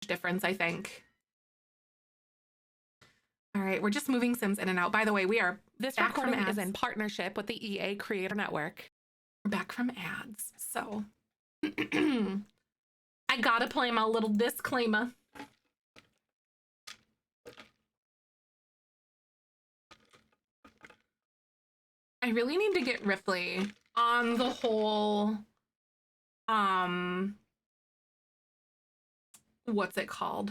difference, I think. All right, we're just moving Sims in and out. By the way, this recording is in partnership with the EA Creator Network. We're back from ads. So I gotta play my little disclaimer. I really need to get Ripley on the whole, what's it called?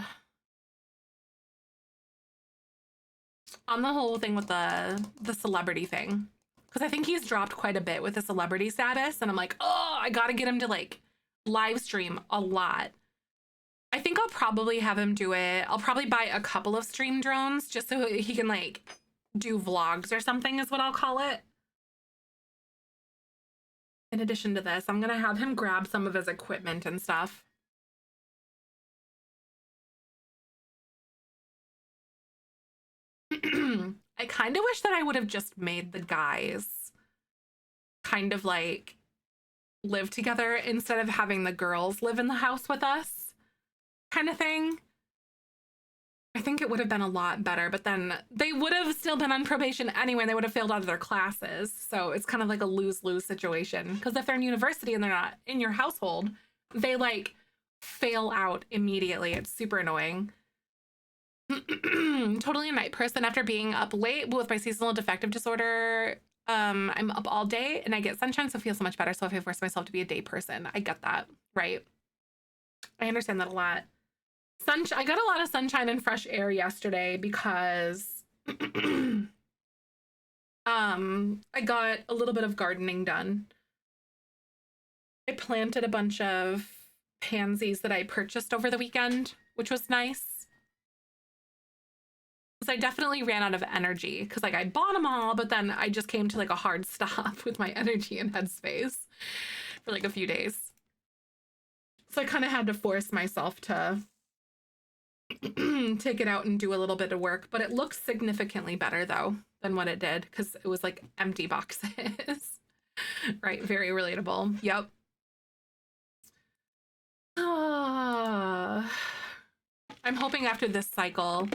On the whole thing with the celebrity thing. Because I think he's dropped quite a bit with the celebrity status. And I'm like, oh, I gotta get him to like live stream a lot. I think I'll probably have him do it. I'll probably buy a couple of stream drones just so he can like do vlogs or something is what I'll call it. In addition to this, I'm gonna have him grab some of his equipment and stuff. I kind of wish that I would have just made the guys kind of like live together instead of having the girls live in the house with us kind of thing. I think it would have been a lot better, but then they would have still been on probation anyway. They would have failed out of their classes. So it's kind of like a lose-lose situation. Because if they're in university and they're not in your household, they like fail out immediately. It's super annoying. Totally a night person after being up late with my seasonal defective disorder. I'm up all day and I get sunshine, so I feel so much better. So if I force myself to be a day person, I get that, right? I understand that a lot. I got a lot of sunshine and fresh air yesterday because I got a little bit of gardening done. I planted a bunch of pansies that I purchased over the weekend, which was nice. Because I definitely ran out of energy because like I bought them all, but then I just came to like a hard stop with my energy and headspace for like a few days. So I kind of had to force myself to take it out and do a little bit of work, but it looks significantly better though than what it did because it was like empty boxes. Right, very relatable. Yep. I'm hoping after this cycle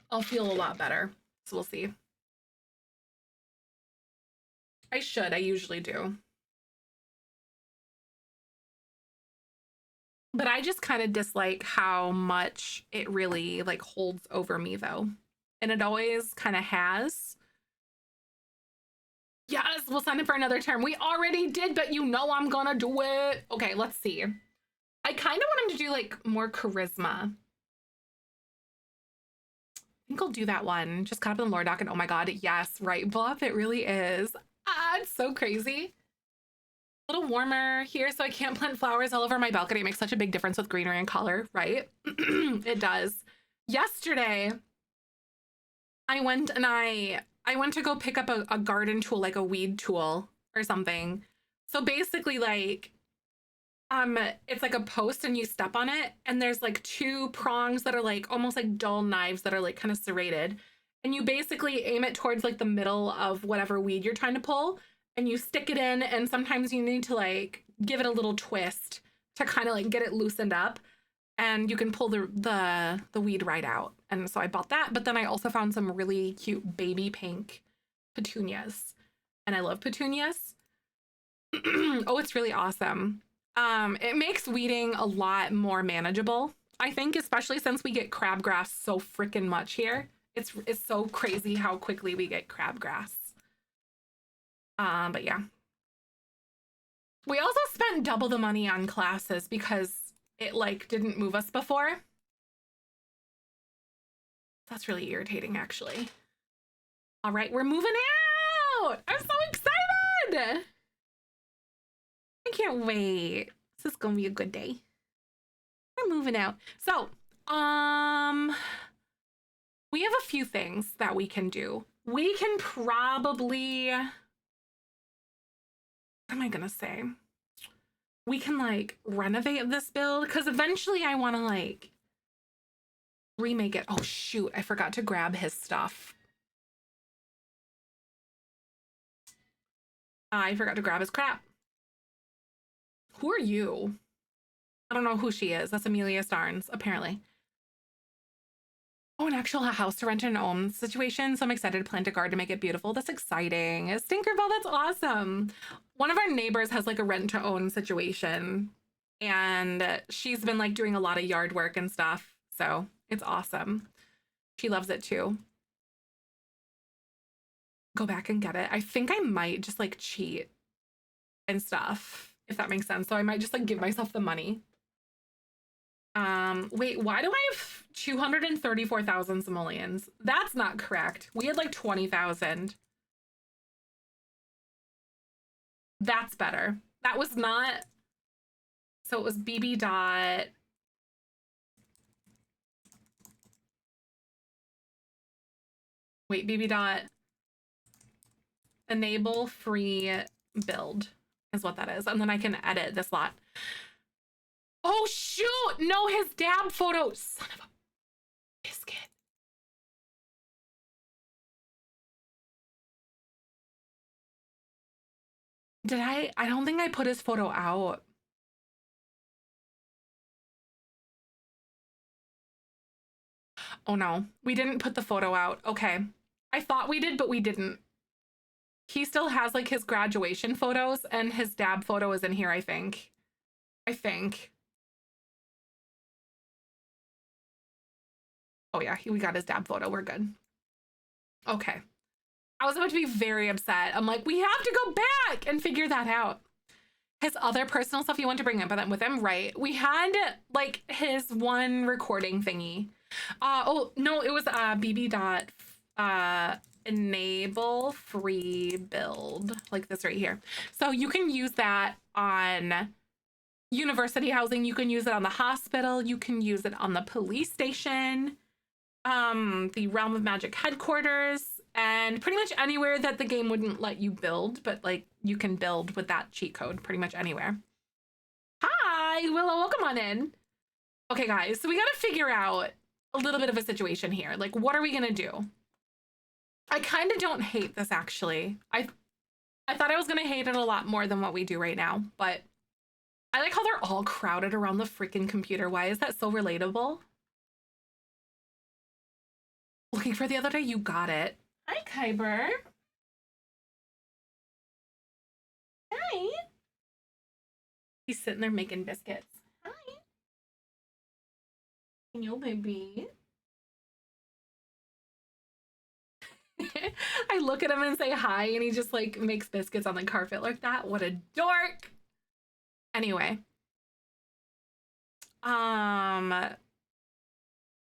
I'll feel a lot better, so we'll see. I usually do. But I just kind of dislike how much it really like holds over me though. And it always kind of has. Yes, we'll sign up for another term. We already did, but you know I'm gonna do it. Okay, let's see. I kind of want him to do like more charisma. I think I'll do that one. Just caught up in the lore doc and oh my god, yes, right, Bluff, it really is. Ah, it's so crazy. A little warmer here so I can't plant flowers all over my balcony. It makes such a big difference with greenery and color, right? It does. Yesterday, I went to go pick up a garden tool, like a weed tool or something. So basically like, it's like a post and you step on it and there's like two prongs that are like almost like dull knives that are like kind of serrated. And you basically aim it towards like the middle of whatever weed you're trying to pull and you stick it in, and sometimes you need to like give it a little twist to kind of like get it loosened up, and you can pull the weed right out. And so I bought that, but then I also found some really cute baby pink petunias, and I love petunias. Oh, it's really awesome. It makes weeding a lot more manageable, I think, especially since we get crabgrass so freaking much here. It's so crazy how quickly we get crabgrass. But yeah. We also spent double the money on classes because it like didn't move us before. That's really irritating, actually. All right, we're moving out. I'm so excited. I can't wait. This is gonna be a good day. We're moving out. So, we have a few things that we can do. We can probably, what am I gonna say? We can like renovate this build because eventually I want to like remake it. Oh shoot, I forgot to grab his stuff. I forgot to grab his crap. Who are you? I don't know who she is. That's Amelia Starnes, apparently. Oh, an actual house to rent and own situation. So I'm excited to plant a garden to make it beautiful. That's exciting. Stinkerbell, that's awesome. One of our neighbors has like a rent to own situation, and she's been like doing a lot of yard work and stuff. So it's awesome. She loves it too. Go back and get it. I think I might just like cheat and stuff, if that makes sense. So I might just like give myself the money. Wait, why do I have 234,000 simoleons? That's not correct. We had like 20,000. That's better. That was not. So it was BB dot. Wait, BB dot enable free build is what that is. And then I can edit this lot. Oh, shoot. No, his dab photo. Son of a biscuit. Did I don't think I put his photo out. Oh no, we didn't put the photo out. Okay. I thought we did, but we didn't. He still has like his graduation photos, and his dab photo is in here, I think. Oh yeah, we got his dab photo. We're good. Okay. I was about to be very upset. I'm like, we have to go back and figure that out. His other personal stuff you want to bring up with him, right? We had like his one recording thingy. Oh no, it was BB dot enable free build, like this right here. So you can use that on university housing, you can use it on the hospital, you can use it on the police station, the Realm of Magic headquarters, and pretty much anywhere that the game wouldn't let you build, but like you can build with that cheat code pretty much anywhere. Hi, Willow, welcome on in. Okay, guys, so we got to figure out a little bit of a situation here. Like, what are we gonna do? I kind of don't hate this, actually. I thought I was gonna hate it a lot more than what we do right now, but I like how they're all crowded around the freaking computer. Why is that so relatable? Looking for the other day, you got it. Hi, Kyber. Hi. He's sitting there making biscuits. Hi. Yo, baby. I look at him and say hi, and he just like makes biscuits on the carpet like that. What a dork. Anyway.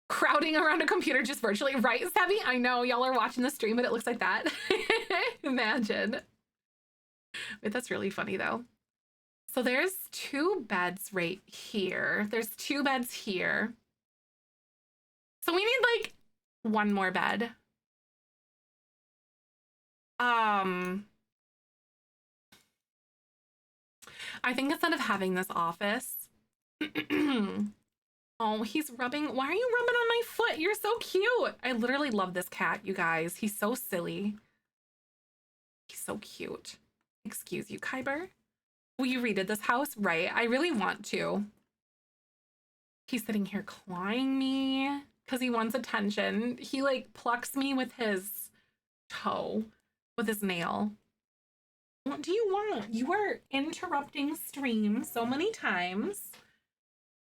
Crowding around a computer just virtually, right, Sebby? I know y'all are watching the stream, but it looks like that. Imagine. Wait, that's really funny though. So there's 2 beds right here. There's 2 beds here. So we need like 1 more bed. I think instead of having this office. Oh, he's rubbing. Why are you rubbing on my foot? You're so cute. I literally love this cat, you guys. He's so silly. He's so cute. Excuse you, Kyber. Will you redid this house? Right. I really want to. He's sitting here clawing me because he wants attention. He like plucks me with his toe, with his nail. What do you want? You are interrupting stream so many times.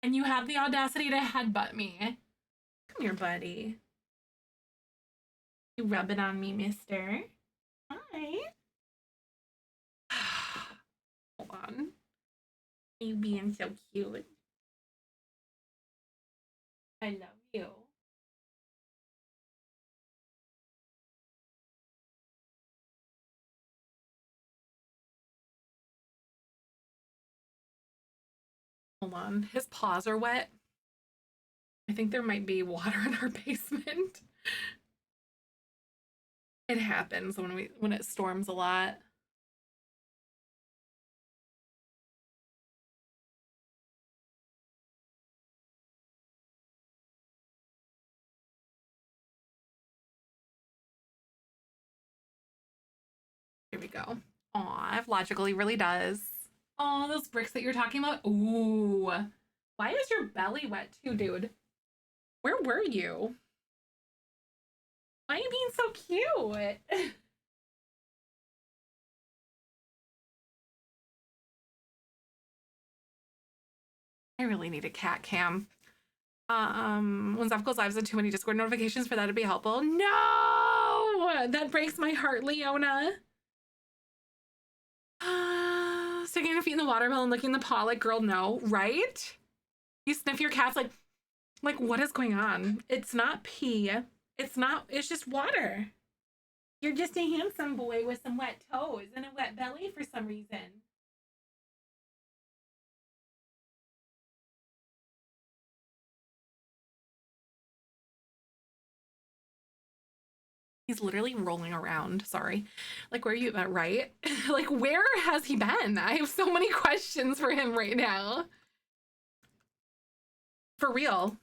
And you have the audacity to headbutt me. Come here, buddy. You rub it on me, mister. Hi. Hold on. You being so cute. I love you. Hold on. His paws are wet. I think there might be water in our basement. It happens when it storms a lot. Here we go. Aw, logically really does. Oh, those bricks that you're talking about. Ooh, Why is your belly wet too, dude? Where were you? Why are you being so cute? I really need a cat cam. When Zeph goes live with too many Discord notifications for that to be helpful. No! That breaks my heart, Leona. Sticking your feet in the water and licking the paw like, girl, no, right? You sniff your cat's like, what is going on? It's not pee. It's just water. You're just a handsome boy with some wet toes and a wet belly for some reason. He's literally rolling around. Sorry. Like, where are you at, right? Like, where has he been? I have so many questions for him right now. For real.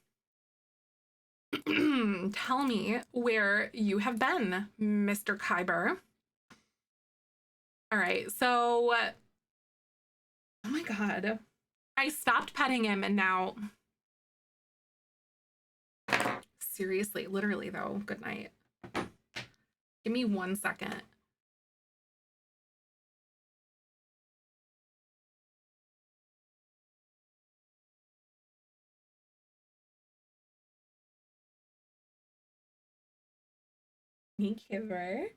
Tell me where you have been, Mr. Kyber. All right, so, oh my God. I stopped petting him and now, seriously, literally though, good night. Give me 1 second. Me, Kyber.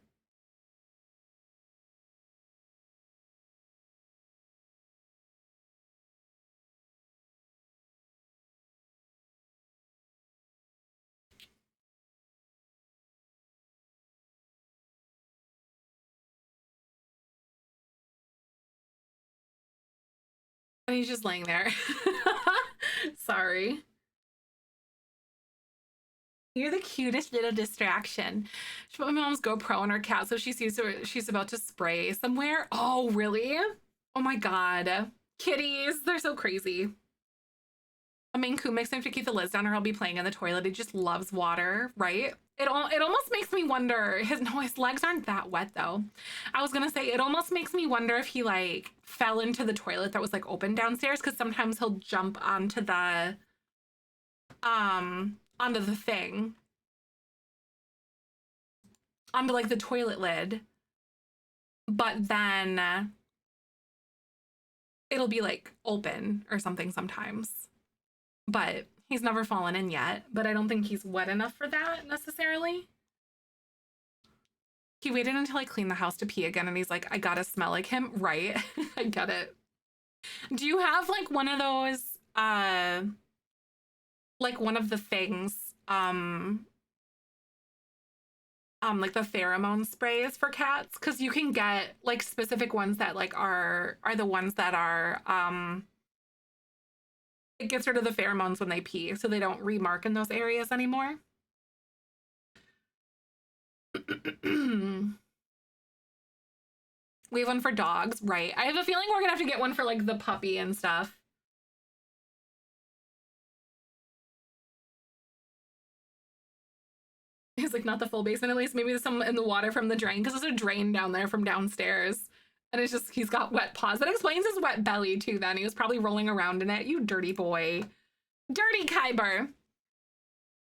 And he's just laying there. Sorry. You're the cutest little distraction. She put my mom's GoPro on her cat so she sees her, she's about to spray somewhere. Oh, really? Oh my God. Kitties, they're so crazy. A Maine Coon makes him to keep the lids down or he'll be playing in the toilet. He just loves water, right? It almost makes me wonder, his legs aren't that wet though. I was gonna say, it almost makes me wonder if he like fell into the toilet that was like open downstairs, because sometimes he'll jump onto the thing. Onto like the toilet lid. But then it'll be like open or something sometimes. But he's never fallen in yet, but I don't think he's wet enough for that necessarily. He waited until I cleaned the house to pee again and he's like, I gotta smell like him. Right. I get it. Do you have like one of those, like one of the things, like the pheromone sprays for cats? Because you can get like specific ones that like are the ones that are, it gets rid of the pheromones when they pee, so they don't remark in those areas anymore. We have one for dogs, right? I have a feeling we're gonna have to get one for like the puppy and stuff. It's like not the full basement, at least maybe there's some in the water from the drain, because there's a drain down there from downstairs. And it's just, he's got wet paws. That explains his wet belly too then. He was probably rolling around in it. You dirty boy. Dirty Kyber.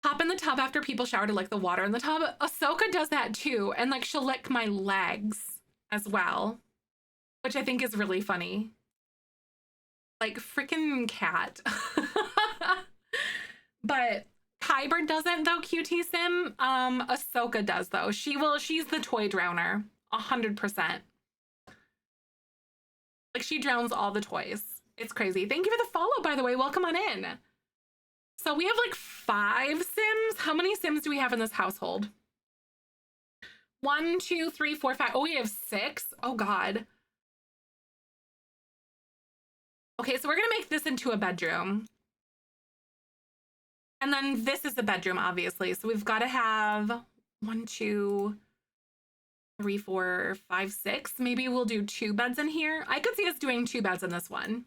Hop in the tub after people shower to lick the water in the tub. Ahsoka does that too. And like she'll lick my legs as well, which I think is really funny. Like freaking cat. But Kyber doesn't though, QT Sim. Ahsoka does though. She's the toy drowner. 100%. Like she drowns all the toys. It's crazy. Thank you for the follow, by the way. Welcome on in. So we have like 5 Sims. How many Sims do we have in this household? 1, 2, 3, 4, 5. Oh, we have 6. Oh God. Okay, so we're gonna make this into a bedroom. And then this is the bedroom, obviously. So we've got to have 1, 2, 3, 4, 5, 6. Maybe we'll do 2 beds in here. I could see us doing 2 beds in this one.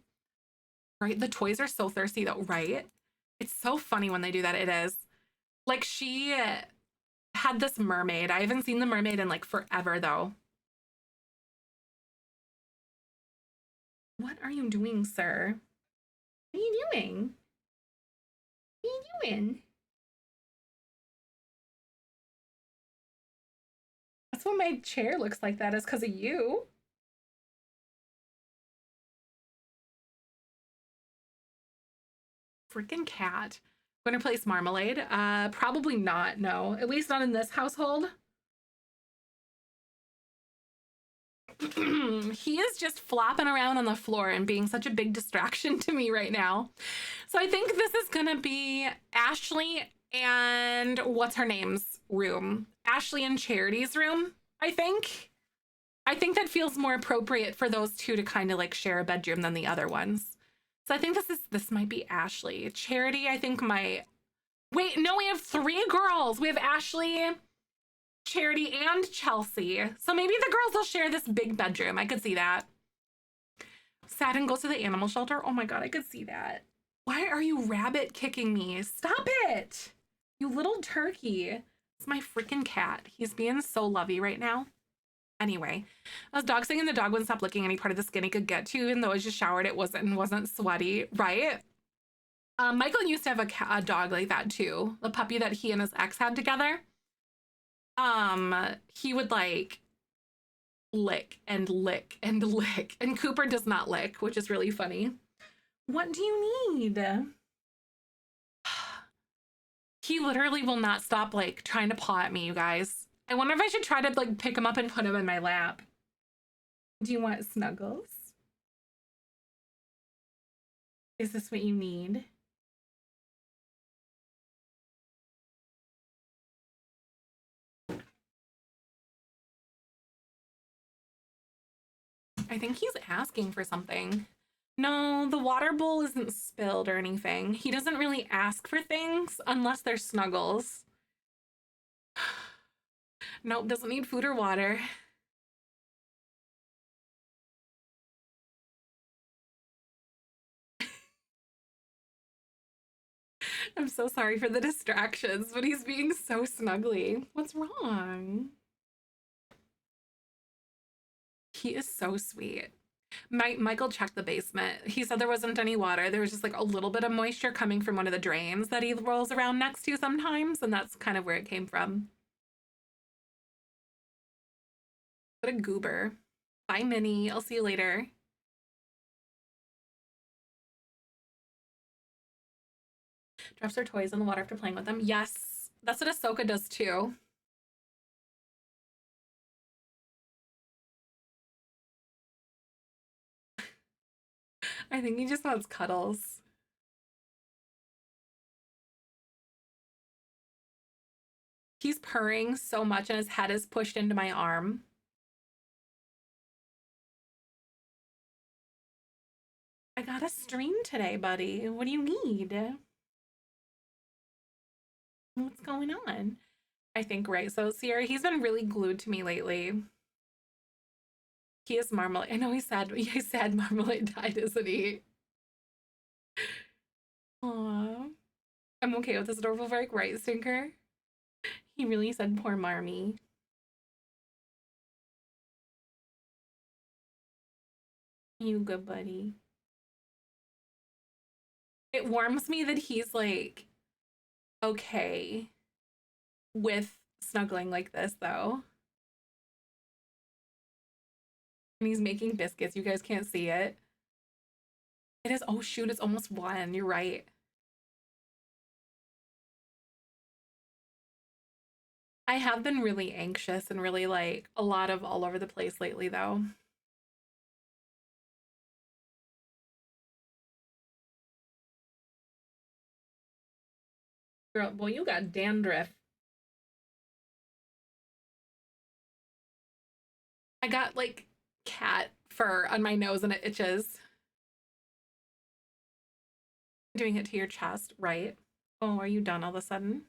Right? The toys are so thirsty though, right? It's so funny when they do that. It is. Like she had this mermaid. I haven't seen the mermaid in like forever though. What are you doing, sir? What are you doing? doing? That's what my chair looks like. That is because of you. Freaking cat. Going to place Marmalade? Probably not. No, at least not in this household. He is just flopping around on the floor and being such a big distraction to me right now. So I think this is gonna be Ashley and what's her name's room? Ashley and Charity's room, I think. I think that feels more appropriate for those two to kind of like share a bedroom than the other ones. So I think this might be Ashley. Charity, I think wait, no, we have 3 girls. We have Ashley, Charity, and Chelsea. So maybe the girls will share this big bedroom. I could see that. Satin goes to the animal shelter. Oh my God, I could see that. Why are you rabbit kicking me? Stop it. You little turkey. It's my freaking cat. He's being so lovey right now. Anyway, I was dog sitting and the dog wouldn't stop licking any part of the skin he could get to, even though I just showered, it wasn't sweaty, right? Michael used to have a dog like that too. The puppy that he and his ex had together. He would like lick and lick and lick, and Cooper does not lick, which is really funny. What do you need? He literally will not stop like trying to paw at me, you guys. I wonder if I should try to like pick him up and put him in my lap. Do you want snuggles? Is this what you need? I think he's asking for something. No, the water bowl isn't spilled or anything. He doesn't really ask for things unless they're snuggles. Nope, doesn't need food or water. I'm so sorry for the distractions, but he's being so snuggly. What's wrong? He is so sweet. Michael checked the basement. He said there wasn't any water. There was just like a little bit of moisture coming from one of the drains that he rolls around next to sometimes, and that's kind of where it came from. What a goober. Bye, Minnie. I'll see you later. Drops her toys in the water after playing with them. Yes, that's what Ahsoka does too. I think he just wants cuddles. He's purring so much and his head is pushed into my arm. I got a stream today, buddy. What do you need? What's going on? I think, right? So Sierra, he's been really glued to me lately. He is Marmalade. I know he's sad Marmalade died, isn't he? Aww. I'm okay with this adorable break, right, Stinker? He really said poor Marmy. You good buddy. It warms me that he's like okay with snuggling like this though. And he's making biscuits. You guys can't see it. It is, oh shoot, it's almost 1. You're right. I have been really anxious and really like a lot of all over the place lately though. Girl, well, you got dandruff. I got like cat fur on my nose and it itches. Doing it to your chest, right? Oh, are you done all of a sudden?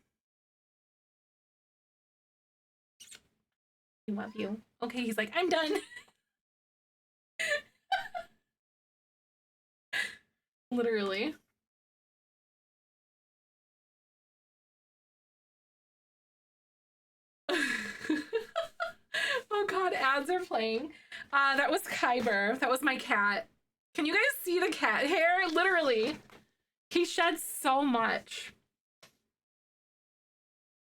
I love you. Okay, he's like, I'm done. Literally. Oh God, ads are playing. That was Kyber. That was my cat. Can you guys see the cat hair? Literally. He sheds so much.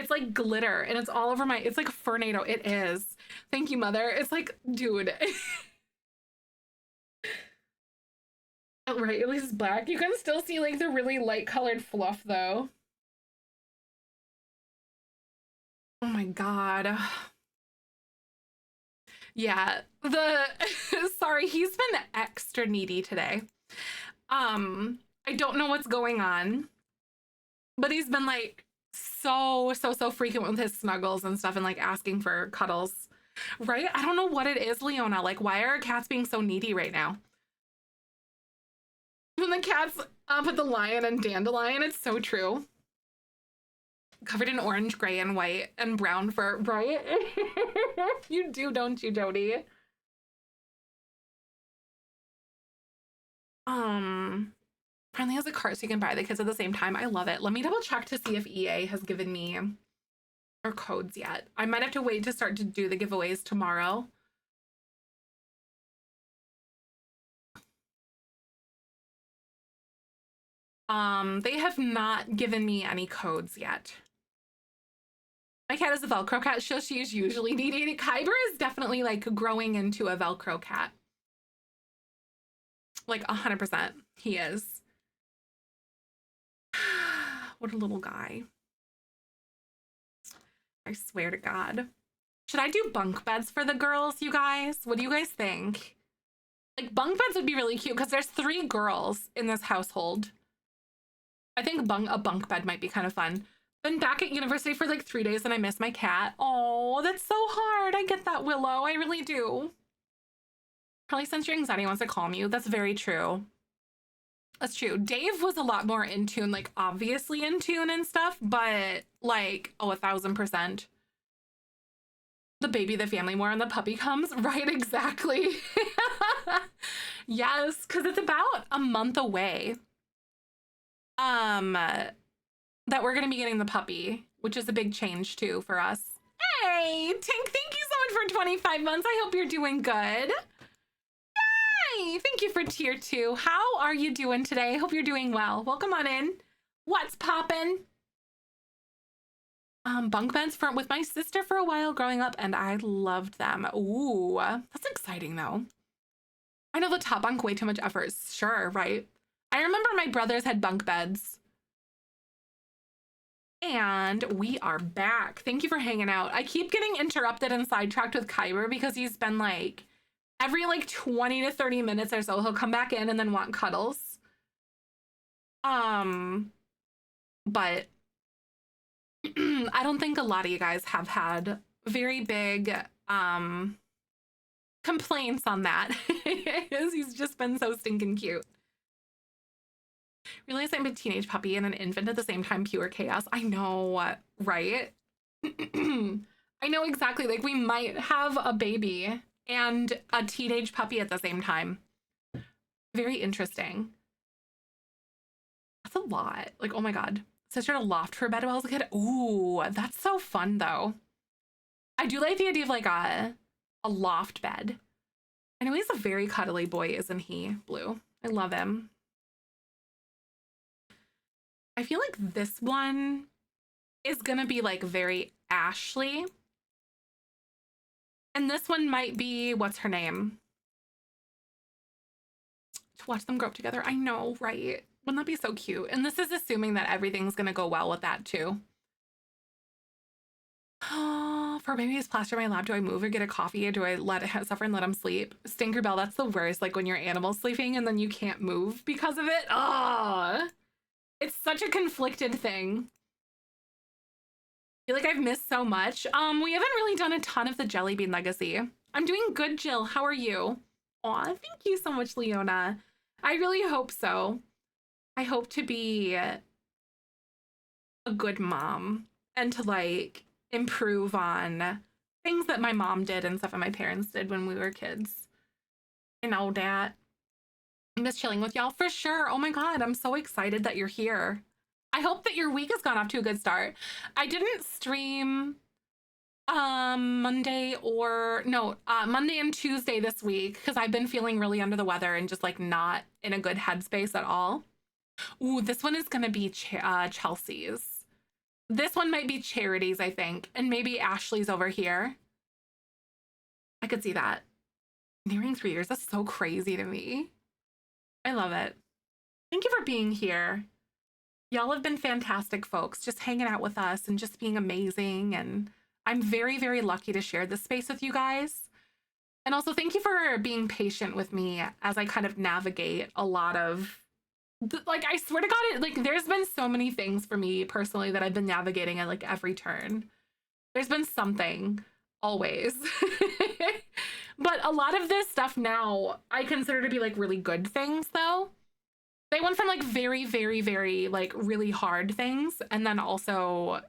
It's like glitter and it's all over my, it's like a Fernado. It is. Thank you, mother. It's like, dude. Right, at least it's black. You can still see like the really light colored fluff though. Oh my God. Yeah, sorry, he's been extra needy today. I don't know what's going on, but he's been like so frequent with his snuggles and stuff and like asking for cuddles. Right? I don't know what it is, Leona. Like, why are cats being so needy right now? When the cat's up at the lion and dandelion, it's so true. Covered in orange, gray, and white, and brown fur, right? You do, don't you, Jody? Finally has a cart so you can buy the kids at the same time. I love it. Let me double check to see if EA has given me our codes yet. I might have to wait to start to do the giveaways tomorrow. They have not given me any codes yet. My cat is a Velcro cat, so she is usually needy. Kyber is definitely like growing into a Velcro cat. Like 100%, he is. What a little guy. I swear to God. Should I do bunk beds for the girls, you guys? What do you guys think? Like, bunk beds would be really cute because there's 3 girls in this household. I think a bunk bed might be kind of fun. Been back at university for like 3 days and I miss my cat. Oh, that's so hard. I get that, Willow. I really do. Probably since your anxiety wants to calm you. That's very true. That's true. Dave was a lot more in tune, like obviously in tune and stuff, but like, oh, 1000%. The baby, the family more, and the puppy comes. Right, exactly. Yes, because it's about a month away. That we're gonna be getting the puppy, which is a big change too for us. Hey, Tink, thank you so much for 25 months. I hope you're doing good. Yay! Thank you for tier 2. How are you doing today? Hope you're doing well. Welcome on in. What's poppin'? Bunk beds with my sister for a while growing up, and I loved them. Ooh, that's exciting though. I know the top bunk, way too much effort. Sure, right? I remember my brothers had bunk beds. And we are back. Thank you for hanging out. I keep getting interrupted and sidetracked with Kyber because he's been like, every like 20 to 30 minutes or so, he'll come back in and then want cuddles. But I don't think a lot of you guys have had very big complaints on that. He's just been so stinking cute. Realize I'm a teenage puppy and an infant at the same time, pure chaos. I know, right? I know exactly. Like, we might have a baby and a teenage puppy at the same time. Very interesting. That's a lot. Like, oh my God. Sister had a loft for a bed while I was a kid. Ooh, that's so fun though. I do like the idea of like a loft bed. I know he's a very cuddly boy, isn't he, Blue? I love him. I feel like this one is gonna be like very Ashley. And this one might be, what's her name? To watch them grow up together. I know, right? Wouldn't that be so cute? And this is assuming that everything's gonna go well with that too. For baby's plaster in my lap, do I move or get a coffee, or do I let it suffer and let him sleep? Stinker Bell, that's the worst. Like when your animal's sleeping and then you can't move because of it. Oh, it's such a conflicted thing. I feel like I've missed so much. We haven't really done a ton of the Jellybean legacy. I'm doing good, Jill. How are you? Aw, thank you so much, Leona. I really hope so. I hope to be a good mom and to like improve on things that my mom did and stuff that my parents did when we were kids. I know that. I miss chilling with y'all for sure. Oh my God, I'm so excited that you're here. I hope that your week has gone off to a good start. I didn't stream Monday and Tuesday this week because I've been feeling really under the weather and just like not in a good headspace at all. Ooh, this one is gonna be Chelsea's. This one might be Charity's, I think. And maybe Ashley's over here. I could see that. Nearing 3 years. That's so crazy to me. I love it. Thank you for being here. Y'all have been fantastic folks, just hanging out with us and just being amazing. And I'm very, very lucky to share this space with you guys. And also thank you for being patient with me as I kind of navigate a lot of, like, I swear to God, like, there's been so many things for me personally that I've been navigating at like every turn. There's been something always. But a lot of this stuff now I consider to be like really good things though. They went from like very, very, very like really hard things and then also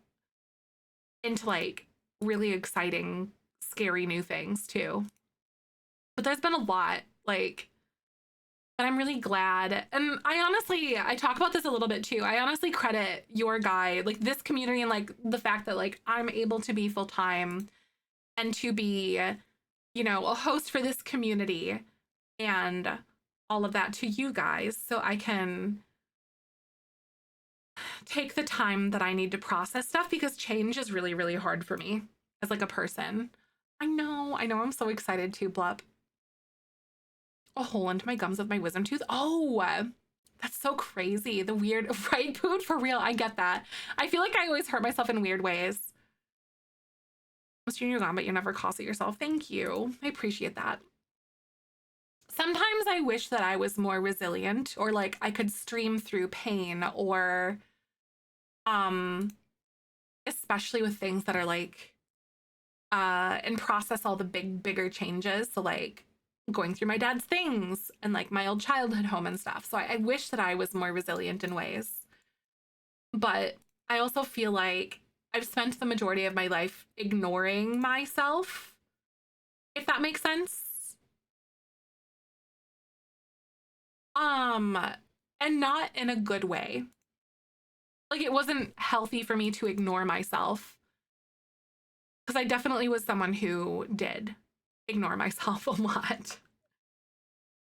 into like really exciting, scary new things too. But there's been a lot, like, but I'm really glad. And I talk about this a little bit too. I honestly credit your guy, like this community and like the fact that like I'm able to be full-time and to be, you know, a host for this community and all of that to you guys so I can take the time that I need to process stuff because change is really, really hard for me as like a person. I know, I'm so excited to Blup. A hole into my gums with my wisdom tooth. Oh, that's so crazy. The weird, right, Poot? For real, I get that. I feel like I always hurt myself in weird ways. You're gone, but you never cost it yourself. Thank you. I appreciate that. Sometimes I wish that I was more resilient or like I could stream through pain or especially with things that are like and process all the bigger changes. So like going through my dad's things and like my old childhood home and stuff. So I wish that I was more resilient in ways. But I also feel like I've spent the majority of my life ignoring myself, if that makes sense. And not in a good way. Like it wasn't healthy for me to ignore myself. Because I definitely was someone who did ignore myself a lot.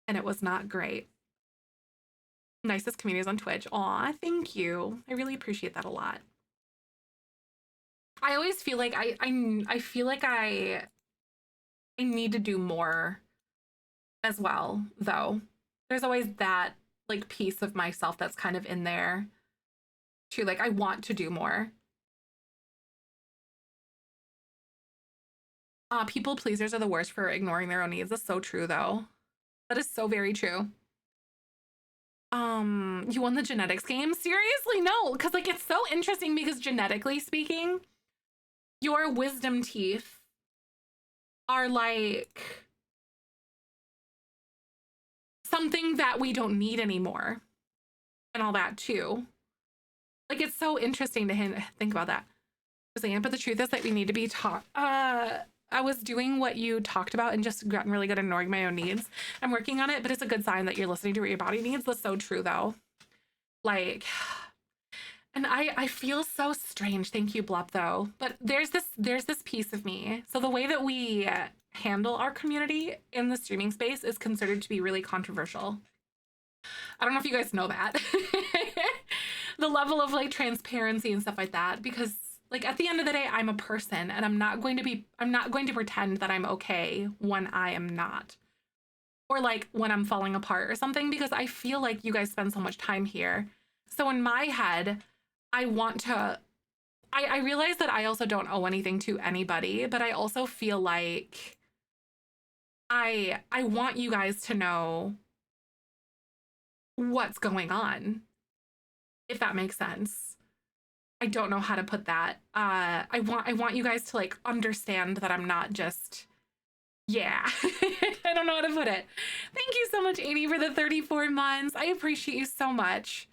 And it was not great. Nicest comedians on Twitch. Aw, thank you. I really appreciate that a lot. I always feel like I feel like I need to do more as well, though. There's always that like piece of myself that's kind of in there too. Like I want to do more. People pleasers are the worst for ignoring their own needs. That's so true though. That is so very true. You won the genetics game? Seriously? No, because like it's so interesting because genetically speaking, your wisdom teeth are like something that we don't need anymore and all that too. Like it's so interesting to think about that. But the truth is that we need to be taught. I was doing what you talked about and just gotten really good at ignoring my own needs. I'm working on it, but it's a good sign that you're listening to what your body needs. That's so true though. Like, and I feel so strange. Thank you, Blup, though. But there's this piece of me. So the way that we handle our community in the streaming space is considered to be really controversial. I don't know if you guys know that. The level of like transparency and stuff like that, because like at the end of the day, I'm a person and I'm not going to pretend that I'm okay when I am not. Or like when I'm falling apart or something, because I feel like you guys spend so much time here. So in my head, I realize that I also don't owe anything to anybody, but I also feel like I want you guys to know what's going on, if that makes sense. I don't know how to put that. I want you guys to like understand that I'm not just, yeah. I don't know how to put it. Thank you so much, Amy, for the 34 months. I appreciate you so much.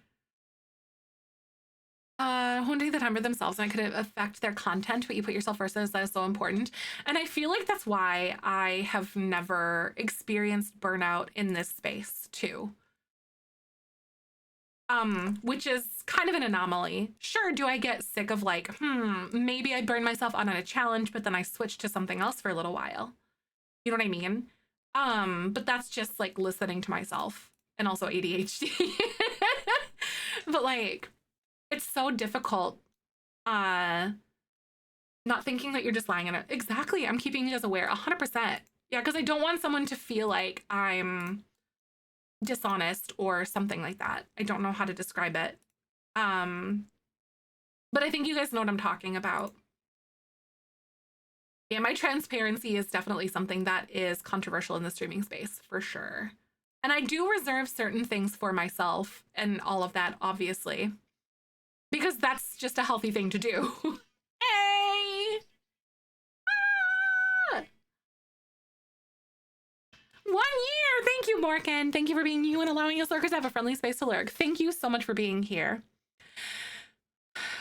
Who take the time for themselves and it could affect their content, but you put yourself first, that is so important. And I feel like that's why I have never experienced burnout in this space too. Which is kind of an anomaly. Sure, do I get sick of like, maybe I burn myself out on a challenge, but then I switch to something else for a little while. You know what I mean? But that's just like listening to myself and also ADHD. But like, it's so difficult Uh, not thinking that you're just lying in it. Exactly. I'm keeping you guys aware 100%. Yeah, because I don't want someone to feel like I'm dishonest or something like that. I don't know how to describe it. But I think you guys know what I'm talking about. Yeah, my transparency is definitely something that is controversial in the streaming space for sure. And I do reserve certain things for myself and all of that, obviously, because that's just a healthy thing to do. Hey! Ah! 1 year! Thank you, Morgan. Thank you for being you and allowing us lurkers to have a friendly space to lurk. Thank you so much for being here.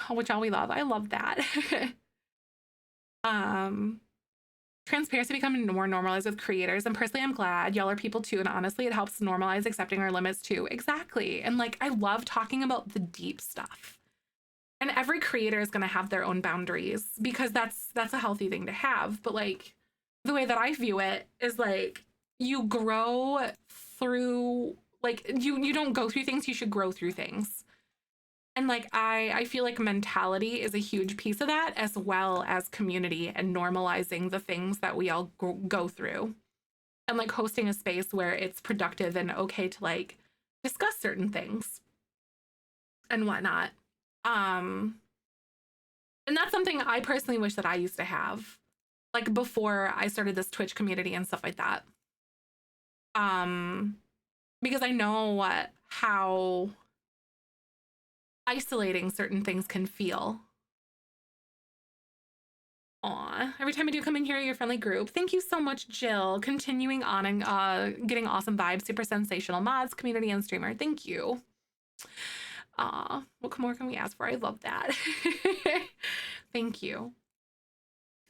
Which all we love. I love that. Transparency becoming more normalized with creators, and personally I'm glad y'all are people too, and honestly it helps normalize accepting our limits too. Exactly. And like I love talking about the deep stuff, and every creator is going to have their own boundaries because that's a healthy thing to have. But like the way that I view it is like you grow through, like you don't go through things, you should grow through things. And like I feel like mentality is a huge piece of that, as well as community and normalizing the things that we all go through, and like hosting a space where it's productive and okay to like discuss certain things and whatnot. And that's something I personally wish that I used to have, like before I started this Twitch community and stuff like that. Because I know how isolating certain things can feel. Aw, every time I do come in here, your friendly group. Thank you so much, Jill. Continuing on and getting awesome vibes, super sensational mods, community, and streamer. Thank you. What more can we ask for? I love that. Thank you.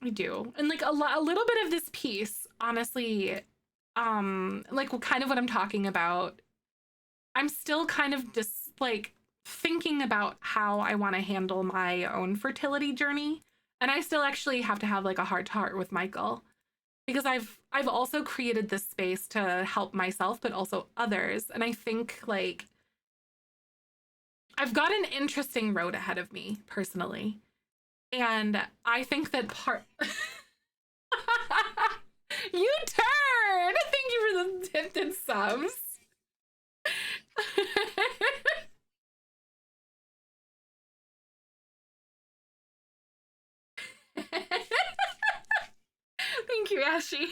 I do. And like a little bit of this piece, honestly, like kind of what I'm talking about, I'm still kind of just like thinking about how I want to handle my own fertility journey. And I still actually have to have like a heart to heart with Michael, because I've also created this space to help myself, but also others. And I think like I've got an interesting road ahead of me personally. And I think that you turn! Thank you for the gifted subs. Thank you, Ashy.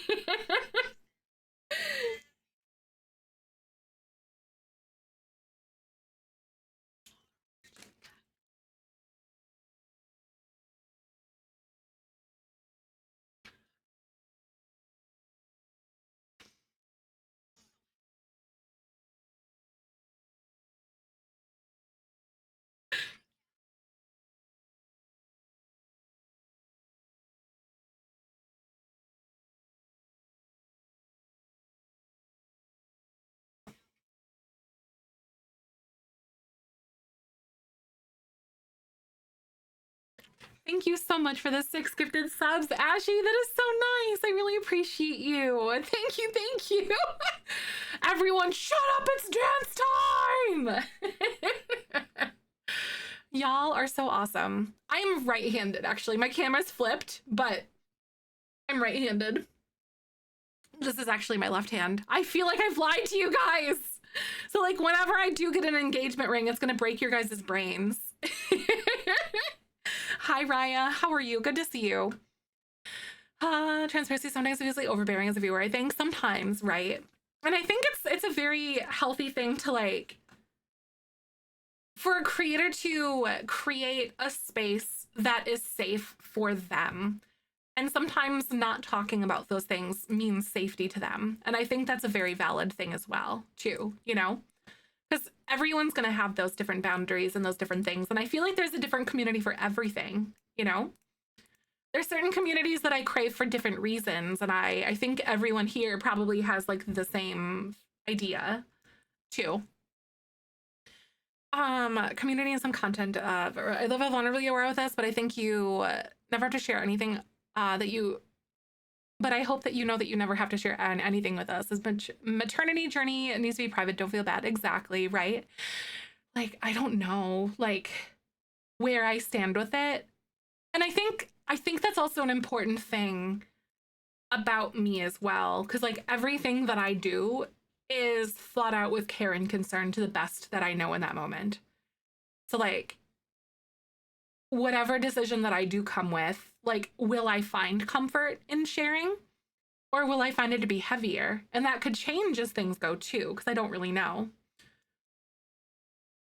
Thank you so much for the 6 gifted subs, Ashy. That is so nice. I really appreciate you. Thank you, thank you. Everyone, shut up. It's dance time. Y'all are so awesome. I'm right-handed, actually. My camera's flipped, but I'm right-handed. This is actually my left hand. I feel like I've lied to you guys. So like whenever I do get an engagement ring, it's gonna break your guys' brains. Hi, Raya. How are you? Good to see you. Transparency sometimes feels like overbearing as a viewer. I think sometimes, right? And I think it's a very healthy thing to like, for a creator to create a space that is safe for them. And sometimes not talking about those things means safety to them. And I think that's a very valid thing as well, too, you know? Because everyone's going to have those different boundaries and those different things. And I feel like there's a different community for everything, you know? There's certain communities that I crave for different reasons. And I think everyone here probably has like the same idea, too. Community and some content. I love how vulnerable you are with us, but I think you never have to share anything but I hope that you know that you never have to share anything with us. This maternity journey needs to be private. Don't feel bad. Exactly, right? Like, I don't know, like, where I stand with it. And I think that's also an important thing about me as well, because like everything that I do is thought out with care and concern to the best that I know in that moment. So like whatever decision that I do come with, like will I find comfort in sharing or will I find it to be heavier? And that could change as things go too, because I don't really know.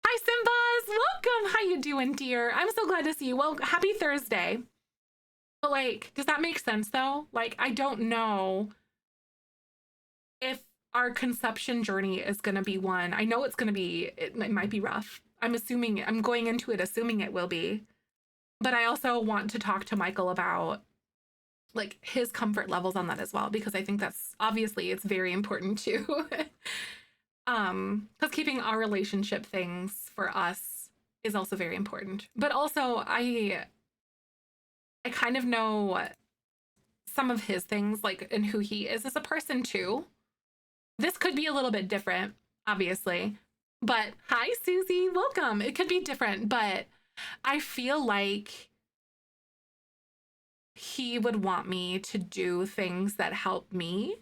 Hi Simbas, welcome. How you doing, dear? I'm so glad to see you. Well, happy Thursday. But like, does that make sense though? Like, I don't know if our conception journey is going to be one. I know it's going to be, it might be rough. I'm going into it assuming it will be. But I also want to talk to Michael about like his comfort levels on that as well, because I think that's obviously it's very important too. Because keeping our relationship things for us is also very important. But also I kind of know some of his things, like, and who he is as a person too. This could be a little bit different, obviously. But hi, Susie, welcome. It could be different, but I feel like he would want me to do things that help me,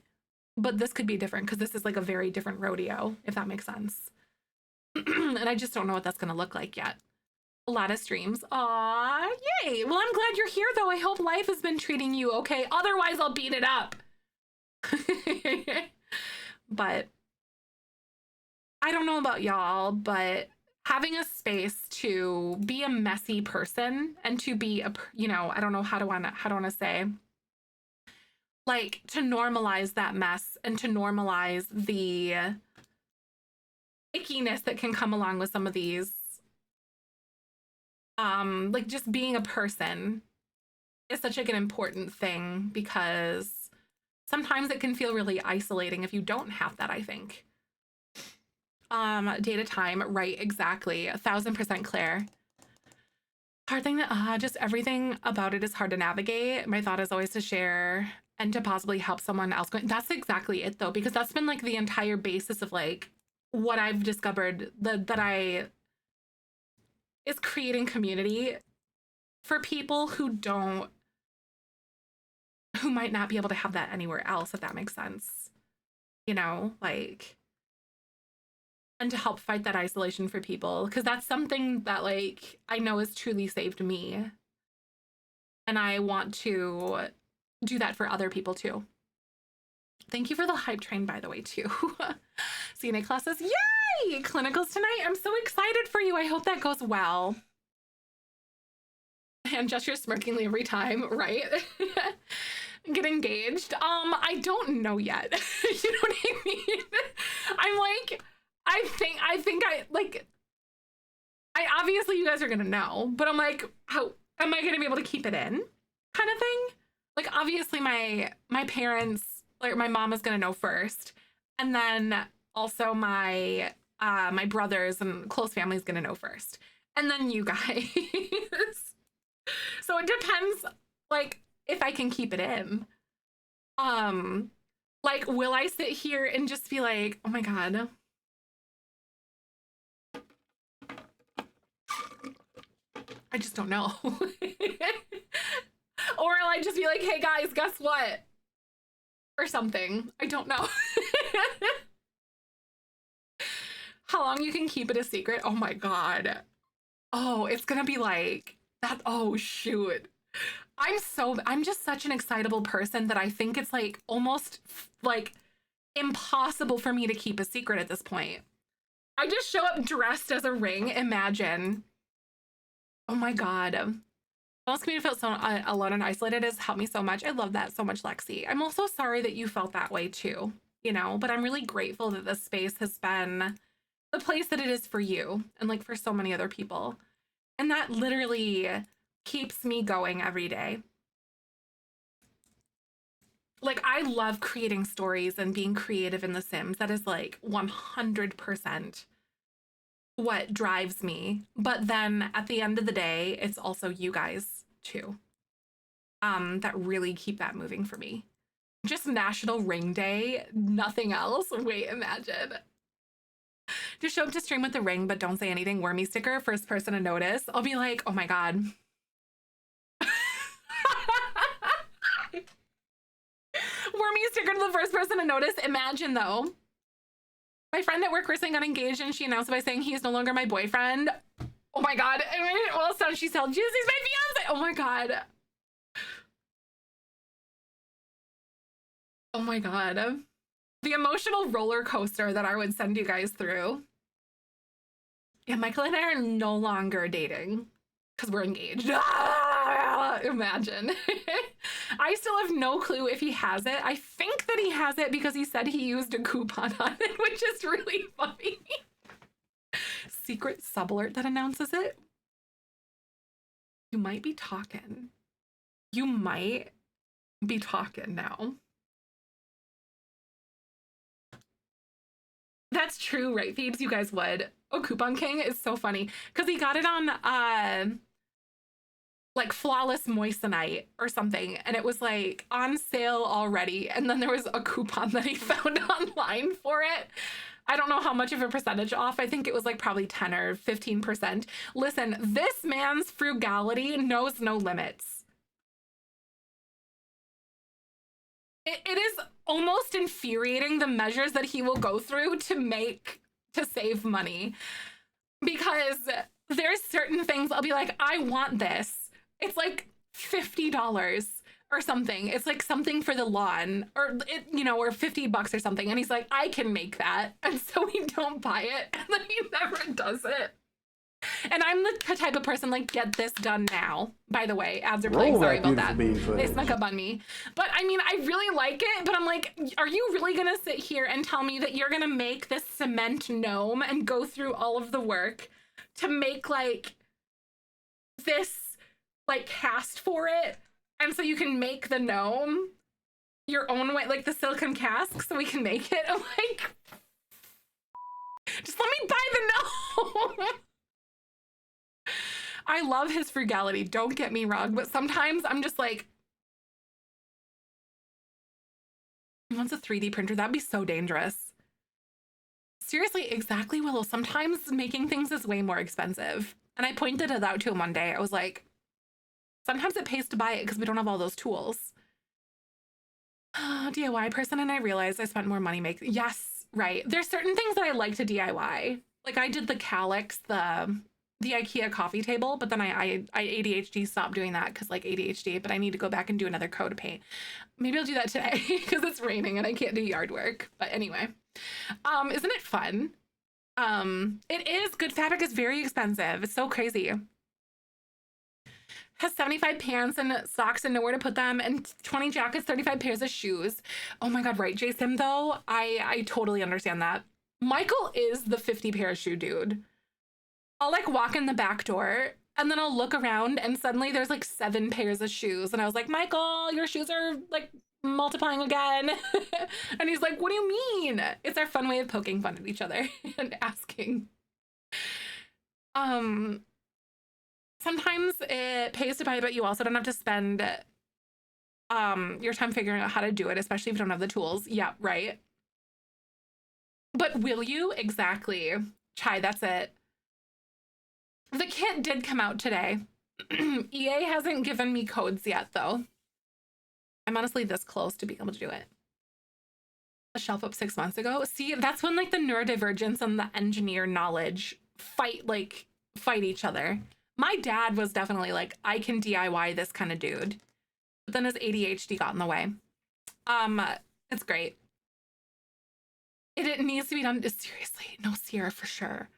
but this could be different because this is like a very different rodeo, if that makes sense. And I just don't know what that's going to look like yet. A lot of streams. Aw, yay. Well, I'm glad you're here, though. I hope life has been treating you okay. Otherwise, I'll beat it up. But I don't know about y'all, but having a space to be a messy person and to be a, you know, I don't know how do I want to say, like to normalize that mess and to normalize the ickiness that can come along with some of these, like just being a person is such like an important thing because sometimes it can feel really isolating if you don't have that, I think. Data time, right, exactly. 1000% Claire. Hard thing that just everything about it is hard to navigate. My thought is always to share and to possibly help someone else going. That's exactly it though, because that's been like the entire basis of like what I've discovered that I is creating community for people who might not be able to have that anywhere else, if that makes sense. You know, like, and to help fight that isolation for people, because that's something that like I know has truly saved me. And I want to do that for other people too. Thank you for the hype train, by the way, too. CNA classes, yay! Clinicals tonight. I'm so excited for you. I hope that goes well. And gesture smirkingly every time, right? Get engaged. I don't know yet. You know what I mean? I'm like, I think I like, I obviously you guys are gonna know, but I'm like, how am I gonna be able to keep it in? Kind of thing. Like obviously my parents, like my mom is gonna know first, and then also my my brothers and close family is gonna know first, and then you guys. So it depends, like if I can keep it in. Like will I sit here and just be like, oh my god. I just don't know. Or will I just be like, hey guys, guess what? Or something. I don't know. How long you can keep it a secret? Oh my god. Oh, it's gonna be like that. Oh shoot. I'm just such an excitable person that I think it's like almost like impossible for me to keep a secret at this point. I just show up dressed as a ring. Imagine. Oh my god. Most community felt so alone and isolated has helped me so much. I love that so much, Lexi. I'm also sorry that you felt that way too, you know, but I'm really grateful that this space has been the place that it is for you and like for so many other people. And that literally keeps me going every day. Like I love creating stories and being creative in The Sims. That is like 100% what drives me. But then at the end of the day, it's also you guys too, that really keep that moving for me. Just National Ring Day, nothing else. Wait, imagine. Just show up to stream with the ring, but don't say anything. Wormy sticker, first person to notice. I'll be like, oh my god. pour me sticker to the first person to notice. Imagine though. My friend at work recently got engaged and she announced it by saying he is no longer my boyfriend. Oh my God. Well, so she told Jesus, he's my fiance. Oh my God. Oh my God. The emotional roller coaster that I would send you guys through. Yeah, Michael and I are no longer dating because we're engaged. Imagine. I still have no clue if he has it. I think that he has it because he said he used a coupon on it, which is really funny. Secret sub alert that announces it. You might be talking. You might be talking now. That's true, right, Phoebes? You guys would. Oh, Coupon King is so funny because he got it on like Flawless Moissanite or something, and it was like on sale already, and then there was a coupon that he found online for it. I don't know how much of a percentage off. I think it was like probably 10 or 15%. Listen, this man's frugality knows no limits. It is almost infuriating the measures that he will go through to save money, because there's certain things I'll be like, I want this. It's like $50 or something. It's like something for the lawn, or or $50 or something. And he's like, I can make that. And so we don't buy it. And then he never does it. And I'm the type of person like, get this done now. By the way, ads are playing. Sorry about that. They snuck up on me. But I mean, I really like it. But I'm like, are you really going to sit here and tell me that you're going to make this cement gnome and go through all of the work to make like this like cast for it? And so you can make the gnome your own way, like the silicone cask, so we can make it. I'm like, just let me buy the gnome. I love his frugality, don't get me wrong, but sometimes I'm just like, he wants a 3D printer. That'd be so dangerous. Seriously, exactly, Willow. Sometimes making things is way more expensive. And I pointed it out to him one day. I was like, sometimes it pays to buy it because we don't have all those tools. DIY person, and I realized I spent more money making. Yes, right. There's certain things that I like to DIY. Like I did the Calyx, the IKEA coffee table, but then I ADHD stopped doing that because like ADHD, but I need to go back and do another coat of paint. Maybe I'll do that today because it's raining and I can't do yard work. But anyway, isn't it fun? It is. Good fabric is very expensive. It's so crazy. Has 75 pants and socks and nowhere to put them, and 20 jackets, 35 pairs of shoes. Oh my God, right, Jason, though? I totally understand that. Michael is the 50 pair of shoe dude. I'll like walk in the back door and then I'll look around and suddenly there's like 7 pairs of shoes. And I was like, Michael, your shoes are like multiplying again. And he's like, what do you mean? It's our fun way of poking fun at each other and asking. Sometimes it pays to buy, but you also don't have to spend your time figuring out how to do it, especially if you don't have the tools. Yeah, right. But will you? Exactly. Chai, that's it. The kit did come out today. EA hasn't given me codes yet, though. I'm honestly this close to being able to do it. A shelf up 6 months ago. See, that's when like the neurodivergence and the engineer knowledge fight each other. My dad was definitely like, I can DIY this kind of dude. But then his ADHD got in the way. It's great. It needs to be done. Seriously, no, Sierra, for sure.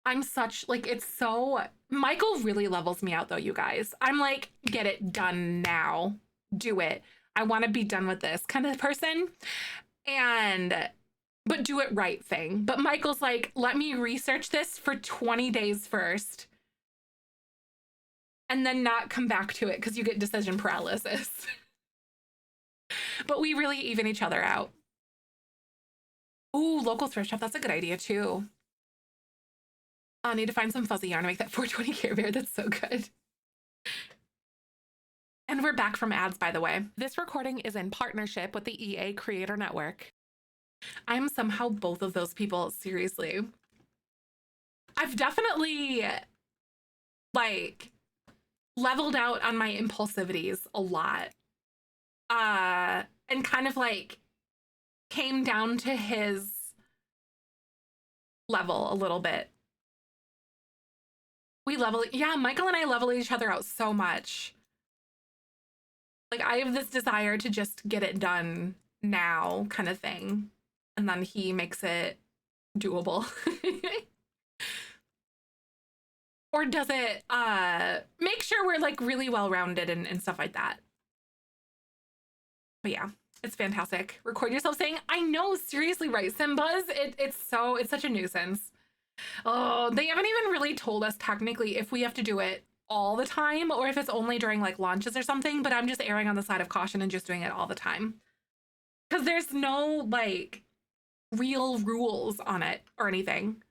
I'm such, like, it's so, Michael really levels me out though, you guys. I'm like, get it done now. Do it. I want to be done with this kind of person. But do it right thing. But Michael's like, let me research this for 20 days first. And then not come back to it because you get decision paralysis. But we really even each other out. Ooh, local thrift shop. That's a good idea too. I need to find some fuzzy yarn to make that 420 Care Bear. That's so good. And we're back from ads, by the way. This recording is in partnership with the EA Creator Network. I'm somehow both of those people, seriously. I've definitely, like, leveled out on my impulsivities a lot. and kind of like came down to his level a little bit. Michael and I level each other out so much. Like, I have this desire to just get it done now kind of thing. And then he makes it doable. Or does it make sure we're like really well-rounded and stuff like that. But yeah, it's fantastic. Record yourself saying, I know, seriously, right, Simbas? It's such a nuisance. Oh, they haven't even really told us technically if we have to do it all the time or if it's only during like launches or something, but I'm just erring on the side of caution and just doing it all the time. Because there's no like real rules on it or anything.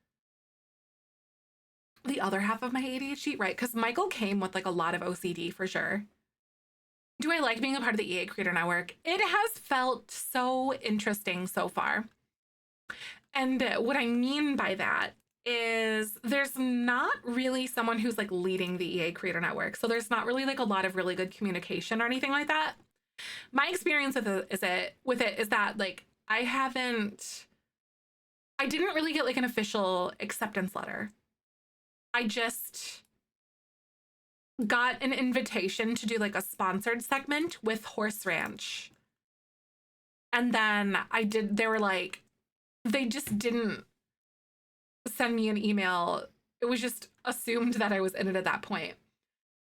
The other half of my ADHD, right? Because Michael came with like a lot of OCD for sure. Do I like being a part of the EA Creator Network? It has felt so interesting so far. And what I mean by that is there's not really someone who's like leading the EA Creator Network. So there's not really like a lot of really good communication or anything like that. My experience with it is that like I didn't really get like an official acceptance letter. I just got an invitation to do like a sponsored segment with Horse Ranch. And then they just didn't send me an email. It was just assumed that I was in it at that point.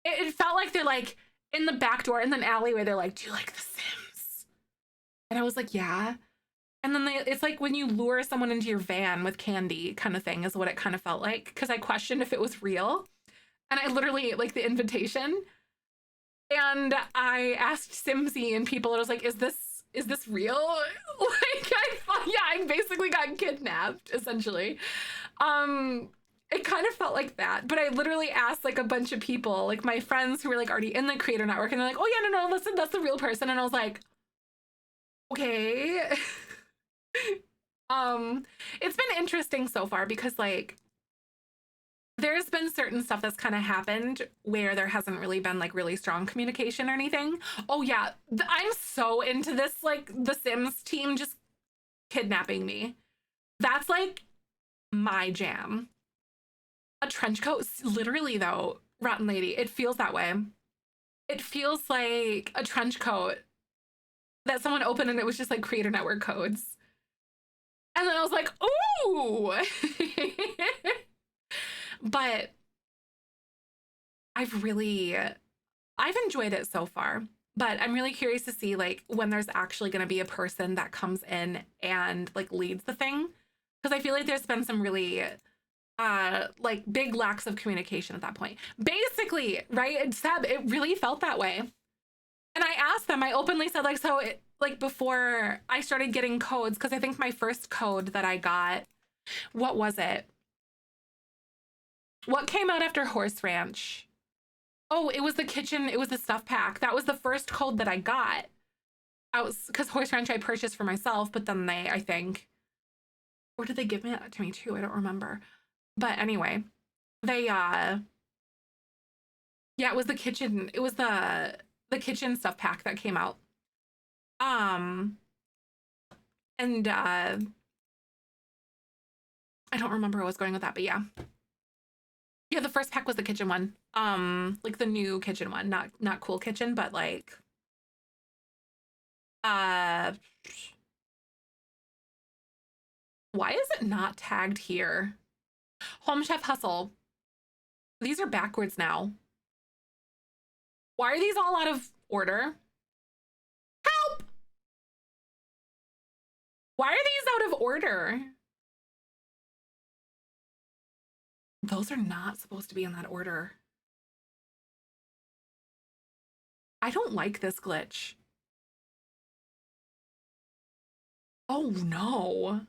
It felt like they're like in the back door, in the alleyway, they're like, do you like The Sims? And I was like, yeah. And then it's like when you lure someone into your van with candy kind of thing is what it kind of felt like. Because I questioned if it was real. And I literally, like the invitation. And I asked Simsy and people, and I was like, is this real? Like, I basically got kidnapped, essentially. It kind of felt like that. But I literally asked like a bunch of people, like my friends who were like already in the creator network, and they're like, oh yeah, no, listen, that's the real person. And I was like, okay. It's been interesting so far because like there's been certain stuff that's kind of happened where there hasn't really been like really strong communication or anything. Oh yeah, I'm so into this, like the Sims team just kidnapping me. That's like my jam. A trench coat, literally though, Rotten Lady, it feels that way. It feels like a trench coat that someone opened and it was just like creator network codes. And then I was like, ooh. But I've enjoyed it so far. But I'm really curious to see like when there's actually going to be a person that comes in and like leads the thing. Because I feel like there's been some really like big lacks of communication at that point. Basically, right? Seb, it really felt that way. And I asked them, I openly said like, so it, like before I started getting codes, because I think my first code that I got, what was it? What came out after Horse Ranch? Oh, it was the kitchen. It was the stuff pack. That was the first code that I got. Because Horse Ranch I purchased for myself, but then I think, or did they give it to me too? I don't remember. But anyway, yeah, it was the kitchen. It was the kitchen stuff pack that came out. And I don't remember where I was going with that, but yeah. Yeah, the first pack was the kitchen one. Like the new kitchen one, not cool kitchen, but like why is it not tagged here? Home Chef Hustle. These are backwards now. Why are these all out of order? Help! Why are these out of order? Those are not supposed to be in that order. I don't like this glitch. Oh no.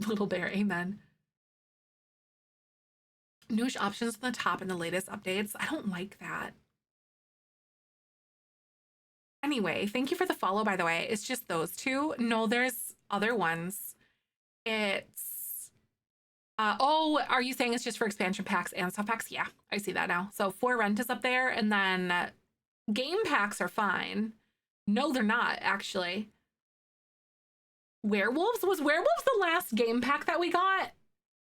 Little bear, amen. Newish options on the top in the latest updates. I don't like that. Anyway, thank you for the follow, by the way. It's just those two. No, there's other ones. It's Oh, are you saying it's just for expansion packs and stuff packs? Yeah, I see that now. So For Rent is up there, and then game packs are fine. No, they're not, actually. Werewolves? Was Werewolves the last game pack that we got?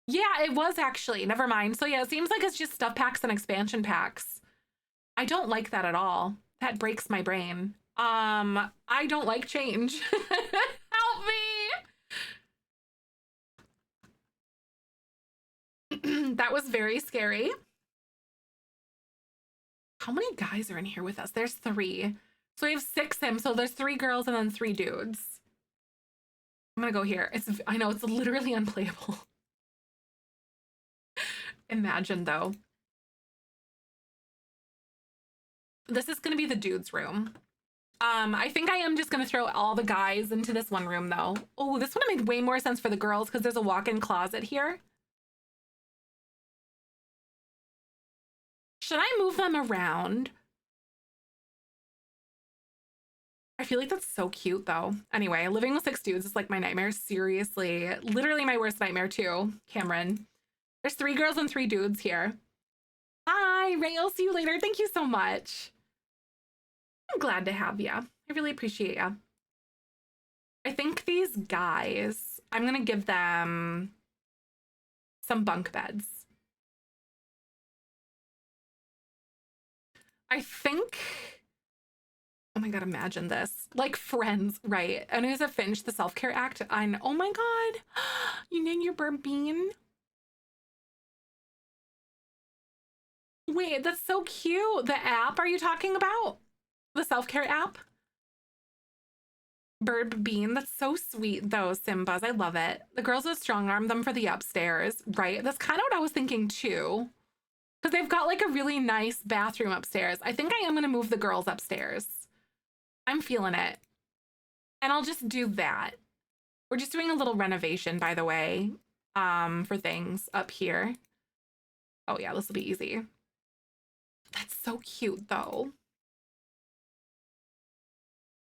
Yeah, it was actually. Never mind. So yeah, it seems like it's just stuff packs and expansion packs. I don't like that at all. That breaks my brain. I don't like change. Help me. That was very scary. How many guys are in here with us? There's 3. So we have 6 Sims. So there's 3 girls and then 3 dudes. I'm gonna go here. I know it's literally unplayable. Imagine though. This is gonna be the dudes' room. I think I am just gonna throw all the guys into this one room though. Oh, this one made way more sense for the girls because there's a walk-in closet here. Should I move them around? I feel like that's so cute though. Anyway, living with 6 dudes is like my nightmare. Seriously, literally my worst nightmare too, Cameron. There's 3 girls and 3 dudes here. Hi, Ray, I'll see you later. Thank you so much. I'm glad to have you. I really appreciate you. I think these guys, I'm gonna give them some bunk beds. I think, oh my God, imagine this. Like Friends, right? And who's a Finch, the self-care act? Oh my God, you named your bird Bean? Wait, that's so cute. The app are you talking about? The self-care app? Bird Bean, that's so sweet though, Simbas. I love it. The girls will strong arm them for the upstairs, right? That's kind of what I was thinking too. Because they've got like a really nice bathroom upstairs. I think I am gonna move the girls upstairs. I'm feeling it. And I'll just do that. We're just doing a little renovation, by the way, for things up here. Oh yeah, this will be easy. That's so cute though.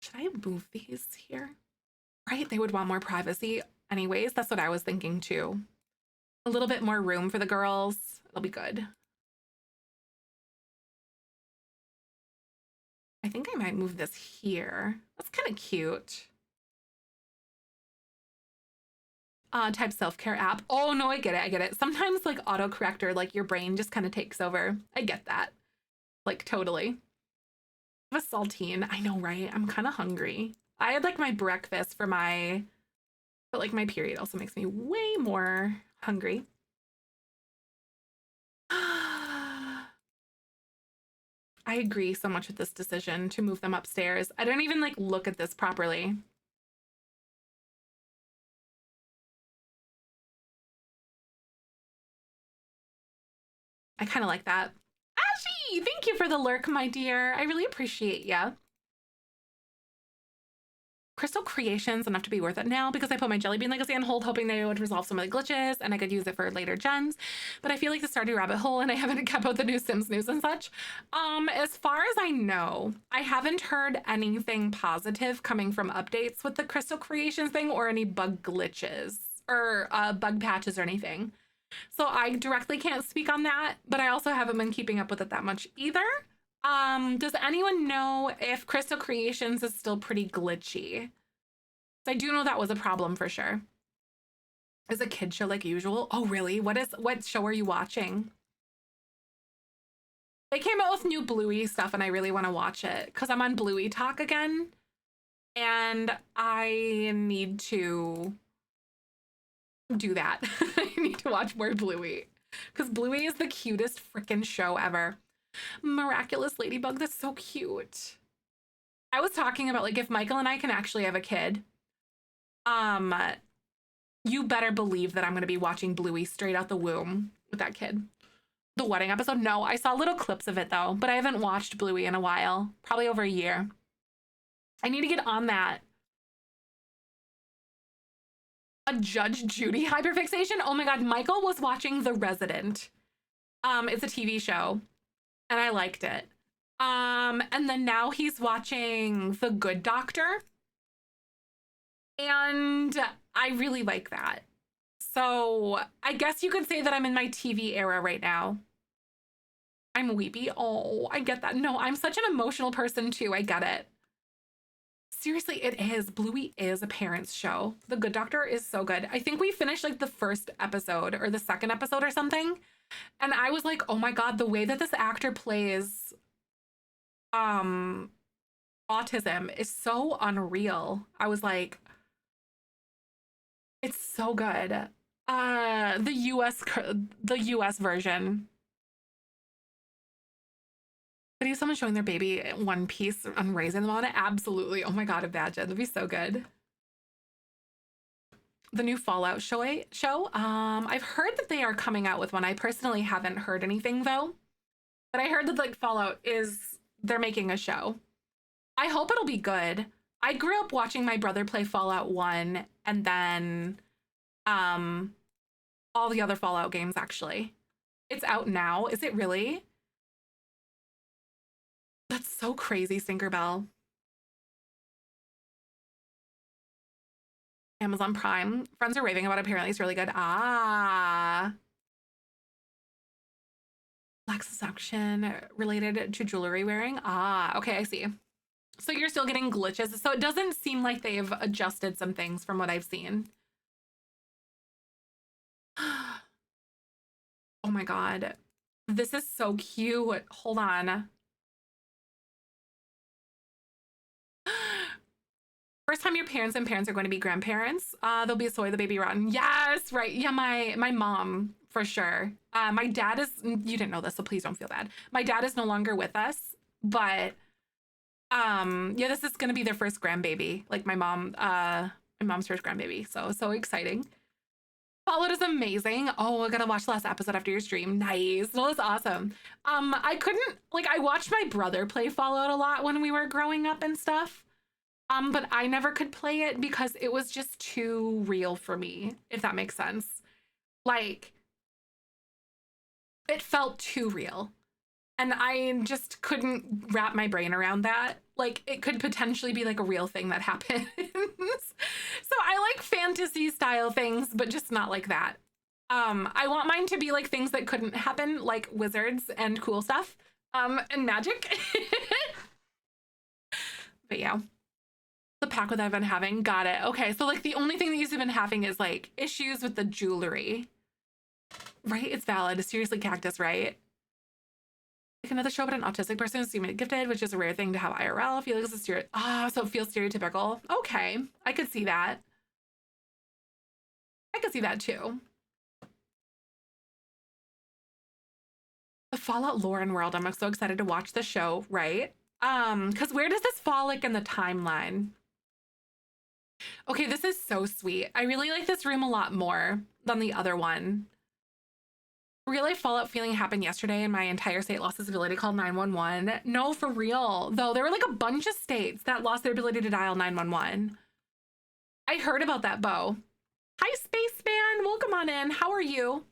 Should I move these here? Right, they would want more privacy. Anyways, that's what I was thinking too. A little bit more room for the girls. It'll be good. I think I might move this here. That's kind of cute. Type self-care app. Oh no, I get it. I get it. Sometimes like autocorrector, like your brain just kind of takes over. I get that. Like totally. I have a saltine. I know, right? I'm kind of hungry. I had like my breakfast for but like my period also makes me way more hungry. I agree so much with this decision to move them upstairs. I don't even like look at this properly. I kind of like that. Ashy, thank you for the lurk, my dear. I really appreciate ya. Crystal Creations enough to be worth it now because I put my Jellybean Legacy on hold hoping they would resolve some of the glitches and I could use it for later gens. But I feel like the Stardew rabbit hole and I haven't kept up with the new Sims news and such. As far as I know, I haven't heard anything positive coming from updates with the Crystal Creations thing or any bug glitches or bug patches or anything. So I directly can't speak on that, but I also haven't been keeping up with it that much either. Does anyone know if Crystal Creations is still pretty glitchy? I do know that was a problem for sure. Is a kid show like usual? Oh, really? What show are you watching? They came out with new Bluey stuff and I really want to watch it because I'm on Bluey Talk again and I need to do that. I need to watch more Bluey because Bluey is the cutest freaking show ever. Miraculous Ladybug, that's so cute. I was talking about like if Michael and I can actually have a kid, you better believe that I'm going to be watching Bluey straight out the womb with that kid. The wedding episode? No, I saw little clips of it though, but I haven't watched Bluey in a while, probably over a year. I need to get on that. A Judge Judy hyperfixation? Oh my God, Michael was watching The Resident. It's a TV show and I liked it. And then now he's watching The Good Doctor. And I really like that. So I guess you could say that I'm in my TV era right now. I'm weepy. Oh, I get that. No, I'm such an emotional person too. I get it. Seriously, it is. Bluey is a parent's show. The Good Doctor is so good. I think we finished like the first episode or the second episode or something. And I was like, oh my God, the way that this actor plays autism is so unreal. I was like, it's so good. The US version. But if someone showing their baby One Piece and raising them on it, absolutely. Oh my God, imagine. That'd be so good. The new Fallout show. I've heard that they are coming out with one. I personally haven't heard anything though. But I heard that like Fallout they're making a show. I hope it'll be good. I grew up watching my brother play Fallout 1 and then all the other Fallout games actually. It's out now. Is it really? That's so crazy, Tinkerbell. Amazon Prime. Friends are raving about it. Apparently it's really good. Ah. Liposuction related to jewelry wearing. Ah, okay, I see. So you're still getting glitches. So it doesn't seem like they've adjusted some things from what I've seen. Oh my God. This is so cute. Hold on. First time your parents and parents are going to be grandparents. They'll be soy the baby rotten. Yes, right. Yeah, my mom for sure. My dad is, you didn't know this, so please don't feel bad. My dad is no longer with us, but yeah, this is gonna be their first grandbaby. Like my mom's first grandbaby. So exciting. Fallout is amazing. Oh, I gotta watch the last episode after your stream. Nice. No, that's awesome. I couldn't I watched my brother play Fallout a lot when we were growing up and stuff. But I never could play it because it was just too real for me, if that makes sense. Like, it felt too real. And I just couldn't wrap my brain around that. Like, it could potentially be like a real thing that happens. So I like fantasy style things, but just not like that. I want mine to be like things that couldn't happen, like wizards and cool stuff, and magic. But yeah. The pack that I've been having. Got it. Okay, so like the only thing that you've been having is like issues with the jewelry. Right? It's valid. Seriously, Cactus, right? Like another show about an autistic person who's gifted, which is a rare thing to have IRL. Felix is so it feels stereotypical. Okay, I could see that. I could see that too. The Fallout lore and world. I'm so excited to watch the show, right? Because where does this fall like in the timeline? Okay, this is so sweet. I really like this room a lot more than the other one. Real life Fallout feeling happened yesterday and my entire state lost its ability to call 911. No, for real. Though there were like a bunch of states that lost their ability to dial 911. I heard about that, Bo. Hi, Spaceman. Welcome on in. How are you?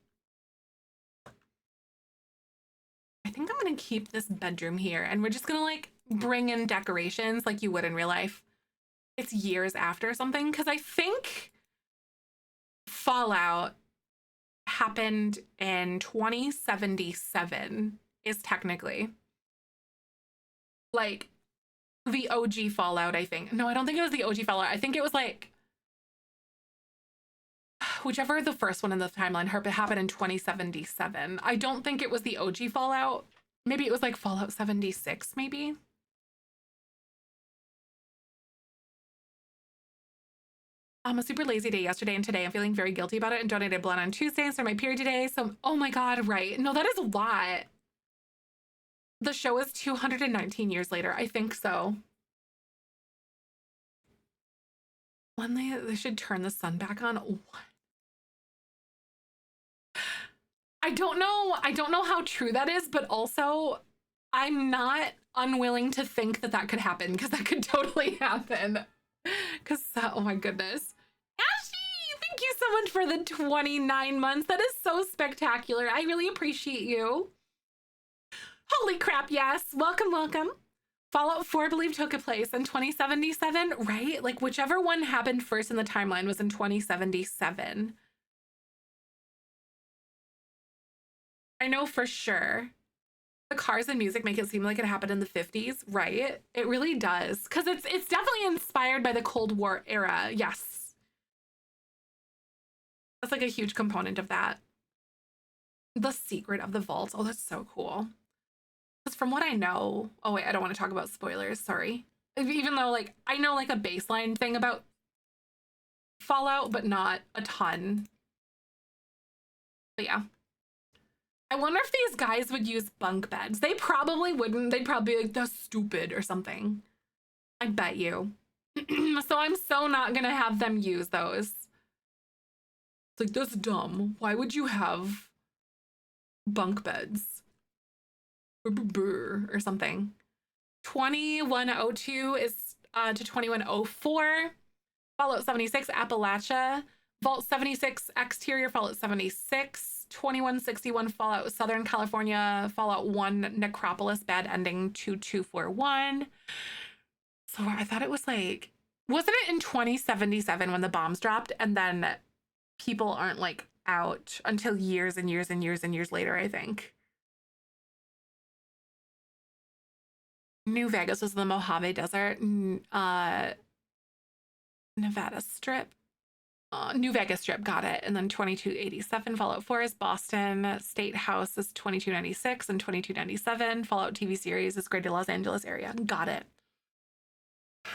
I think I'm going to keep this bedroom here and we're just going to like bring in decorations like you would in real life. It's years after something because I think Fallout happened in 2077 is technically like the OG Fallout, I think. No, I don't think it was the OG Fallout. I think it was like whichever the first one in the timeline happened in 2077. I don't think it was the OG Fallout. Maybe it was like Fallout 76, maybe. A super lazy day yesterday and today. I'm feeling very guilty about it and donated blood on Tuesday and started my period today. So, oh my God, right. No, that is a lot. The show is 219 years later. I think so. When they should turn the sun back on. What? I don't know. I don't know how true that is, but also I'm not unwilling to think that that could happen because that could totally happen. Because, oh my goodness. Ashley, thank you so much for the 29 months. That is so spectacular. I really appreciate you. Holy crap, yes. Welcome, welcome. Fallout 4, I believe, took place in 2077, right? Like, whichever one happened first in the timeline was in 2077. I know for sure. The cars and music make it seem like it happened in the 50s, right? It really does. Because it's definitely inspired by the Cold War era. Yes. That's like a huge component of that. The secret of the vault. Oh, that's so cool. Because from what I know, oh wait, I don't want to talk about spoilers, sorry. Even though like I know like a baseline thing about Fallout, but not a ton. But yeah. I wonder if these guys would use bunk beds. They probably wouldn't. They'd probably be like, that's stupid or something. I bet you. So I'm so not gonna have them use those. It's like, that's dumb. Why would you have bunk beds? Or something. 2102 is to 2104. Fallout 76 Appalachia. Vault 76 exterior Fallout 76. 2161 Fallout Southern California. Fallout 1 Necropolis bad ending 2241. So I thought it was like, wasn't it in 2077 when the bombs dropped and then people aren't like out until years and years and years and years later, I think. New Vegas was the Mojave Desert, Nevada Strip, New Vegas Strip, got it. And then 2287 Fallout 4 is Boston. State House is 2296 and 2297. Fallout TV series is Greater Los Angeles area. Got it.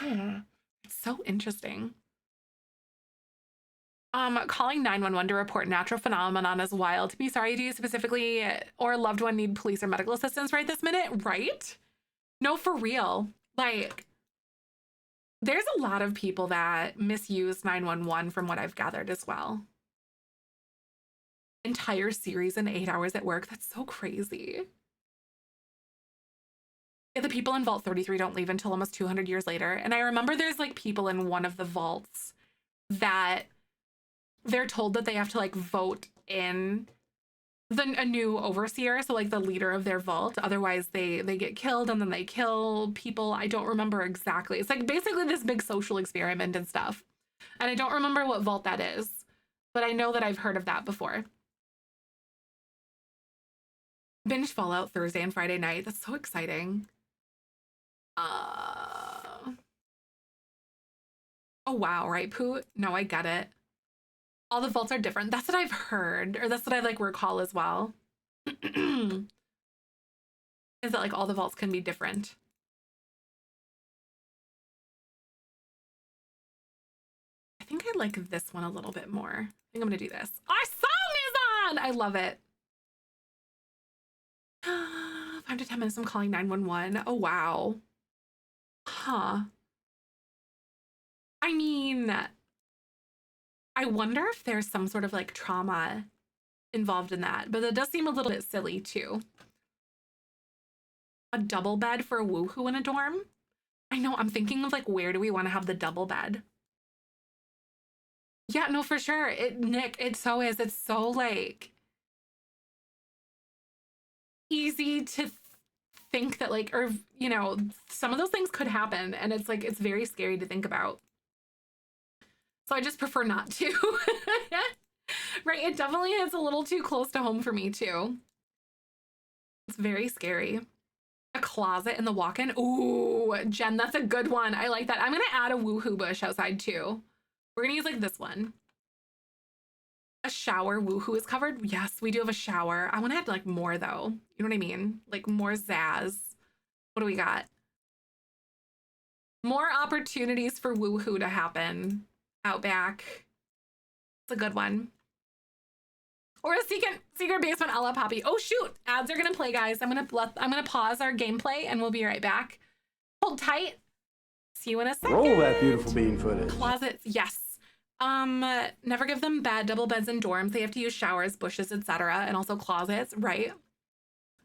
It's so interesting. Calling 911 to report natural phenomenon is wild. To be sorry to you specifically or a loved one need police or medical assistance right this minute, right? No, for real. Like, there's a lot of people that misuse 911 from what I've gathered as well. Entire series in 8 hours at work. That's so crazy. Yeah, the people in Vault 33 don't leave until almost 200 years later. And I remember there's like people in one of the vaults that they're told that they have to like vote in a new overseer, so like the leader of their vault, otherwise they get killed and then they kill people. I don't remember exactly. It's like basically this big social experiment and stuff, and I don't remember what vault that is, but I know that I've heard of that before. Binge Fallout Thursday and Friday night. That's so exciting. Oh wow, right, Pooh? No, I get it. All the vaults are different. That's what I've heard, or that's what I like recall as well. Is that like all the vaults can be different? I think I like this one a little bit more. I think I'm gonna do this. Our song is on! I love it. 5 to 10 minutes, I'm calling 911. Oh, wow. Huh. I mean, I wonder if there's some sort of like trauma involved in that, but it does seem a little bit silly too. A double bed for a woohoo in a dorm? I know, I'm thinking of like, where do we want to have the double bed? Yeah, no, for sure. Nick, it so is. It's so like easy to think that like, or, you know, some of those things could happen. And it's like, it's very scary to think about. So I just prefer not to. Right, it definitely is a little too close to home for me too. It's very scary. A closet in the walk-in. Ooh, Jen, that's a good one. I like that. I'm gonna add a woohoo bush outside too. We're gonna use like this one. A shower woohoo is covered. Yes, we do have a shower. I want to add like more though. You know what I mean? Like more zazz. What do we got? More opportunities for woohoo to happen out back. It's a good one. Or a secret basement a la Poppy. Oh shoot, ads are gonna play, guys. I'm gonna pause our gameplay and we'll be right back. Hold tight. See you in a second. Roll that beautiful bean footage. Closets, yes. Never give them bed, double beds in dorms. They have to use showers, bushes, etc., and also closets, right?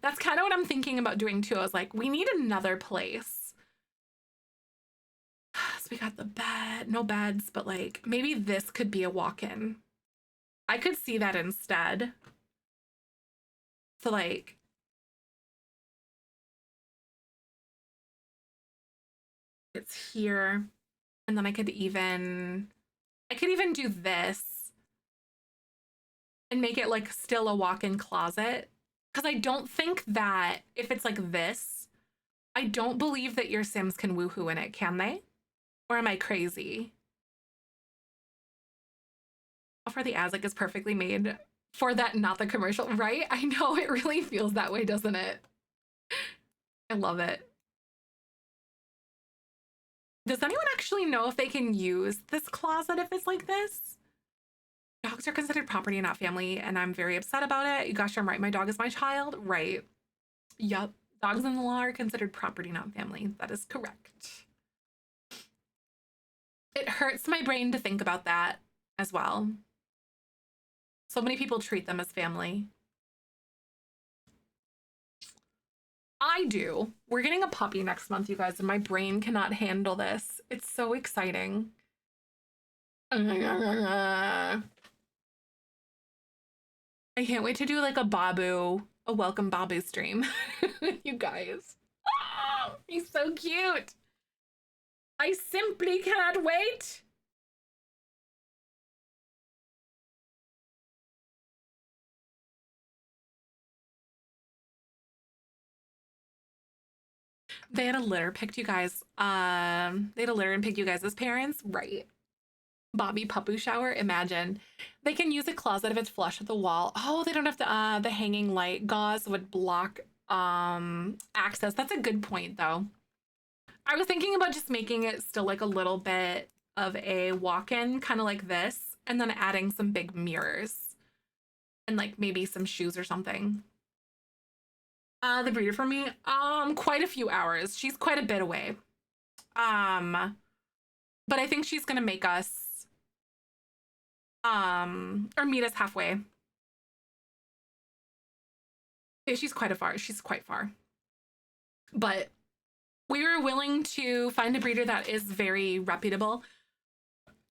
That's kind of what I'm thinking about doing too. I was like, we need another place. So we got the bed, no beds, but like maybe this could be a walk-in. I could see that instead. So like, it's here. And then I could even do this and make it like still a walk-in closet. Because I don't think that if it's like this, I don't believe that your Sims can woohoo in it, can they? Or am I crazy? For the ads, like, is perfectly made for that, not the commercial, right? I know, it really feels that way, doesn't it? I love it. Does anyone actually know if they can use this closet if it's like this? Dogs are considered property, not family, and I'm very upset about it. Gosh, I'm right. My dog is my child. Right. Yup. Dogs in the law are considered property, not family. That is correct. It hurts my brain to think about that as well. So many people treat them as family. I do. We're getting a puppy next month, you guys, and my brain cannot handle this. It's so exciting. I can't wait to do like a welcome Babu stream. You guys. Oh, he's so cute. I simply cannot wait. They had a litter picked, you guys. They had a litter and picked you guys as parents, right? Bobby Papu shower. Imagine they can use a closet if it's flush with the wall. Oh, they don't have to. The hanging light gauze would block access. That's a good point, though. I was thinking about just making it still like a little bit of a walk-in, kind of like this, and then adding some big mirrors and like maybe some shoes or something. The breeder for me, quite a few hours. She's quite a bit away. But I think she's gonna make us, or meet us halfway. Yeah, she's quite far. But we were willing to find a breeder that is very reputable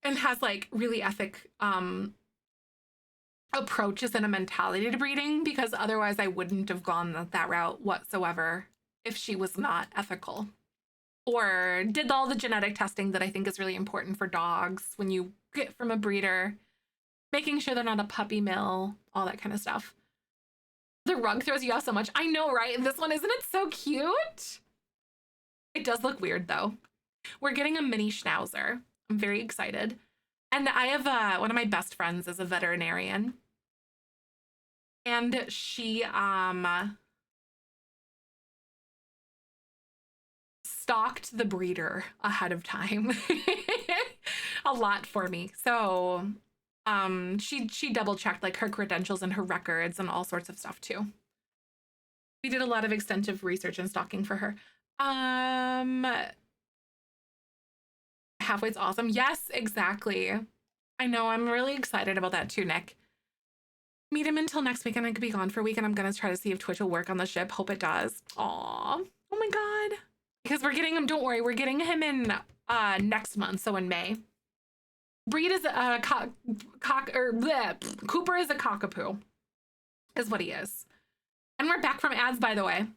and has like really ethic, approaches and a mentality to breeding, because otherwise I wouldn't have gone that route whatsoever if she was not ethical or did all the genetic testing that I think is really important for dogs when you get from a breeder, making sure they're not a puppy mill, all that kind of stuff. The rug throws you off so much. I know, right? This one, isn't it so cute? It does look weird though. We're getting a mini schnauzer. I'm very excited. And I have one of my best friends is a veterinarian. And she stalked the breeder ahead of time a lot for me. So she double checked like her credentials and her records and all sorts of stuff too. We did a lot of extensive research and stalking for her. Halfway's awesome. Yes, exactly. I know. I'm really excited about that too, Nick. Meet him until next week, and I could be gone for a week, and I'm gonna try to see if Twitch will work on the ship. Hope it does. Aw. Oh my god. Because we're getting him, don't worry, we're getting him in next month, so in May. Breed is a Cooper is a cockapoo, is what he is. And we're back from ads, by the way.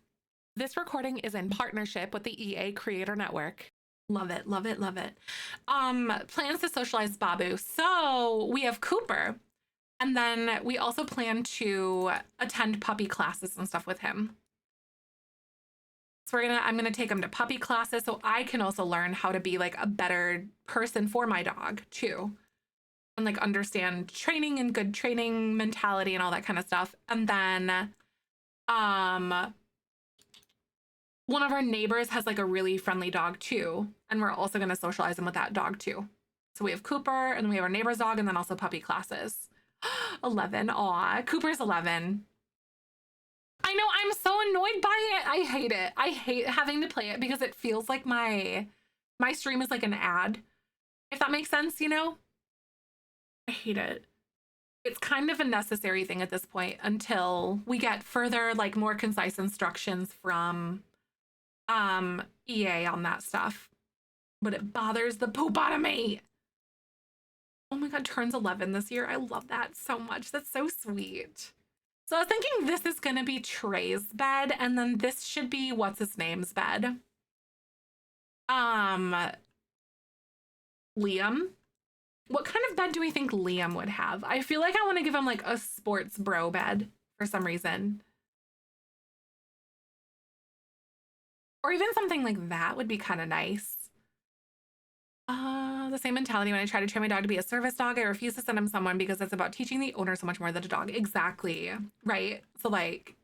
This recording is in partnership with the EA Creator Network. Love it, love it, love it. Plans to socialize Babu. So we have Cooper, and then we also plan to attend puppy classes and stuff with him. So I'm gonna take him to puppy classes so I can also learn how to be like a better person for my dog too. And like understand training and good training mentality and all that kind of stuff. And then one of our neighbors has like a really friendly dog too. And we're also gonna socialize him with that dog too. So we have Cooper, and then we have our neighbor's dog, and then also puppy classes. 11. Aw, Cooper's 11. I know, I'm so annoyed by it. I hate it. I hate having to play it because it feels like my stream is like an ad, if that makes sense, you know? I hate it. It's kind of a necessary thing at this point until we get further, like more concise instructions from EA on that stuff. But it bothers the poop out of me. Oh my god, turns 11 this year. I love that so much. That's so sweet. So I was thinking this is gonna be Trey's bed, and then this should be what's his name's bed. Liam. What kind of bed do we think Liam would have? I feel like I want to give him like a sports bro bed for some reason. Or even something like that would be kind of nice. The same mentality when I try to train my dog to be a service dog, I refuse to send him someone because it's about teaching the owner so much more than a dog. Exactly. Right. So like,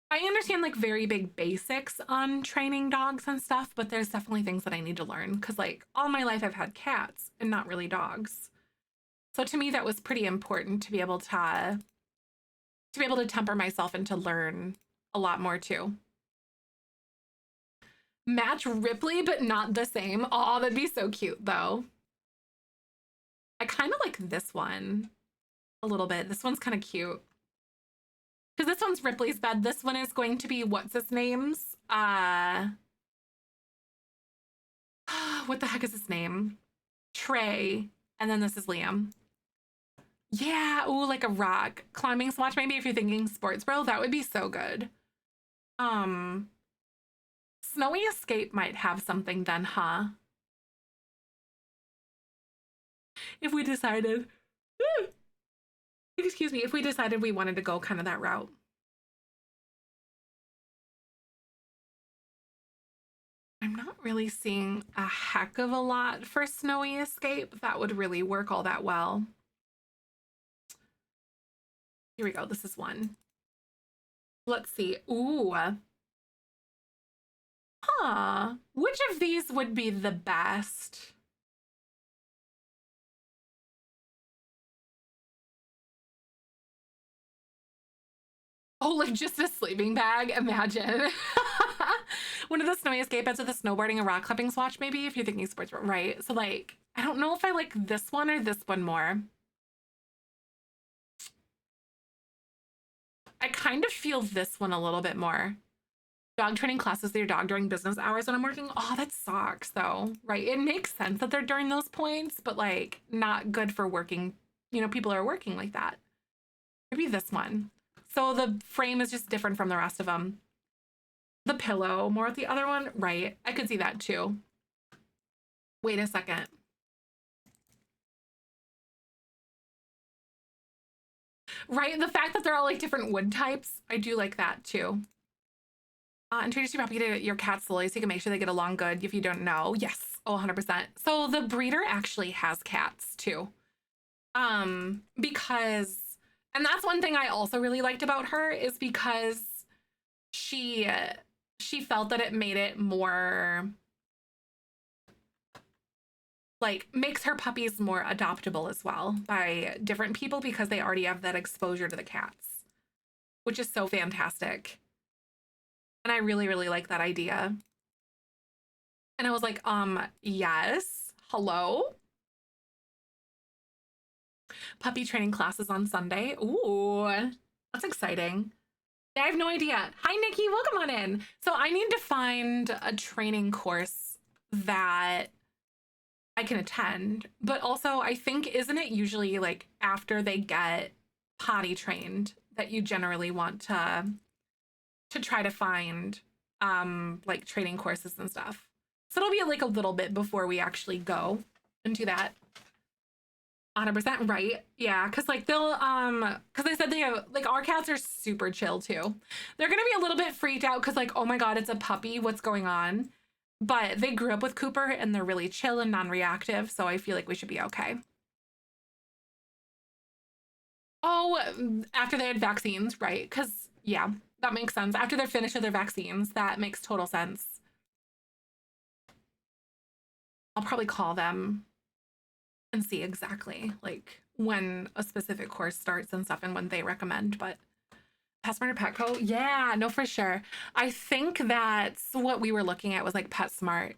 I understand like very big basics on training dogs and stuff, but there's definitely things that I need to learn because like all my life I've had cats and not really dogs. So to me, that was pretty important to be able to temper myself and to learn a lot more too. Match Ripley, but not the same. Oh, that'd be so cute though. I kind of like this one a little bit. This one's kind of cute. Because this one's Ripley's bed. This one is going to be what's his name's? What the heck is his name? Trey. And then this is Liam. Yeah, ooh, like a rock climbing swatch. Maybe if you're thinking sports bro, that would be so good. Snowy Escape might have something then, huh? If we decided, excuse me, if we decided we wanted to go kind of that route. I'm not really seeing a heck of a lot for Snowy Escape that would really work all that well. Here we go. This is one. Let's see. Ooh. Huh. Which of these would be the best? Oh, like just a sleeping bag? Imagine. One of the Snowy Escape beds with a snowboarding and rock climbing swatch, maybe, if you're thinking sports, right? So, like, I don't know if I like this one or this one more. I kind of feel this one a little bit more. Dog training classes with your dog during business hours when I'm working. Oh, that sucks though, right? It makes sense that they're during those points, but like not good for working. You know, people are working like that. Maybe this one. So the frame is just different from the rest of them. The pillow, more with the other one, right? I could see that too. Wait a second. Right, the fact that they're all like different wood types, I do like that too. Introduce your puppy to your cat slowly so you can make sure they get along good if you don't know. Yes, oh, 100%. So the breeder actually has cats too. Because, and that's one thing I also really liked about her is because she felt that it made it more, like, makes her puppies more adoptable as well by different people because they already have that exposure to the cats, which is so fantastic. And I really, really like that idea. And I was like, yes, hello? Puppy training classes on Sunday. Ooh, that's exciting. I have no idea. Hi, Nikki, welcome on in. So I need to find a training course that I can attend, but also I think, isn't it usually like after they get potty trained that you generally want to try to find like training courses and stuff. So it'll be like a little bit before we actually go and do that. 100% right. Yeah, because like they'll because they said they have like our cats are super chill too. They're gonna be a little bit freaked out because like, oh my god, it's a puppy, what's going on? But they grew up with Cooper and they're really chill and non-reactive, so I feel like we should be okay. Oh, after they had vaccines, right? Because yeah, that makes sense. After they're finished with their vaccines, that makes total sense. I'll probably call them and see exactly like when a specific course starts and stuff and when they recommend. But PetSmart or Petco, yeah, no, for sure. I think that's what we were looking at was like PetSmart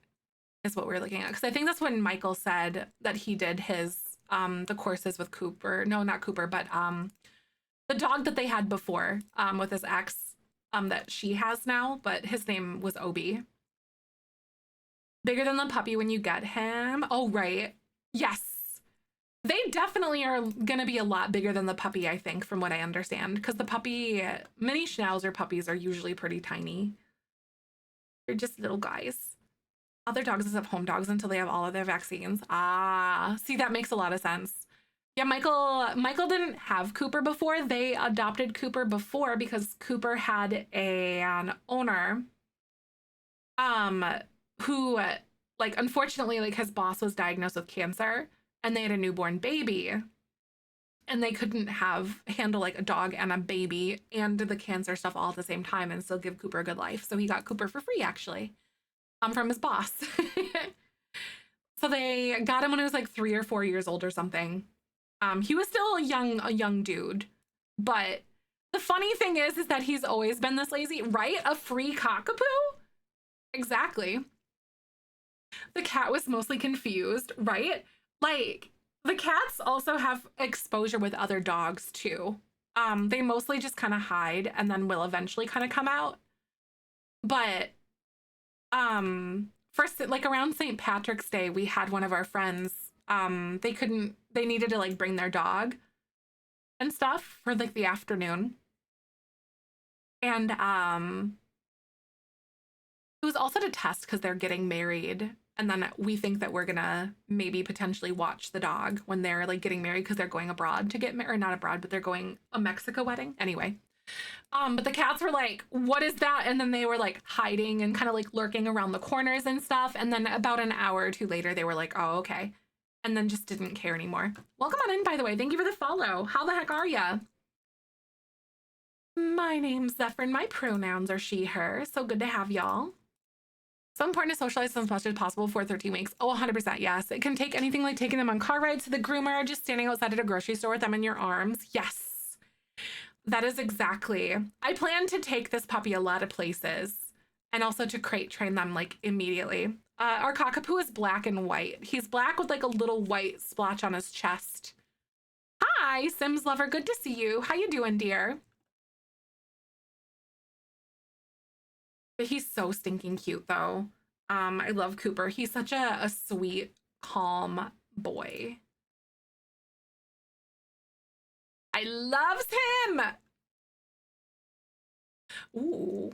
is what we were looking at because I think that's when Michael said that he did his the courses with Cooper. No, not Cooper, but the dog that they had before with his ex that she has now, but his name was Obi. Bigger than the puppy when you get him. Oh, right. Yes. They definitely are going to be a lot bigger than the puppy, I think, from what I understand. Because the puppy, mini Schnauzer puppies are usually pretty tiny. They're just little guys. Other dogs just have home dogs until they have all of their vaccines. Ah, see, that makes a lot of sense. Yeah, Michael didn't have Cooper before. They adopted Cooper before because Cooper had an owner um who like unfortunately like his boss was diagnosed with cancer and they had a newborn baby and they couldn't handle like a dog and a baby and the cancer stuff all at the same time and still give Cooper a good life. So he got Cooper for free actually. From his boss. So they got him when he was like 3 or 4 years old or something. He was still a young dude, but the funny thing is that he's always been this lazy, right? A free cockapoo? Exactly. The cat was mostly confused, right? Like the cats also have exposure with other dogs too. They mostly just kind of hide and then will eventually kind of come out. But first like around St. Patrick's Day, we had one of our friends. They needed to like bring their dog and stuff for like the afternoon. And it was also to test because they're getting married. And then we think that we're gonna maybe potentially watch the dog when they're like getting married because they're going abroad to get married, or not abroad, but they're going a Mexico wedding. Anyway. But the cats were like, what is that? And then they were like hiding and kind of like lurking around the corners and stuff. And then about an hour or two later, they were like, oh, okay. And then just didn't care anymore. Welcome on in, by the way. Thank you for the follow. How the heck are ya? My name's Zephyr and my pronouns are she, her. So good to have y'all. So important to socialize as much as possible for 13 weeks. Oh, 100%, yes. It can take anything like taking them on car rides to the groomer, just standing outside at a grocery store with them in your arms. Yes. That is exactly. I plan to take this puppy a lot of places and also to crate train them like immediately. Our cockapoo is black and white. He's black with like a little white splotch on his chest. Hi, Sims lover. Good to see you. How you doing, dear? But he's so stinking cute though. I love Cooper. He's such a sweet, calm boy. I loves him. Ooh,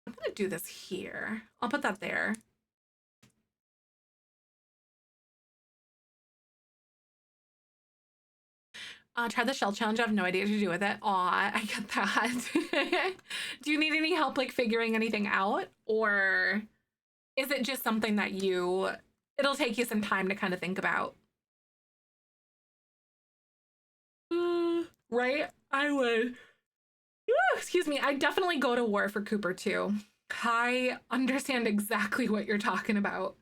I'm gonna do this here. I'll put that there. Try the shell challenge. I have no idea what to do with it. Aw, I get that. Do you need any help like figuring anything out? Or is it just something that it'll take you some time to kind of think about? Right? I would. Excuse me. I definitely go to war for Cooper too. I understand exactly what you're talking about.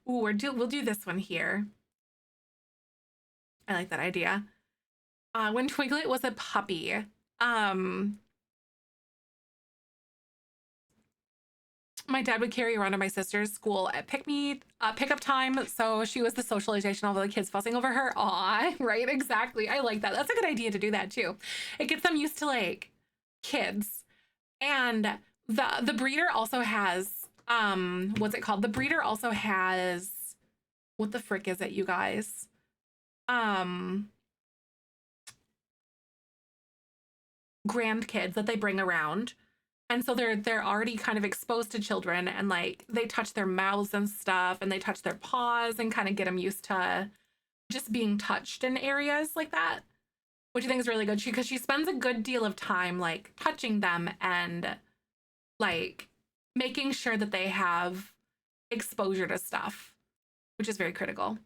Ooh, we'll do this one here. I like that idea. When Twiglet was a puppy, my dad would carry her around to my sister's school at pickup time. So she was the socialization of all the kids fussing over her. Aw, right? Exactly. I like that. That's a good idea to do that too. It gets them used to like kids. And the breeder also has, what's it called? The breeder also has, what the frick is it, you guys? Grandkids that they bring around. And so they're already kind of exposed to children and like they touch their mouths and stuff and they touch their paws and kind of get them used to just being touched in areas like that, which I think is really good because she spends a good deal of time like touching them and like making sure that they have exposure to stuff, which is very critical.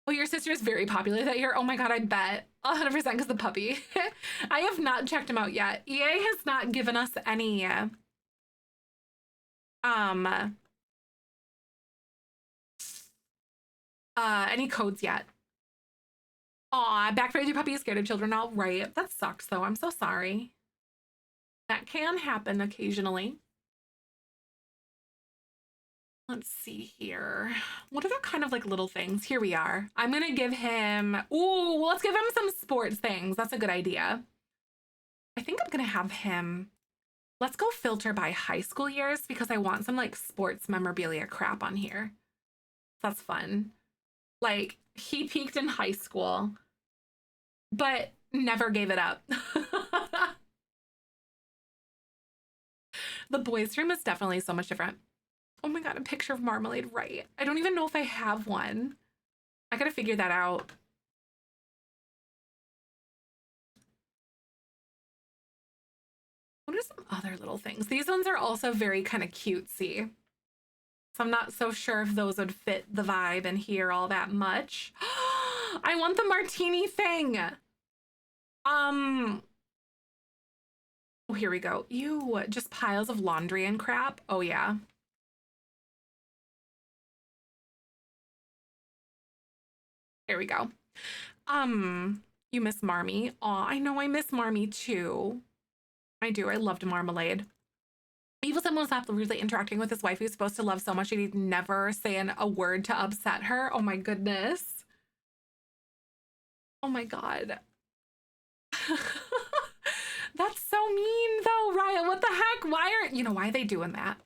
Oh, your sister is very popular that year. Oh my God, I bet 100% because the puppy. I have not checked him out yet. EA has not given us any codes yet. Aw, backfire your puppy is scared of children. All right. That sucks though. I'm so sorry. That can happen occasionally. Let's see here. What other kind of like little things? Here we are. I'm gonna give him, ooh, let's give him some sports things. That's a good idea. I think I'm gonna have him, let's go filter by high school years because I want some like sports memorabilia crap on here. That's fun. Like he peaked in high school, but never gave it up. The boys' room is definitely so much different. Oh my God, a picture of Marmalade, right? I don't even know if I have one. I gotta figure that out. other little things. These ones are also very kind of cutesy. So I'm not so sure if those would fit the vibe in here all that much. I want the martini thing. Oh, here we go. Ew, just piles of laundry and crap. Oh yeah. There we go. You miss Marmy. Aw, I know I miss Marmy too. I do. I loved Marmalade. Evil someone was absolutely interacting with his wife who's supposed to love so much and he'd never say a word to upset her. Oh my goodness. Oh my God. That's so mean though, Ryan. What the heck? Why are they doing that?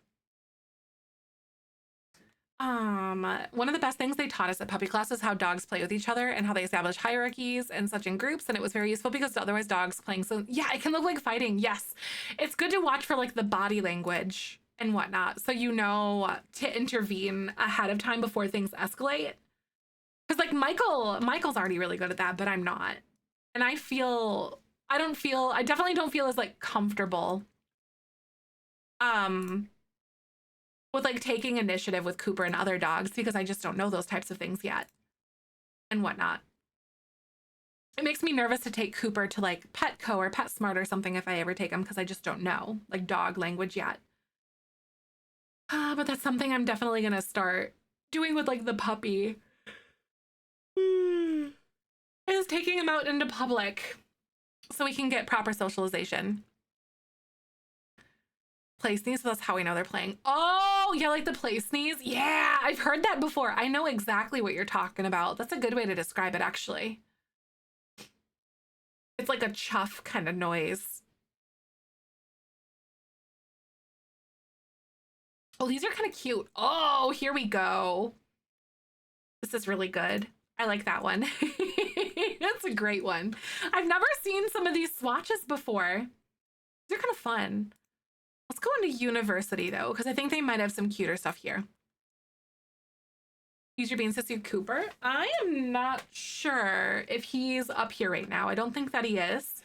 One of the best things they taught us at puppy class is how dogs play with each other and how they establish hierarchies and such in groups. And it was very useful because otherwise dogs playing. So yeah, it can look like fighting. Yes. It's good to watch for like the body language and whatnot. So you know to intervene ahead of time before things escalate. Cause like Michael's already really good at that, but I'm not. And I definitely don't feel as like comfortable with like taking initiative with Cooper and other dogs because I just don't know those types of things yet and whatnot. It makes me nervous to take Cooper to like Petco or PetSmart or something if I ever take him because I just don't know like dog language yet. But that's something I'm definitely gonna start doing with like the puppy. Is taking him out into public so we can get proper socialization. Play sneeze, so that's how we know they're playing. Oh, yeah, like the play sneeze. Yeah, I've heard that before. I know exactly what you're talking about. That's a good way to describe it, actually. It's like a chuff kind of noise. Oh, these are kind of cute. Oh, here we go. This is really good. I like that one. That's a great one. I've never seen some of these swatches before. They're kind of fun. Let's go into university though, because I think they might have some cuter stuff here. Use your beans to see Cooper. I am not sure if he's up here right now. I don't think that he is.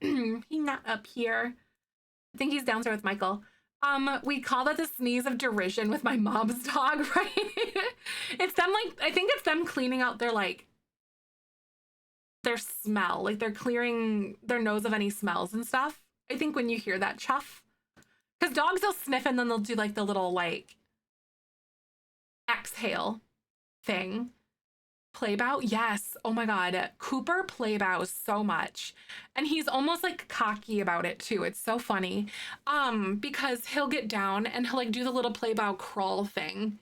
He's not up here. I think he's downstairs with Michael. We call that the sneeze of derision with my mom's dog, right? It's them like, I think it's them cleaning out their like, their smell. Like they're clearing their nose of any smells and stuff. I think when you hear that chuff. Because dogs, they'll sniff and then they'll do like the little like exhale thing. Play bow? Yes. Oh my God. Cooper play bows so much. And he's almost like cocky about it too. It's so funny. Because he'll get down and he'll like do the little play bow crawl thing.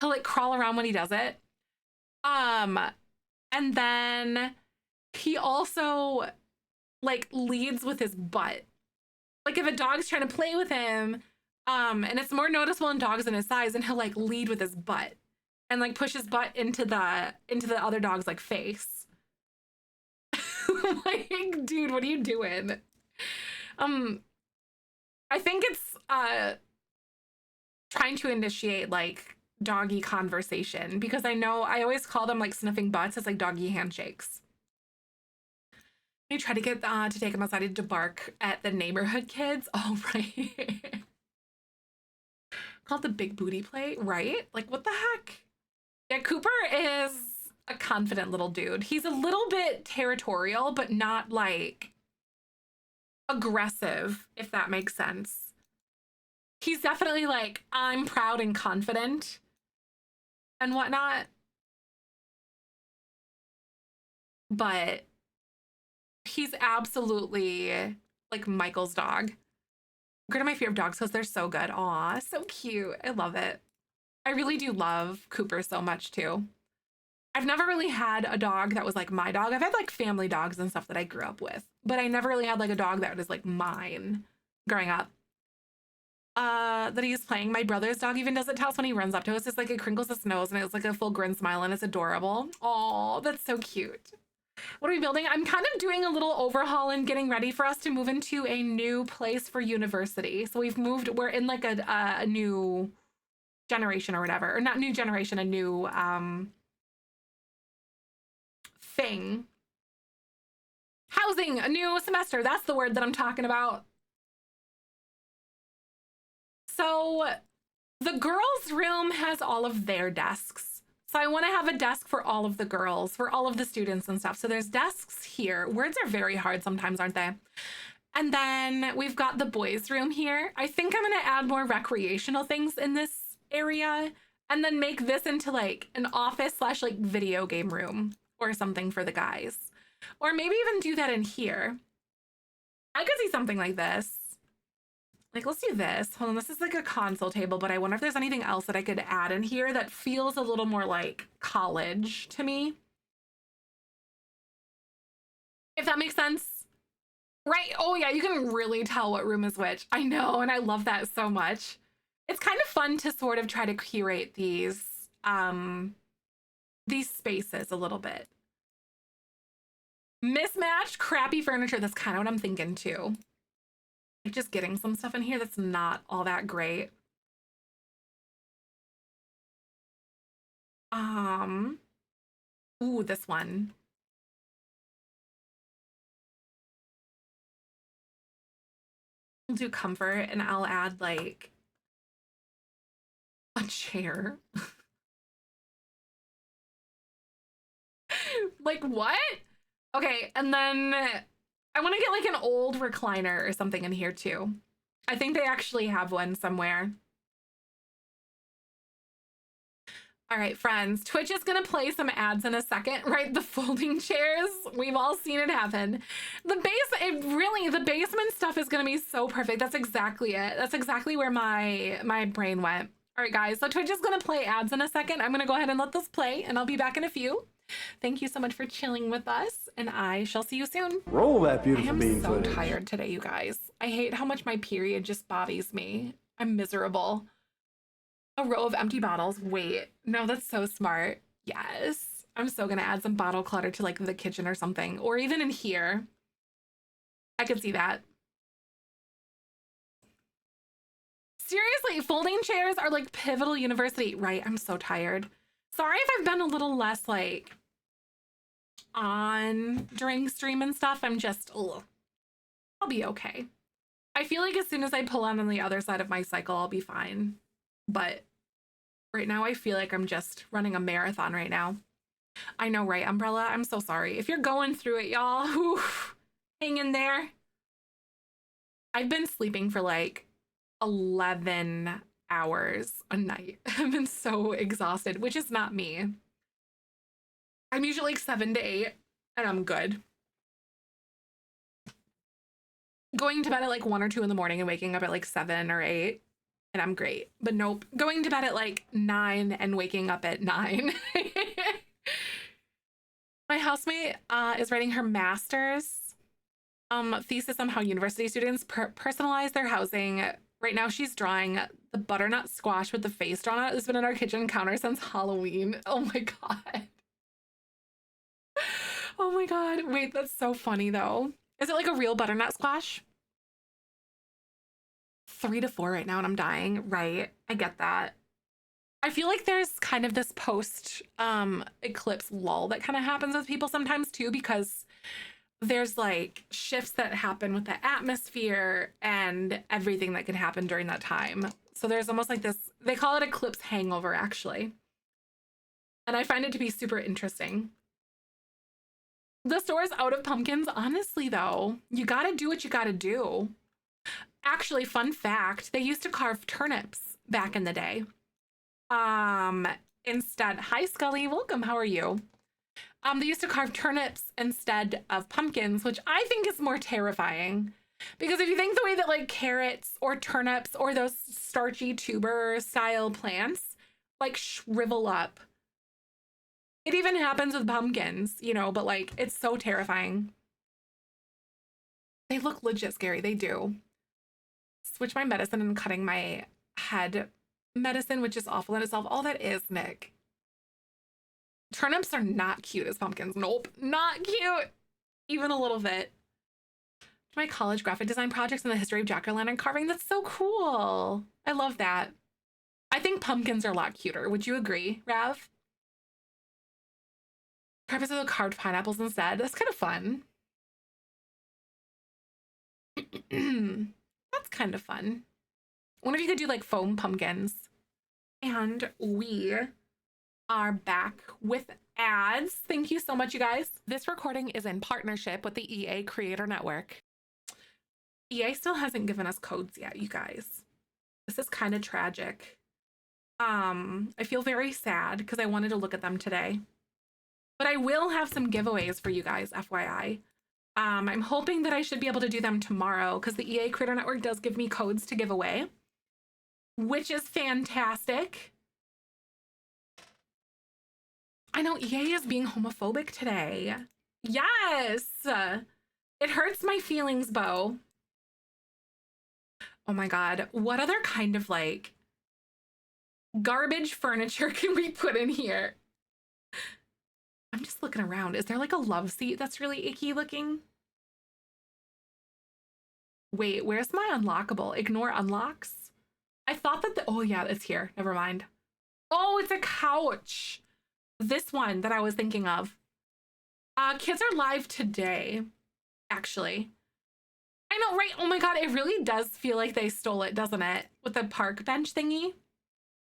He'll like crawl around when he does it. And then he also like leads with his butt. Like if a dog's trying to play with him, and it's more noticeable in dogs than his size, and he'll like lead with his butt. And like push his butt into the other dog's like face. Like, dude, what are you doing? I think it's trying to initiate like doggy conversation because I know I always call them like sniffing butts as like doggy handshakes. You try to get to take him outside to bark at the neighborhood kids. Oh, right. Called the big booty play, right? Like what the heck? Yeah, Cooper is a confident little dude. He's a little bit territorial, but not like aggressive, if that makes sense. He's definitely like, I'm proud and confident and whatnot. But he's absolutely like Michael's dog. One of my favorite dogs because they're so good. Aw, so cute. I love it. I really do love Cooper so much too. I've never really had a dog that was like my dog. I've had like family dogs and stuff that I grew up with, but I never really had like a dog that was like mine growing up. That he's playing. My brother's dog even does it to us when he runs up to us. It's like it crinkles its nose and it's like a full grin smile and it's adorable. Oh, that's so cute. What are we building? I'm kind of doing a little overhaul and getting ready for us to move into a new place for university. So we're in like a new generation or whatever, or not new generation, a new thing. housing, a new semester. That's the word that I'm talking about. So the girls' room has all of their desks. So I want to have a desk for all of the girls, for all of the students and stuff. So there's desks here. Words are very hard sometimes, aren't they? And then we've got the boys' room here. I think I'm going to add more recreational things in this area and then make this into like an office slash like video game room or something for the guys. Or maybe even do that in here. I could see something like this. Like, let's do this. Hold on, this is like a console table, but I wonder if there's anything else that I could add in here that feels a little more like college to me. If that makes sense. Right? Oh yeah, you can really tell what room is which. I know, and I love that so much. It's kind of fun to sort of try to curate these spaces a little bit. Mismatched, crappy furniture. That's kind of what I'm thinking too. Like just getting some stuff in here that's not all that great. Ooh, this one. I'll do comfort and I'll add like a chair. Like what? Okay, and then I want to get like an old recliner or something in here too. I think they actually have one somewhere. All right, friends, Twitch is gonna play some ads in a second, right? The folding chairs, we've all seen it happen. The basement stuff is gonna be so perfect. That's exactly it. That's exactly where my brain went. All right, guys, so Twitch is gonna play ads in a second. I'm gonna go ahead and let this play and I'll be back in a few. Thank you so much for chilling with us and I shall see you soon. Roll that beautiful bean footage. I am so tired today, you guys. I hate how much my period just bodies me. I'm miserable. A row of empty bottles. Wait, no, that's so smart. Yes. I'm so gonna add some bottle clutter to like the kitchen or something, or even in here. I could see that. Seriously, folding chairs are like pivotal university. Right, I'm so tired. Sorry if I've been a little less like on during stream and stuff. I'm just, ugh. I'll be okay. I feel like as soon as I pull on the other side of my cycle, I'll be fine. But right now, I feel like I'm just running a marathon right now. I know, right, Umbrella? I'm so sorry. If you're going through it, y'all, hang in there. I've been sleeping for like 11 hours a night. I've been so exhausted, which is not me. I'm usually like 7 to 8, and I'm good. Going to bed at like 1 or 2 in the morning and waking up at like 7 or 8. And I'm great. But nope, going to bed at like 9 and waking up at 9. My housemate is writing her master's thesis on how university students personalize their housing. Right now she's drawing the butternut squash with the face drawn on it. It's been in our kitchen counter since Halloween. Oh my God. Oh my God. Wait, that's so funny though. Is it like a real butternut squash? 3 to 4 right now and I'm dying. Right. I get that. I feel like there's kind of this post eclipse lull that kind of happens with people sometimes too, because there's like shifts that happen with the atmosphere and everything that can happen during that time. So there's almost like this, they call it eclipse hangover actually. And I find it to be super interesting. The store's out of pumpkins. Honestly though, you gotta do what you gotta do. Actually, fun fact, they used to carve turnips back in the day. Instead, hi Scully, welcome, how are you? They used to carve turnips instead of pumpkins, which I think is more terrifying. Because if you think the way that like carrots or turnips or those starchy tuber style plants like shrivel up. It even happens with pumpkins, you know, but like it's so terrifying. They look legit scary, they do. Switch my medicine and cutting my head medicine, which is awful in itself. All that is, Nick. Turnips are not cute as pumpkins. Nope, not cute. Even a little bit. My college graphic design projects in the history of jack-o'-lantern carving. That's so cool. I love that. I think pumpkins are a lot cuter. Would you agree, Rav? Purpose of the carved pineapples instead. That's kind of fun. That's kind of fun. I wonder if you could do like foam pumpkins. And we are back with ads. Thank you so much, you guys. This recording is in partnership with the EA Creator Network. EA still hasn't given us codes yet, you guys. This is kind of tragic. I feel very sad because I wanted to look at them today. But I will have some giveaways for you guys, FYI. I'm hoping that I should be able to do them tomorrow because the EA Creator Network does give me codes to give away, which is fantastic. I know EA is being homophobic today. Yes! It hurts my feelings, Bo. Oh my God. What other kind of like garbage furniture can we put in here? I'm just looking around. Is there like a love seat that's really icky looking? Wait, where's my unlockable? Ignore unlocks? I thought that oh yeah, it's here. Never mind. Oh, it's a couch. This one that I was thinking of. Kids are live today, actually. I know, right? Oh my God, it really does feel like they stole it, doesn't it? With the park bench thingy.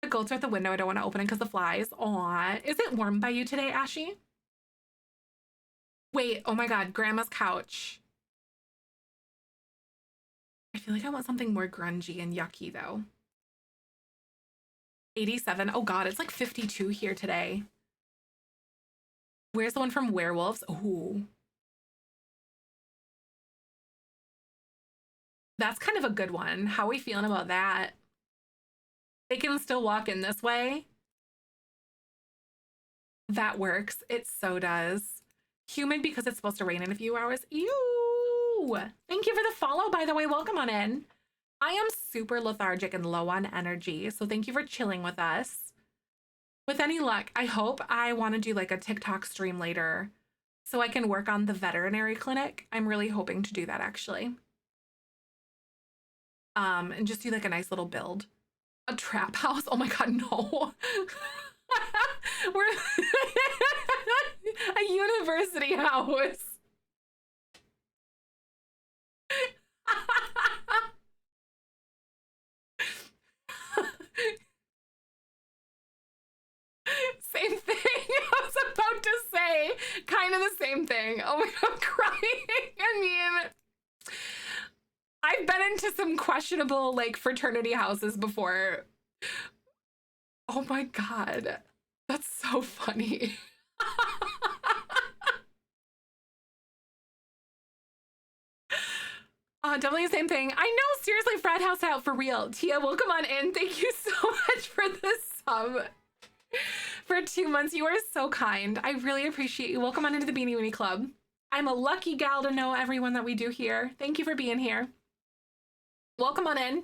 The goats are at the window. I don't want to open it because the flies. Aw, is it warm by you today, Ashy? Wait, oh my God, Grandma's couch. I feel like I want something more grungy and yucky though. 87. Oh God, it's like 52 here today. Where's the one from Werewolves? Ooh. That's kind of a good one. How are we feeling about that? They can still walk in this way. That works. It so does. Humid because it's supposed to rain in a few hours. Ew. Thank you for the follow, by the way. Welcome on in. I am super lethargic and low on energy, so thank you for chilling with us. With any luck, I hope I want to do like a TikTok stream later so I can work on the veterinary clinic. I'm really hoping to do that actually. And just do like a nice little build. A trap house? Oh my God, no. We're a university house. Same thing. I was about to say kind of the same thing. Oh my God, I'm crying. I mean, I've been into some questionable like fraternity houses before. Oh my God, that's so funny. Definitely the same thing. I know, seriously, frat house out for real. Tia, welcome on in. Thank you so much for the sub. For 2 months, you are so kind. I really appreciate you. Welcome on into the Beanie Weenie Club. I'm a lucky gal to know everyone that we do here. Thank you for being here. Welcome on in.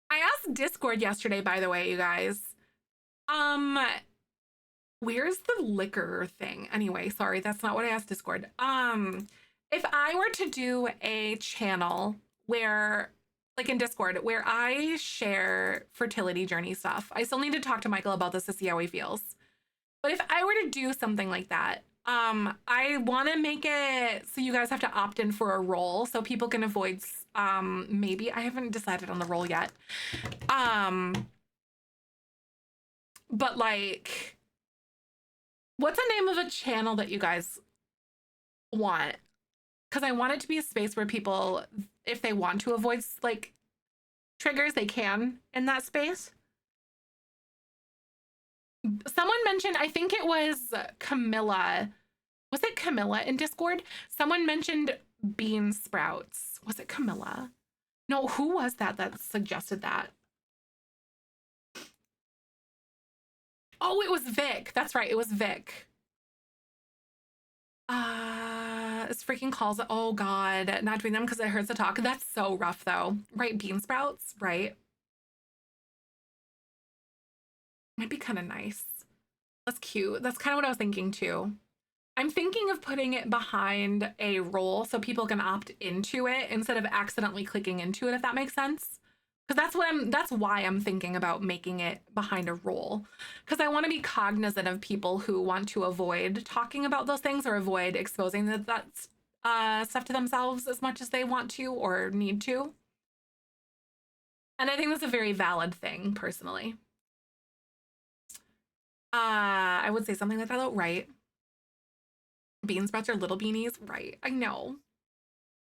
I asked Discord yesterday, by the way, you guys. Where's the liquor thing? Anyway, sorry, that's not what I asked Discord. If I were to do a channel where, like in Discord, where I share fertility journey stuff, I still need to talk to Michael about this to see how he feels. But if I were to do something like that, I want to make it so you guys have to opt in for a role so people can avoid, maybe, I haven't decided on the role yet. But like, what's the name of a channel that you guys want? Because I want it to be a space where people, if they want to avoid like triggers, they can in that space. Someone mentioned, I think it was Camilla. Was it Camilla in Discord? Someone mentioned bean sprouts. Was it Camilla? No, who was that suggested that? Oh, it was Vic. That's right. It was Vic. It's freaking calls. Oh God, not doing them because it hurts to talk. That's so rough though. Right, bean sprouts, right? Might be kind of nice. That's cute. That's kind of what I was thinking too. I'm thinking of putting it behind a role so people can opt into it instead of accidentally clicking into it, if that makes sense. Because that's why I'm thinking about making it behind a role. Because I want to be cognizant of people who want to avoid talking about those things or avoid exposing that stuff to themselves as much as they want to or need to. And I think that's a very valid thing, personally. I would say something like that, though, right? Bean sprouts are little beanies, right? I know.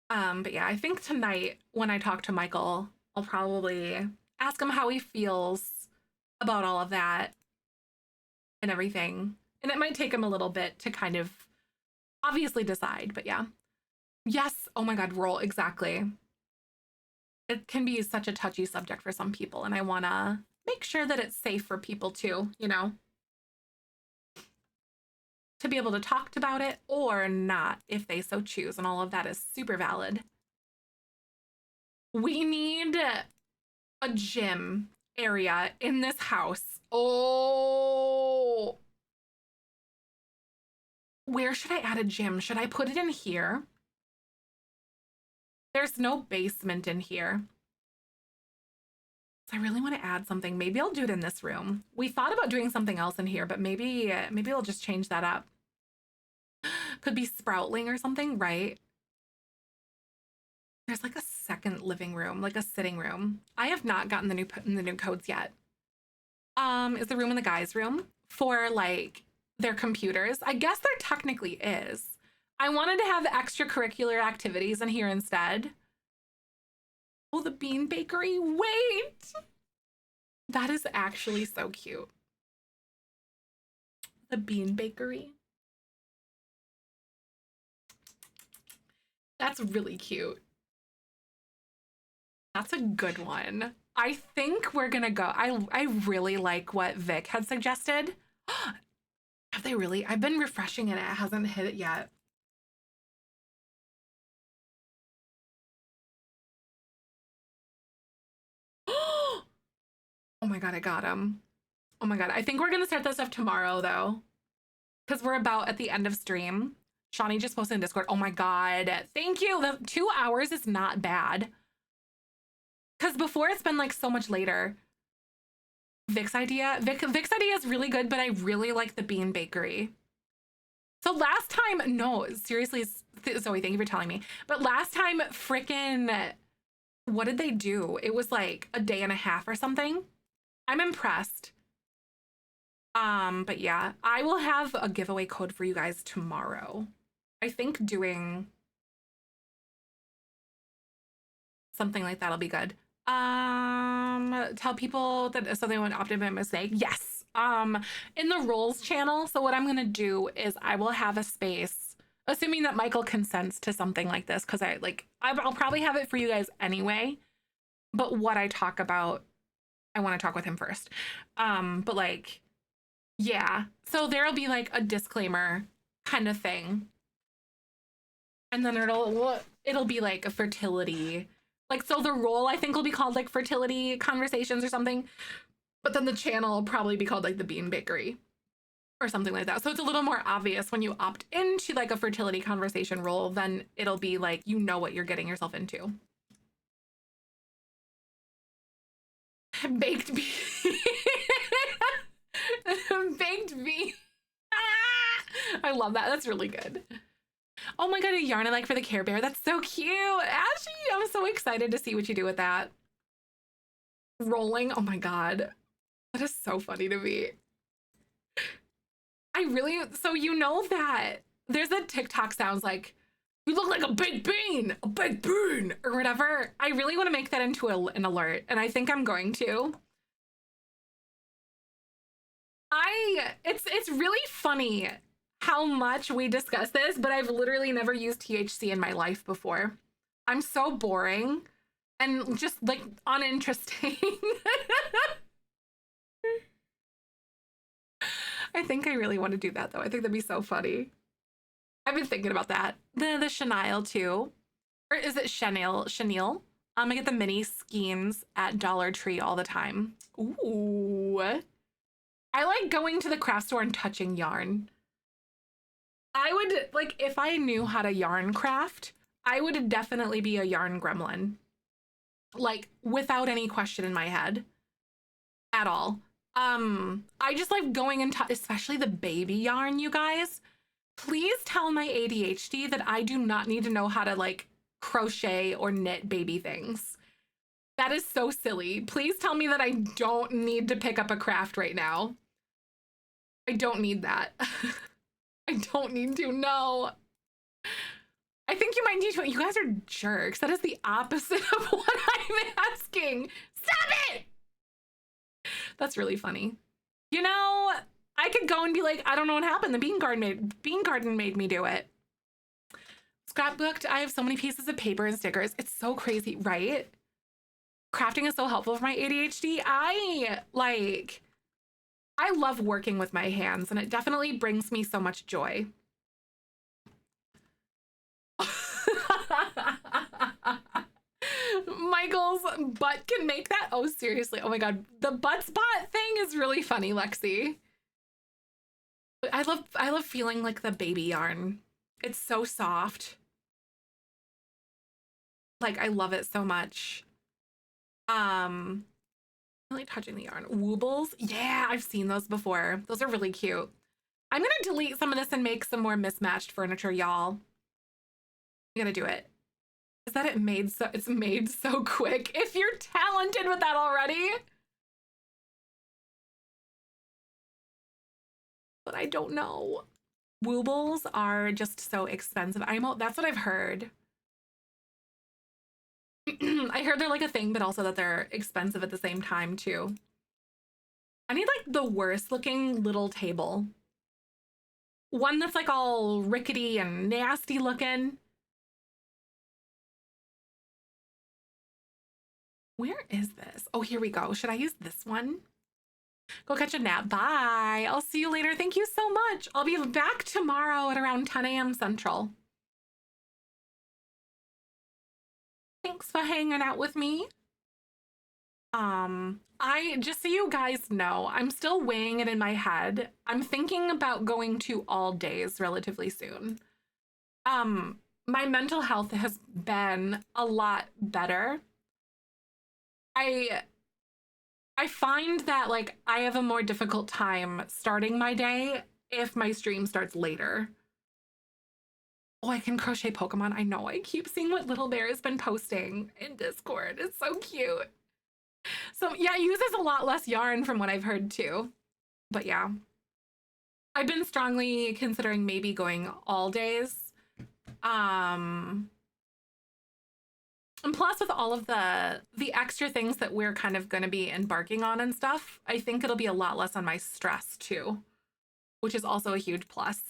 But yeah, I think tonight when I talk to Michael, I'll probably ask him how he feels about all of that and everything. And it might take him a little bit to kind of obviously decide, but yeah. Yes, oh my God, roll, exactly. It can be such a touchy subject for some people, and I wanna make sure that it's safe for people too, you know? To be able to talk about it or not if they so choose, and all of that is super valid. We need a gym area in this house. Oh, where should I add a gym? Should I put it in here? There's no basement in here. So I really want to add something. Maybe I'll do it in this room. We thought about doing something else in here, but maybe I'll just change that up. Could be Sproutling or something, right? There's like a second living room, like a sitting room. I have not gotten the new codes yet. Is the room in the guys' room for like their computers? I guess there technically is. I wanted to have extracurricular activities in here instead. Oh, the bean bakery. Wait. That is actually so cute. The bean bakery. That's really cute. That's a good one. I think we're gonna go. I really like what Vic had suggested. Have they really? I've been refreshing it. It hasn't hit it yet. Oh my God, I got him. Oh my God. I think we're gonna start that stuff tomorrow though, because we're about at the end of stream. Shawnee just posted in Discord. Oh my God. Thank you. The 2 hours is not bad. Because before it's been like so much later. Vic's idea is really good, but I really like the bean bakery. So last time, no, seriously, Zoe, thank you for telling me. But last time, frickin', what did they do? It was like a day and a half or something. I'm impressed. But yeah, I will have a giveaway code for you guys tomorrow. I think doing something like that'll be good. Tell people that so they won't opt in by mistake. Yes. In the roles channel. So what I'm gonna do is I will have a space, assuming that Michael consents to something like this, because I'll probably have it for you guys anyway. But what I talk about, I want to talk with him first. But like, yeah. So there'll be like a disclaimer kind of thing. And then it'll be like a fertility. Like, so the role I think will be called like fertility conversations or something, but then the channel will probably be called like the bean bakery or something like that. So it's a little more obvious when you opt into like a fertility conversation role, then it'll be like, you know what you're getting yourself into. Baked bean. Baked bean. I love that. That's really good. Oh my God, a yarn I like for the Care Bear. That's so cute. Ashley, I'm so excited to see what you do with that. Rolling. Oh my God. That is so funny to me. So you know that there's a TikTok sounds like, you look like a baked bean, or whatever. I really want to make that into an alert, and I think I'm going to. It's really funny how much we discuss this, but I've literally never used THC in my life before. I'm so boring and just like uninteresting. I think I really want to do that though. I think that'd be so funny. I've been thinking about that. The Chanel too. Or is it Chanel? I get the mini skeins at Dollar Tree all the time. Ooh. I like going to the craft store and touching yarn. I would, like, if I knew how to yarn craft, I would definitely be a yarn gremlin. Like, without any question in my head. At all. I just like going and especially the baby yarn, you guys. Please tell my ADHD that I do not need to know how to like crochet or knit baby things. That is so silly. Please tell me that I don't need to pick up a craft right now. I don't need that. I don't need to, no. I think you might need to. You guys are jerks. That is the opposite of what I'm asking. Stop it! That's really funny. You know, I could go and be like, I don't know what happened. The bean garden made me do it. Scrapbooked. I have so many pieces of paper and stickers. It's so crazy, right? Crafting is so helpful for my ADHD. I love working with my hands, and it definitely brings me so much joy. Michael's butt can make that. Oh, seriously. Oh my God. The butt spot thing is really funny, Lexi. I love feeling like the baby yarn. It's so soft. Like, I love it so much. Really touching the yarn. Woobles. Yeah, I've seen those before. Those are really cute. I'm gonna delete some of this and make some more mismatched furniture, y'all. I'm gonna do it. Is that it's made so quick? If you're talented with that already. But I don't know. Woobles are just so expensive. That's what I've heard. I heard they're like a thing, but also that they're expensive at the same time too. I need like the worst looking little table. One that's like all rickety and nasty looking. Where is this? Oh, here we go. Should I use this one? Go catch a nap. Bye. I'll see you later. Thank you so much. I'll be back tomorrow at around 10 a.m. Central. Thanks for hanging out with me. Just so you guys know, I'm still weighing it in my head. I'm thinking about going to all days relatively soon. My mental health has been a lot better. I find that like I have a more difficult time starting my day if my stream starts later. Oh, I can crochet Pokemon. I know. I keep seeing what Little Bear has been posting in Discord. It's so cute. So yeah, it uses a lot less yarn from what I've heard too. But yeah, I've been strongly considering maybe going all days. And plus with all of the extra things that we're kind of going to be embarking on and stuff, I think it'll be a lot less on my stress too, which is also a huge plus.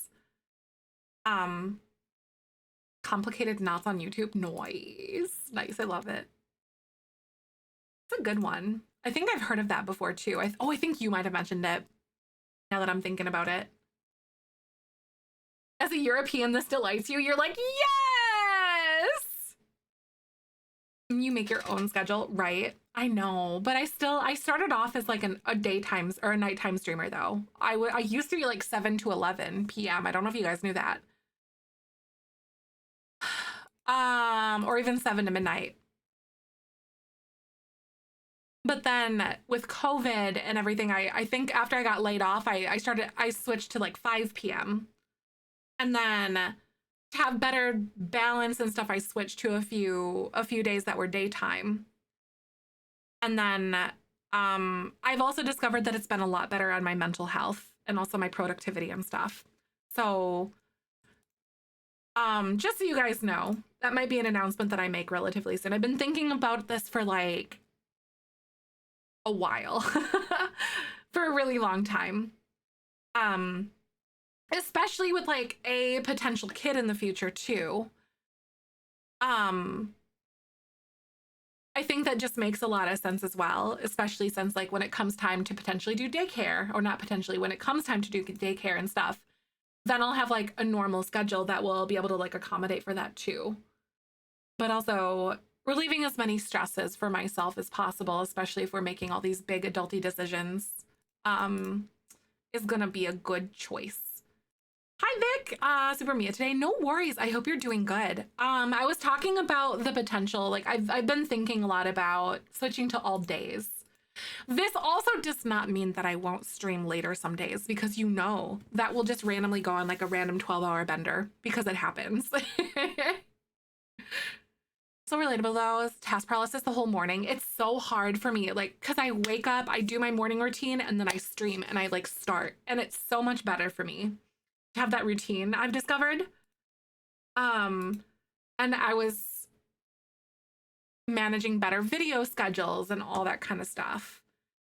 Complicated knots on YouTube. Nice. I love it. It's a good one. I think I've heard of that before too. I think you might have mentioned it now that I'm thinking about it. As a European, this delights you. You're like, yes! You make your own schedule, right? I know, but I started off as like a daytime or a nighttime streamer though. I used to be like 7 to 11 p.m. I don't know if you guys knew that. Or even 7 to midnight. But then with COVID and everything, I think after I got laid off, I switched to like 5 p.m. And then to have better balance and stuff, I switched to a few days that were daytime. And then I've also discovered that it's been a lot better on my mental health and also my productivity and stuff. So just so you guys know, that might be an announcement that I make relatively soon. I've been thinking about this for like a while, for a really long time. Especially with like a potential kid in the future too. I think that just makes a lot of sense as well, especially since like when it comes time to potentially do daycare, or not potentially, when it comes time to do daycare and stuff, then I'll have like a normal schedule that will be able to like accommodate for that too. But also relieving as many stresses for myself as possible, especially if we're making all these big adulty decisions, is gonna be a good choice. Hi, Vic. Super Mia today. No worries. I hope you're doing good. I was talking about the potential. Like I've been thinking a lot about switching to all days. This also does not mean that I won't stream later some days, because you know that will just randomly go on like a random 12-hour bender, because it happens. So relatable though, is task paralysis the whole morning. It's so hard for me, like, because I wake up, I do my morning routine, and then I stream and I like start, and it's so much better for me to have that routine, I've discovered. And I was managing better video schedules and all that kind of stuff.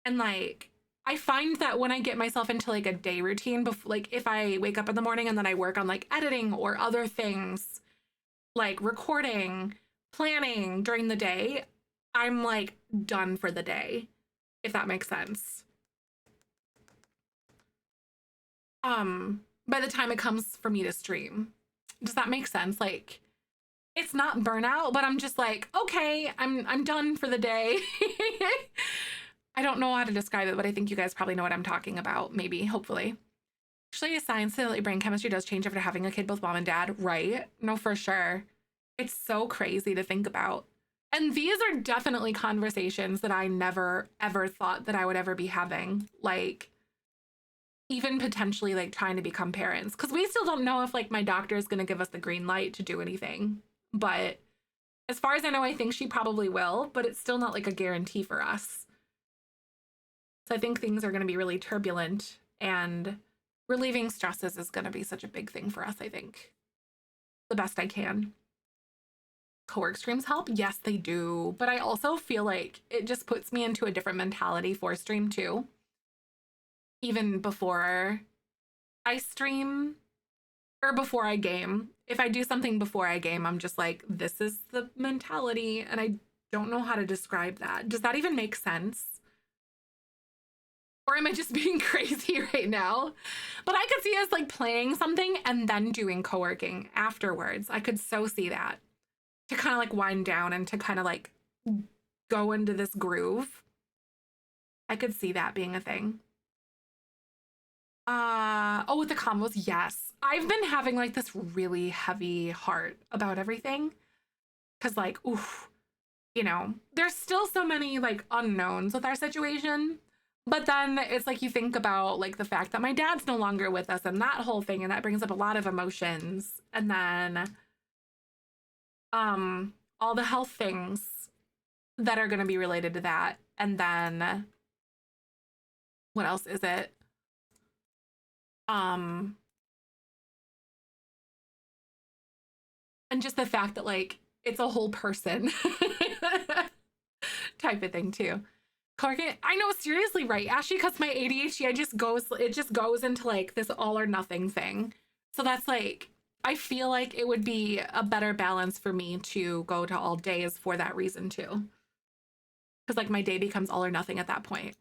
And like, I find that when I get myself into like a day routine, before, like if I wake up in the morning and then I work on like editing or other things, like recording, planning during the day, I'm like done for the day, if that makes sense. By the time it comes for me to stream. Does that make sense? Like, it's not burnout, but I'm just like, okay, I'm done for the day. I don't know how to describe it, but I think you guys probably know what I'm talking about, maybe, hopefully. Actually, science says that brain chemistry does change after having a kid, both mom and dad, right? No, for sure. It's so crazy to think about. And these are definitely conversations that I never, ever thought that I would ever be having. Like, even potentially like trying to become parents. Because we still don't know if like my doctor is going to give us the green light to do anything. But as far as I know, I think she probably will. But it's still not like a guarantee for us. So I think things are going to be really turbulent. And relieving stresses is going to be such a big thing for us, I think. The best I can. Co-work streams help? Yes, they do. But I also feel like it just puts me into a different mentality for stream too. Even before I stream or before I game. If I do something before I game, I'm just like, this is the mentality. And I don't know how to describe that. Does that even make sense? Or am I just being crazy right now? But I could see us like playing something and then doing co-working afterwards. I could so see that. To kind of like wind down and to kind of like go into this groove. I could see that being a thing. Oh, with the combos, yes. I've been having like this really heavy heart about everything. Cause like, oof, you know, there's still so many like unknowns with our situation. But then it's like you think about like the fact that my dad's no longer with us and that whole thing, and that brings up a lot of emotions. And then all the health things that are going to be related to that. And then what else is it? And just the fact that like it's a whole person type of thing too. I know, seriously, right, Ashley, because my ADHD, it just goes into like this all or nothing thing. So that's like, I feel like it would be a better balance for me to go to all days for that reason too. Because like my day becomes all or nothing at that point.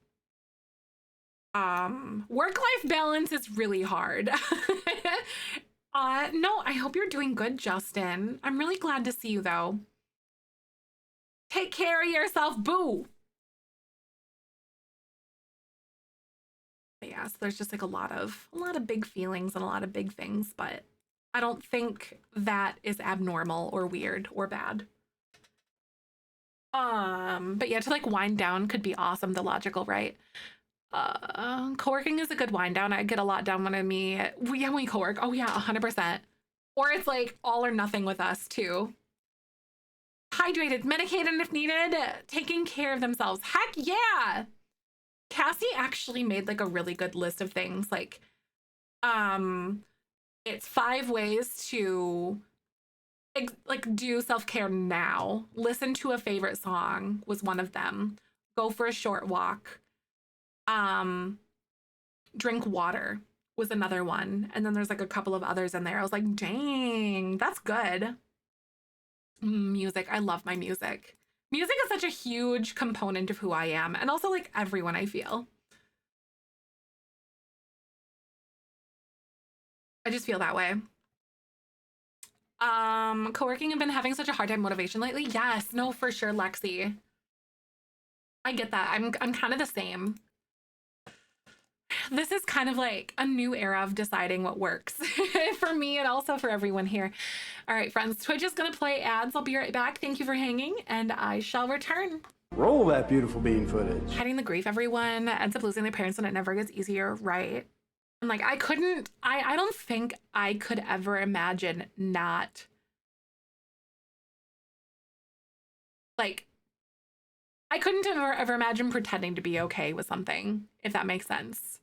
Work-life balance is really hard. No, I hope you're doing good, Justin. I'm really glad to see you though. Take care of yourself, boo. But yeah, so there's just like a lot of big feelings and a lot of big things, but I don't think that is abnormal or weird or bad. But yeah, to like wind down could be awesome, the logical, right? Co-working is a good wind down. I get a lot done when we co-work. Oh yeah, 100%. Or it's like all or nothing with us too. Hydrated, medicated if needed, taking care of themselves. Heck yeah. Cassie actually made like a really good list of things. Like, it's 5 ways to like do self-care now. Listen to a favorite song was one of them. Go for a short walk. Drink water was another one. And then there's like a couple of others in there. I was like, dang, that's good. Music. I love my music. Music is such a huge component of who I am, and also like everyone, I feel. I just feel that way. Co-working have been having such a hard time motivation lately. Yes, no, for sure, Lexi. I get that. I'm kind of the same. This is kind of like a new era of deciding what works for me and also for everyone here. All right, friends, Twitch is going to play ads. I'll be right back. Thank you for hanging, and I shall return. Roll that beautiful bean footage. Hiding the grief, everyone ends up losing their parents and it never gets easier, right? And like, I don't think I could ever imagine not, like, I couldn't ever imagine pretending to be okay with something, if that makes sense.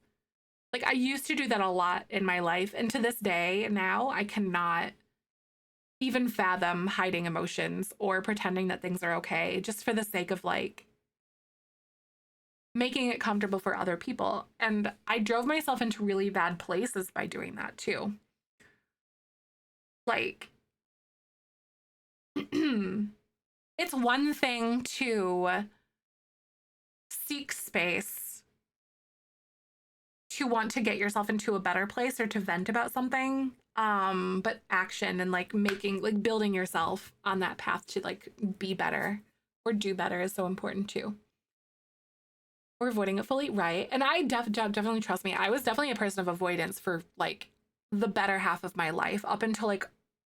Like, I used to do that a lot in my life, and to this day now, I cannot even fathom hiding emotions or pretending that things are okay just for the sake of like making it comfortable for other people. And I drove myself into really bad places by doing that too. Like, it's one thing to seek space, to want to get yourself into a better place or to vent about something, but action and like building yourself on that path to like be better or do better is so important too. Or avoiding it fully, right? And I definitely, trust me, I was definitely a person of avoidance for like the better half of my life, up until like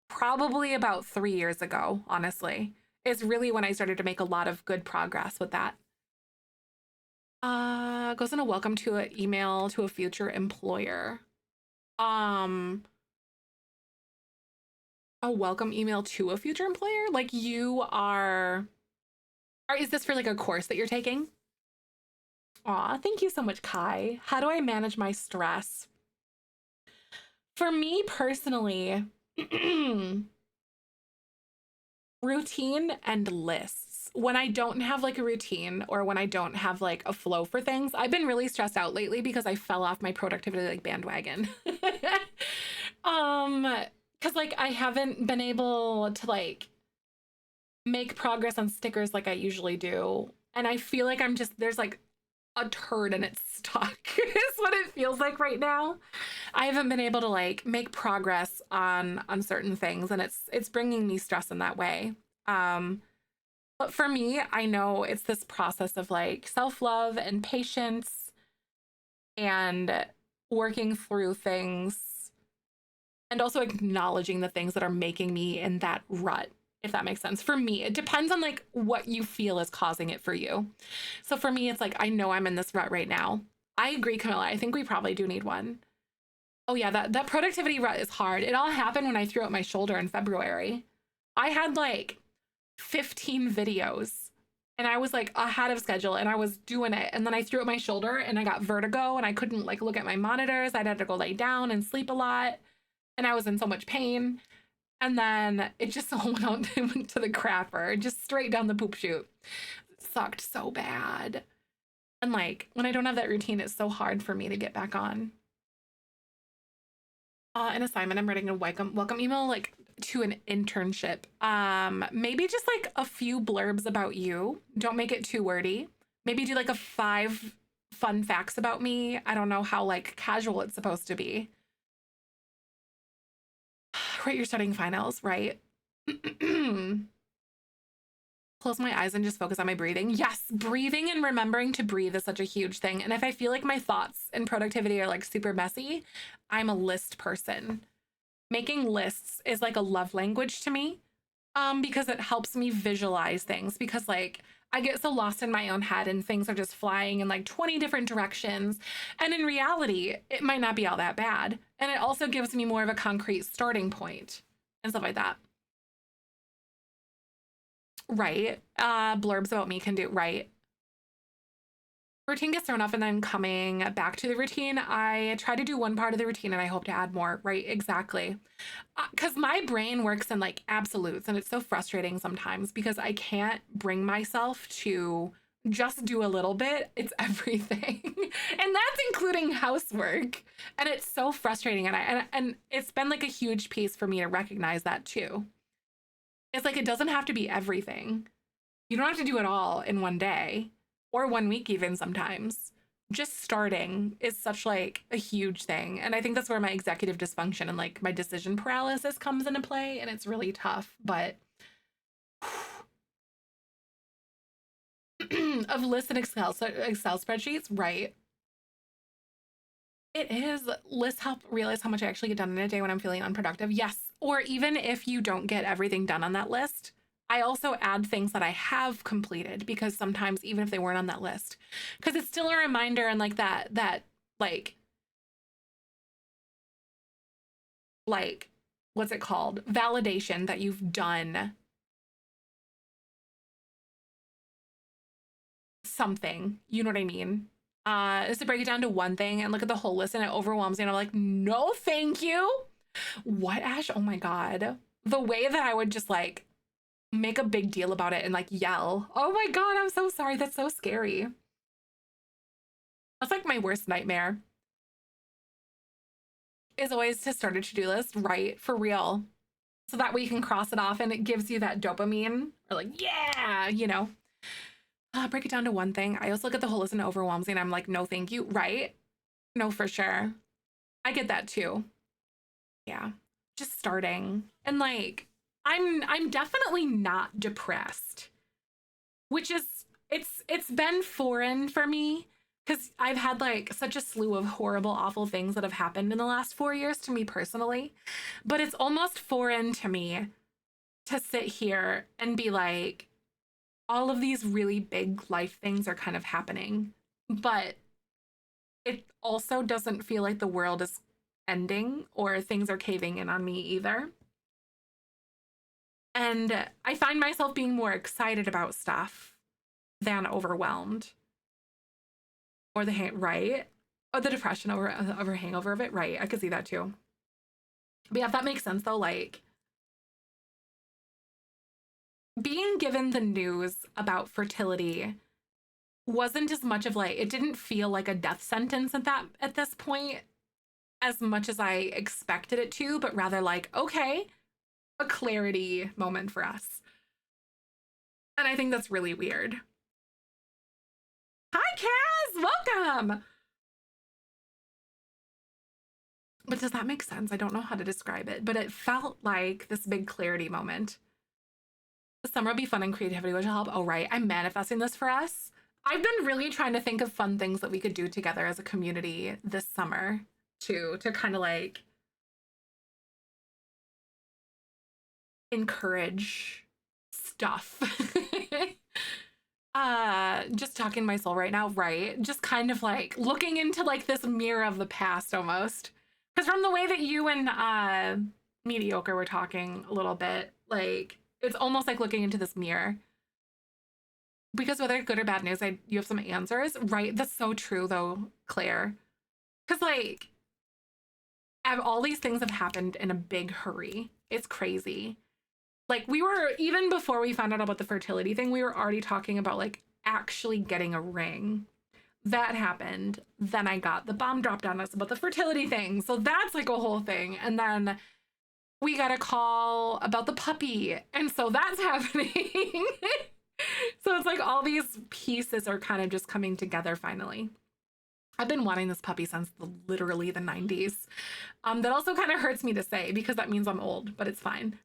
probably about 3 years ago, honestly. Is really when I started to make a lot of good progress with that. Goes in a welcome to an email to a future employer. A welcome email to a future employer? Like you are is this for like a course that you're taking? Aw, thank you so much, Kai. How do I manage my stress? For me personally, routine and lists. When I don't have like a routine or when I don't have like a flow for things, I've been really stressed out lately because I fell off my productivity like bandwagon. Because like I haven't been able to like make progress on stickers like I usually do. And I feel like there's like a turd and it's stuck is what it feels like right now. I haven't been able to like make progress on certain things, and it's bringing me stress in that way. But for me, I know it's this process of like self-love and patience and working through things, and also acknowledging the things that are making me in that rut, if that makes sense. For me, it depends on like what you feel is causing it for you. So for me, it's like, I know I'm in this rut right now. I agree, Camilla. I think we probably do need one. Oh yeah, that productivity rut is hard. It all happened when I threw out my shoulder in February. I had like 15 videos and I was like ahead of schedule and I was doing it. And then I threw out my shoulder and I got vertigo and I couldn't like look at my monitors. I'd had to go lay down and sleep a lot. And I was in so much pain. And then it just all went to the crapper, just straight down the poop chute. It sucked so bad. And like when I don't have that routine, it's so hard for me to get back on. An assignment, I'm writing a welcome email like to an internship. Maybe just like a few blurbs about you. Don't make it too wordy. Maybe do like a 5 fun facts about me. I don't know how like casual it's supposed to be. Write your studying finals, right? Close my eyes and just focus on my breathing. Yes, breathing and remembering to breathe is such a huge thing. And if I feel like my thoughts and productivity are like super messy, I'm a list person. Making lists is like a love language to me, because it helps me visualize things, because like I get so lost in my own head and things are just flying in like 20 different directions. And in reality, it might not be all that bad. And it also gives me more of a concrete starting point and stuff like that. Right. Blurbs about me can do, right. Routine gets thrown off and then coming back to the routine, I try to do one part of the routine and I hope to add more, right? Exactly. Because my brain works in like absolutes and it's so frustrating sometimes because I can't bring myself to just do a little bit. It's everything. And that's including housework. And it's so frustrating. And it's been like a huge piece for me to recognize that too. It's like, it doesn't have to be everything. You don't have to do it all in one day or 1 week even sometimes. Just starting is such like a huge thing. And I think that's where my executive dysfunction and like my decision paralysis comes into play. And it's really tough, but of lists and Excel spreadsheets, right? It is. Lists help realize how much I actually get done in a day when I'm feeling unproductive. Yes. Or even if you don't get everything done on that list, I also add things that I have completed because sometimes even if they weren't on that list, because it's still a reminder and like that like what's it called? Validation that you've done something. You know what I mean? Is to break it down to one thing and look at the whole list and it overwhelms me and I'm like, no, thank you. What, Ash? Oh my God. The way that I would just like make a big deal about it and like yell, oh my God, I'm so sorry. That's so scary. That's like my worst nightmare. Is always to start a to-do list, right? For real. So that way you can cross it off and it gives you that dopamine or like, yeah, you know. Break it down to one thing. I also look at the whole list and it overwhelms me and I'm like, no, thank you. Right? No, for sure. I get that too. Yeah. Just starting. And like, I'm definitely not depressed, which is, it's been foreign for me because I've had like such a slew of horrible, awful things that have happened in the last 4 years to me personally. But it's almost foreign to me to sit here and be like, all of these really big life things are kind of happening, but it also doesn't feel like the world is ending or things are caving in on me either. And I find myself being more excited about stuff than overwhelmed. Or the right? Or the depression over hangover of it, right? I could see that too. But yeah, if that makes sense though, like being given the news about fertility wasn't as much of like, it didn't feel like a death sentence at this point as much as I expected it to, but rather like, okay, a clarity moment for us. And I think that's really weird. Hi, Kaz, welcome. But does that make sense? I don't know how to describe it, but it felt like this big clarity moment. The summer will be fun and creativity, which will help. Oh, right. I'm manifesting this for us. I've been really trying to think of fun things that we could do together as a community this summer too, to kind of like encourage stuff. Just talking to my soul right now, right? Just kind of like looking into like this mirror of the past almost. Because from the way that you and Mediocre were talking a little bit, like it's almost like looking into this mirror. Because whether good or bad news, you have some answers, right? That's so true though, Claire. Because like all these things have happened in a big hurry. It's crazy. Like we were, even before we found out about the fertility thing, we were already talking about like actually getting a ring. That happened. Then I got the bomb dropped on us about the fertility thing. So that's like a whole thing. And then we got a call about the puppy. And so that's happening. So it's like all these pieces are kind of just coming together finally. I've been wanting this puppy since literally the 90s. That also kind of hurts me to say because that means I'm old, but it's fine.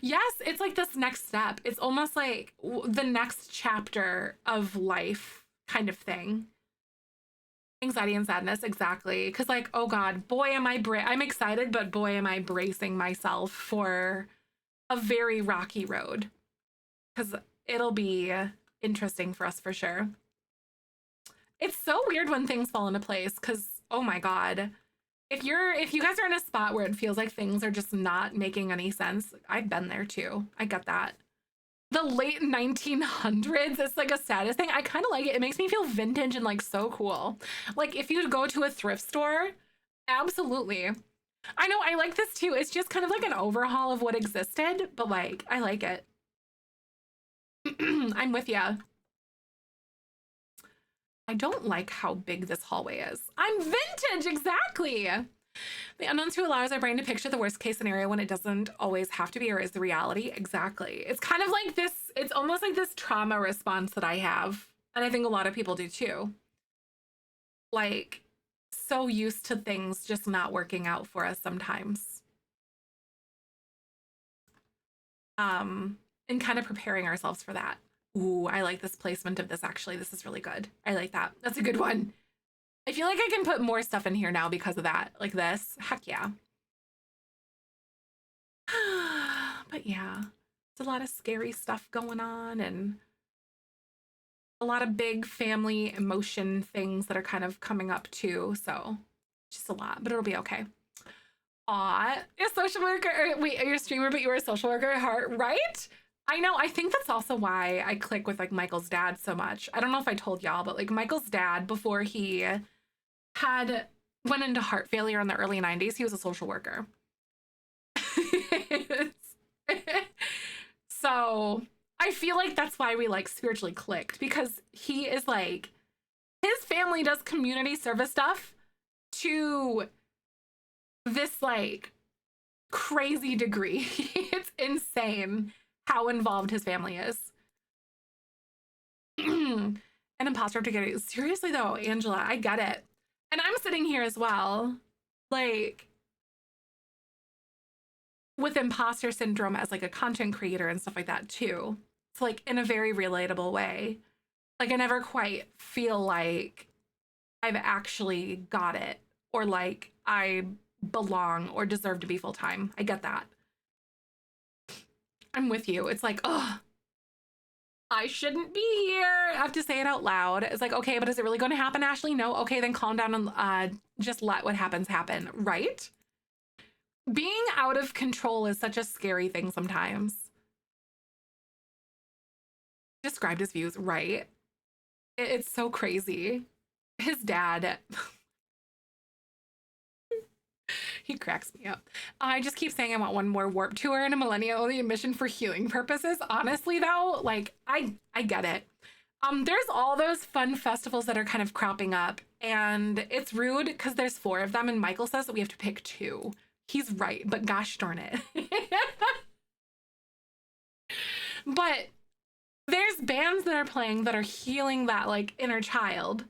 Yes, it's like this next step. It's almost like the next chapter of life kind of thing. Anxiety and sadness, exactly. Because like, oh God, boy, I'm excited, but boy, am I bracing myself for a very rocky road. Because it'll be interesting for us for sure. It's so weird when things fall into place because, oh my God, if you guys are in a spot where it feels like things are just not making any sense, I've been there too. I get that. The late 1900s, it's like a saddest thing. I kind of like it. It makes me feel vintage and like so cool. Like if you go to a thrift store, absolutely. I know, I like this too. It's just kind of like an overhaul of what existed, but like, I like it. I'm with ya. I don't like how big this hallway is. I'm vintage, exactly. The unknowns to allows our brain to picture the worst case scenario when it doesn't always have to be or is the reality. Exactly. It's kind of like this, it's almost like this trauma response that I have. And I think a lot of people do too. Like, so used to things just not working out for us sometimes. And kind of preparing ourselves for that. Ooh, I like this placement of this actually. This is really good. I like that. That's a good one. I feel like I can put more stuff in here now because of that. Like this. Heck yeah. But yeah, it's a lot of scary stuff going on and a lot of big family emotion things that are kind of coming up too. So just a lot, but it'll be okay. Aw, you're a social worker. Wait, you're a streamer, but you were a social worker at heart, right? I know. I think that's also why I click with like Michael's dad so much. I don't know if I told y'all, but like Michael's dad, before he went into heart failure in the early 90s, he was a social worker. So I feel like that's why we like spiritually clicked, because he is like, his family does community service stuff to this like crazy degree. It's insane how involved his family is. An imposter to get it. Seriously though, Angela, I get it. And I'm sitting here as well, like with imposter syndrome as like a content creator and stuff like that too. It's like in a very relatable way. Like I never quite feel like I've actually got it or like I belong or deserve to be full-time. I get that. I'm with you. It's like, oh, I shouldn't be here. I have to say it out loud. It's like, okay, but is it really going to happen, Ashley? No. Okay, then calm down and just let what happens happen, right? Being out of control is such a scary thing sometimes. Described his views, right? It's so crazy. His dad, he cracks me up. I just keep saying I want one more Warp Tour and a Millennial only admission for healing purposes. Honestly, though, like, I get it. There's all those fun festivals that are kind of cropping up, and it's rude because there's 4 of them, and Michael says that we have to pick 2. He's right, but gosh darn it. But there's bands that are playing that are healing that like inner child,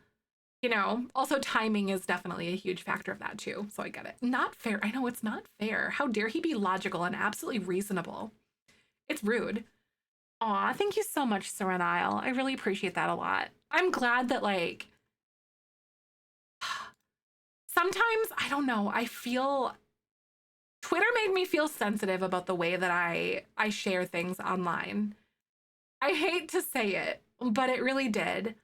you know. Also timing is definitely a huge factor of that too, so I get it. Not fair. I know it's not fair. How dare he be logical and absolutely reasonable? It's rude. Aw, thank you so much, Serenile. I really appreciate that a lot. I'm glad that like sometimes, I don't know, I feel Twitter made me feel sensitive about the way that I share things online. I hate to say it, but it really did.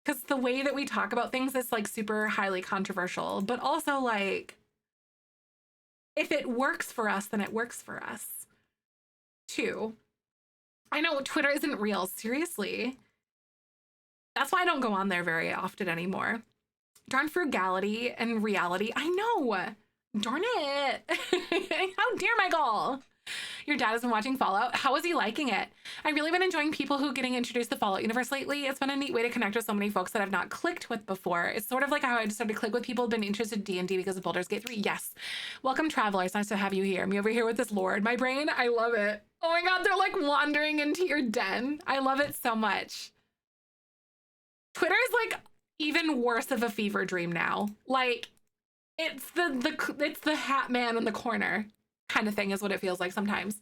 Because the way that we talk about things is like super highly controversial, but also like, if it works for us, then it works for us too. I know Twitter isn't real, seriously. That's why I don't go on there very often anymore. Darn frugality and reality. I know. Darn it. How dare Michael? Your dad has been watching Fallout. How is he liking it? I've really been enjoying people who are getting introduced to the Fallout universe lately. It's been a neat way to connect with so many folks that I've not clicked with before. It's sort of like how I started to click with people who've been interested in D&D because of Baldur's Gate 3. Yes. Welcome, travelers. Nice to have you here. Me over here with this lore in my brain. I love it. Oh my God, they're like wandering into your den. I love it so much. Twitter is like even worse of a fever dream now. Like, it's the hat man in the corner kind of thing is what it feels like sometimes.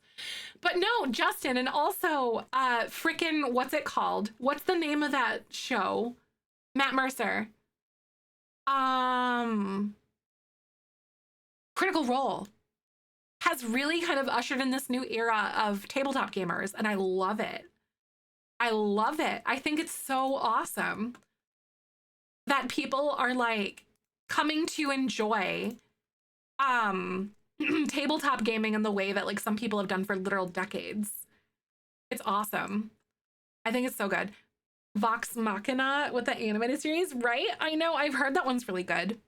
But no, Justin, and also freaking, what's it called? What's the name of that show? Matt Mercer. Critical Role has really kind of ushered in this new era of tabletop gamers, and I love it. I love it. I think it's so awesome that people are like coming to enjoy tabletop gaming in the way that like some people have done for literal decades. It's awesome. I think it's so good. Vox Machina with the animated series, right? I know, I've heard that one's really good.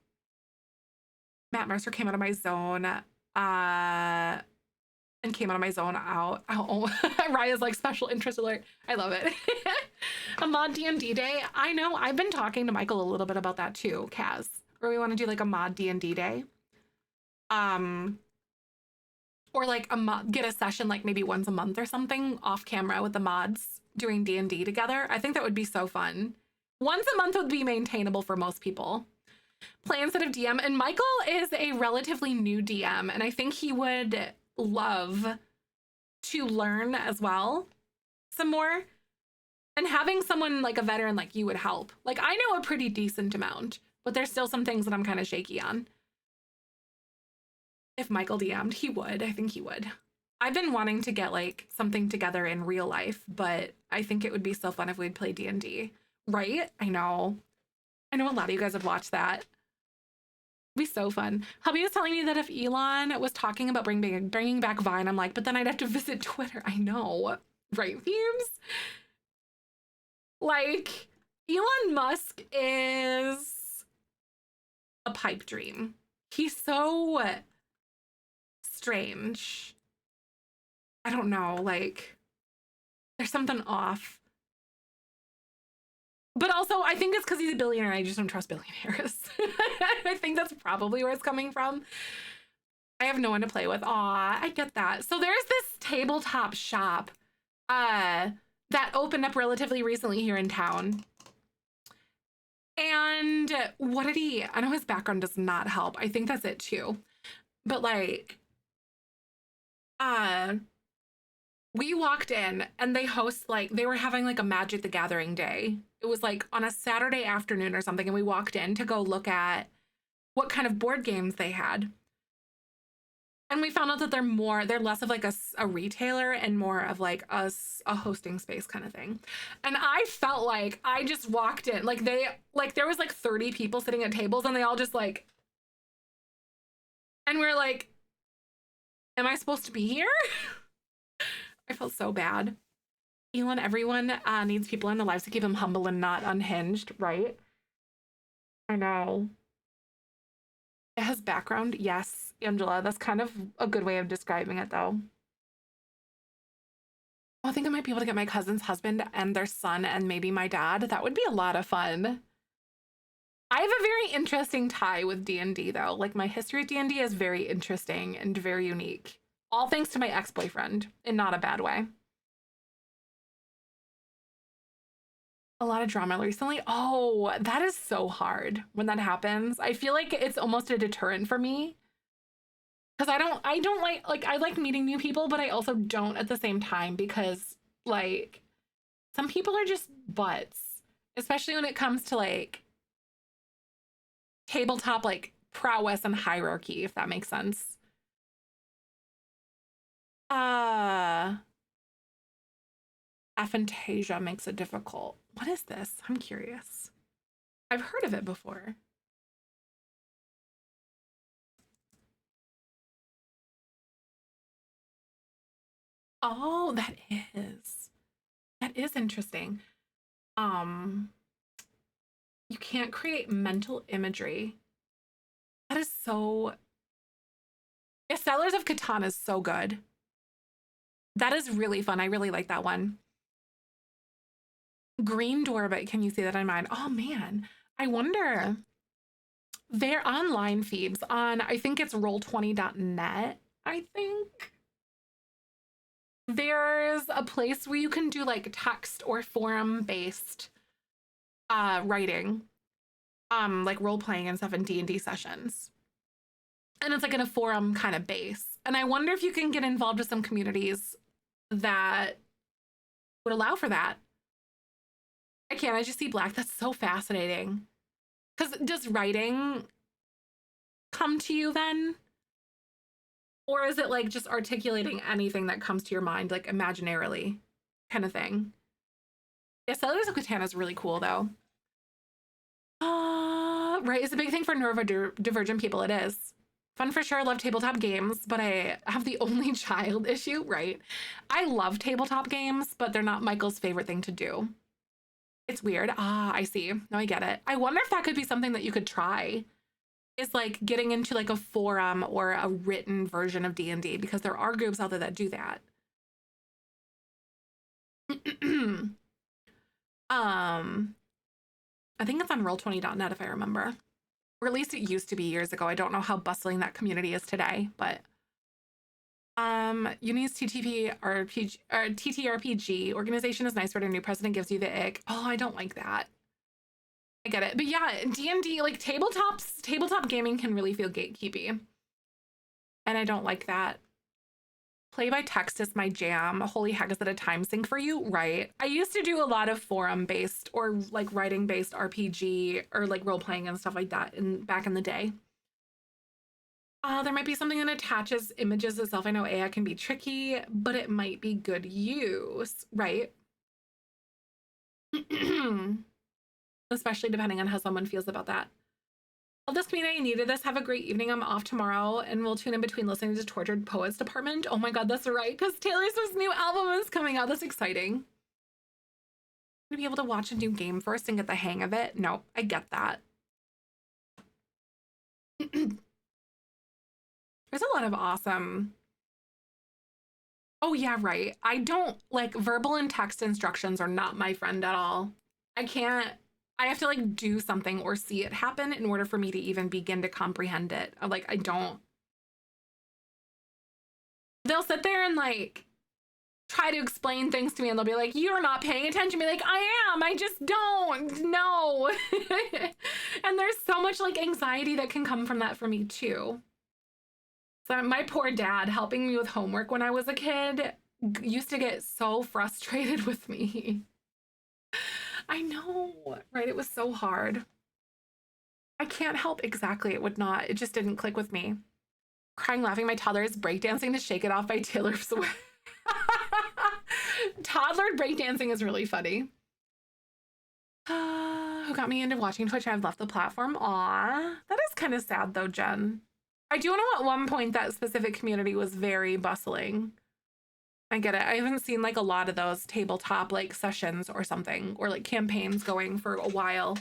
Matt Mercer came out of my zone and came out of my zone out. Oh, Raya's like special interest alert. I love it. A mod D&D day. I know, I've been talking to Michael a little bit about that too, Kaz. Or we want to do like a mod D&D day. Or like get a session like maybe once a month or something off camera with the mods doing D&D together. I think that would be so fun. Once a month would be maintainable for most people. Play instead of DM. And Michael is a relatively new DM, and I think he would love to learn as well some more. And having someone like a veteran like you would help. Like, I know a pretty decent amount, but there's still some things that I'm kind of shaky on. If Michael DM'd, he would. I think he would. I've been wanting to get like something together in real life, but I think it would be so fun if we'd play D&D. Right? I know a lot of you guys would watch that. It'd be so fun. Hubby was telling me that if Elon was talking about bringing back Vine, I'm like, but then I'd have to visit Twitter. I know. Right, Themes? Like, Elon Musk is a pipe dream. He's so strange. I don't know, like, there's something off. But also, I think it's because he's a billionaire. I just don't trust billionaires. I think that's probably where it's coming from. I have no one to play with. Aw, I get that. So there's this tabletop shop that opened up relatively recently here in town. And what did he... I know his background does not help. I think that's it too. But like... we walked in and they host like... They were having like a Magic the Gathering day. It was like on a Saturday afternoon or something, and we walked in to go look at what kind of board games they had. And we found out that they're less of like a retailer and more of like a hosting space kind of thing. And I felt like I just walked in, like there was like 30 people sitting at tables and they all just like, and we're like, am I supposed to be here? I felt so bad. Elon, everyone needs people in their lives to keep them humble and not unhinged, right? I know. It has background, yes, Angela. That's kind of a good way of describing it, though. I think I might be able to get my cousin's husband and their son and maybe my dad. That would be a lot of fun. I have a very interesting tie with D&D, though. Like, my history with D&D is very interesting and very unique. All thanks to my ex-boyfriend, in not a bad way. A lot of drama recently. Oh, that is so hard when that happens. I feel like it's almost a deterrent for me. Because I don't like, I like meeting new people, but I also don't at the same time because, like, some people are just butts. Especially when it comes to, like, tabletop, like, prowess and hierarchy, if that makes sense. Aphantasia makes it difficult. What is this? I'm curious. I've heard of it before. Oh, that is interesting. You can't create mental imagery. That is so... Yeah, Settlers of Catan is so good. That is really fun. I really like that one. Green Door, but can you see that on mine? Oh man, I wonder. Their online feeds on, I think it's roll20.net, I think. There's a place where you can do like text or forum-based writing, like role-playing and stuff in D&D sessions. And it's like in a forum kind of base. And I wonder if you can get involved with some communities that would allow for that. I can't, I just see black. That's so fascinating. Because does writing come to you then? Or is it like just articulating anything that comes to your mind, like imaginarily kind of thing? Yeah, Settlers of Catan is really cool though. Right, it's a big thing for neurodivergent people. It is. Fun for sure, love tabletop games, but I have the only child issue, right? I love tabletop games, but they're not Michael's favorite thing to do. It's weird. I see. No, I get it. I wonder if that could be something that you could try, is like getting into like a forum or a written version of D&D, because there are groups out there that do that. I think it's on roll20.net if I remember. Or at least it used to be years ago. I don't know how bustling that community is today, but Uni's TTRPG organization is nice, but our new president gives you the ick. Oh, I don't like that. I get it. But yeah, D&D, like tabletop gaming can really feel gatekeepy. And I don't like that. Play by text is my jam. Holy heck, is it a time sink for you? Right. I used to do a lot of forum-based or like writing-based RPG or like role-playing and stuff like that back in the day. There might be something that attaches images itself. I know AI can be tricky, but it might be good use, right? Especially depending on how someone feels about that. Well, this community needed this. Have a great evening. I'm off tomorrow and we'll tune in between listening to Tortured Poets Department. Oh my God, that's right. Because Taylor Swift's new album is coming out. That's exciting. I'm gonna be able to watch a new game first and get the hang of it. No, I get that. There's a lot of awesome. Oh yeah, right. I don't like verbal and text instructions are not my friend at all. I have to like do something or see it happen in order for me to even begin to comprehend it. Like, I don't. They'll sit there and like try to explain things to me and they'll be like, you're not paying attention. Be like, I am, I just don't know. And there's so much like anxiety that can come from that for me too. So my poor dad helping me with homework when I was a kid used to get so frustrated with me. I know, right? It was so hard. I can't help exactly. It would not. It just didn't click with me. Crying, laughing. My toddler is breakdancing to Shake It Off by Taylor Swift. Toddler breakdancing is really funny. Who got me into watching Twitch? I've left the platform. Aw, that is kind of sad though, Jen. I do know at one point that specific community was very bustling. I get it. I haven't seen like a lot of those tabletop like sessions or something or like campaigns going for a while.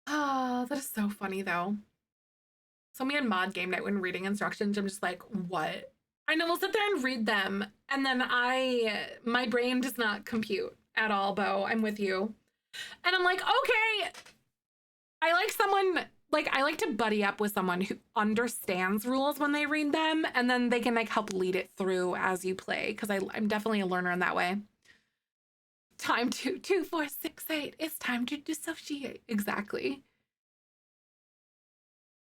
Oh, that is so funny though. So me and Mod game night when reading instructions, I'm just like, what? I know we'll sit there and read them and then my brain does not compute at all, Bo. I'm with you. And I'm like, okay, I like to buddy up with someone who understands rules when they read them, and then they can like help lead it through as you play, because I'm definitely a learner in that way. Time to 2, 4, 6, 8. It's time to dissociate. Exactly.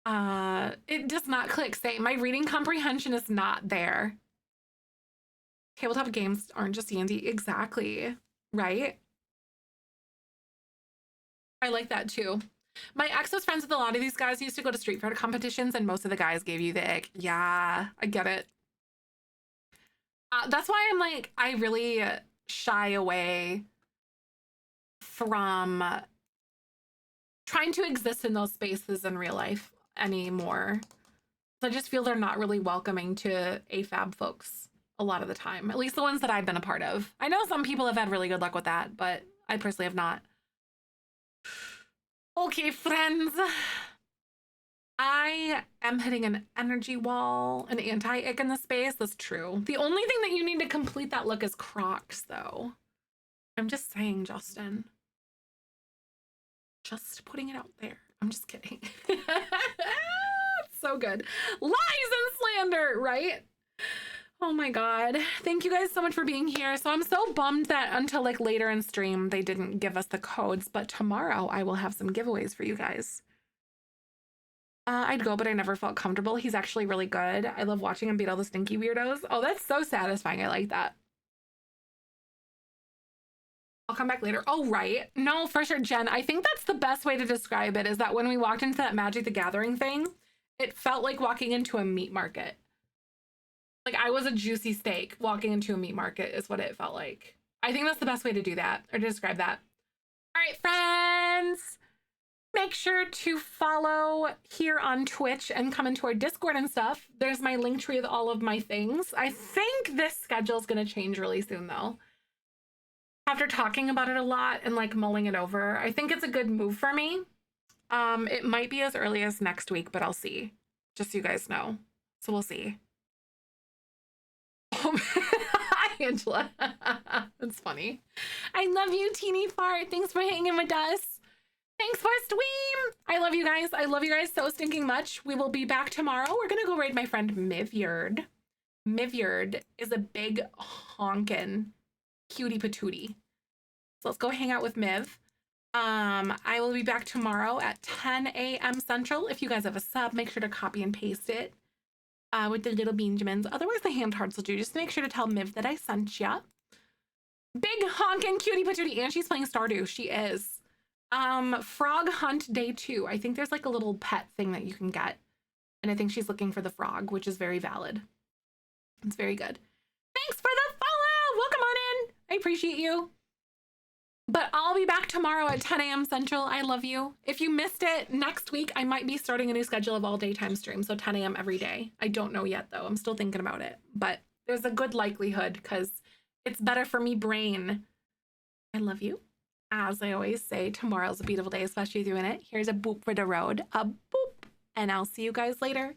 It does not click. Say my reading comprehension is not there. Tabletop games aren't just D&D. Exactly. Right? I like that too. My ex was friends with a lot of these guys. He used to go to street fighter competitions and most of the guys gave you the ick. Yeah, I get it. That's why I'm like, I really shy away from trying to exist in those spaces in real life anymore. I just feel they're not really welcoming to AFAB folks a lot of the time, at least the ones that I've been a part of. I know some people have had really good luck with that, but I personally have not. Okay, friends. I am hitting an energy wall, an anti-ick in the space. That's true. The only thing that you need to complete that look is Crocs, though. I'm just saying, Justin. Just putting it out there. I'm just kidding. It's so good. Lies and slander, right? Oh my God. Thank you guys so much for being here. So I'm so bummed that until like later in stream, they didn't give us the codes, but tomorrow I will have some giveaways for you guys. I'd go, but I never felt comfortable. He's actually really good. I love watching him beat all the stinky weirdos. Oh, that's so satisfying. I like that. I'll come back later. Oh, right. No, for sure, Jen. I think that's the best way to describe it, is that when we walked into that Magic the Gathering thing, it felt like walking into a meat market. Like I was a juicy steak walking into a meat market is what it felt like. I think that's the best way to do that or to describe that. All right, friends. Make sure to follow here on Twitch and come into our Discord and stuff. There's my link tree with all of my things. I think this schedule is going to change really soon, though. After talking about it a lot and like mulling it over, I think it's a good move for me. It might be as early as next week, but I'll see. Just so you guys know. So we'll see. Hi, Angela. That's funny. I love you, Teeny Fart. Thanks for hanging with us. Thanks for stream. I love you guys. I love you guys so stinking much. We will be back tomorrow. We're going to go raid my friend Mivyard. Mivyard is a big honkin' cutie patootie. So let's go hang out with Miv. I will be back tomorrow at 10 a.m. Central. If you guys have a sub, make sure to copy and paste it with the little Benjamins. Otherwise, the hand hearts will do. Just make sure to tell Miv that I sent ya. Big honkin' cutie patootie. And she's playing Stardew. She is. Frog hunt day 2. I think there's like a little pet thing that you can get. And I think she's looking for the frog, which is very valid. It's very good. Thanks for the follow. Welcome on in. I appreciate you. But I'll be back tomorrow at 10 a.m. Central. I love you. If you missed it, next week, I might be starting a new schedule of all daytime streams. So 10 a.m. every day. I don't know yet, though. I'm still thinking about it. But there's a good likelihood because it's better for me brain. I love you. As I always say, tomorrow's a beautiful day, especially doing it. Here's a boop for the road. A boop. And I'll see you guys later.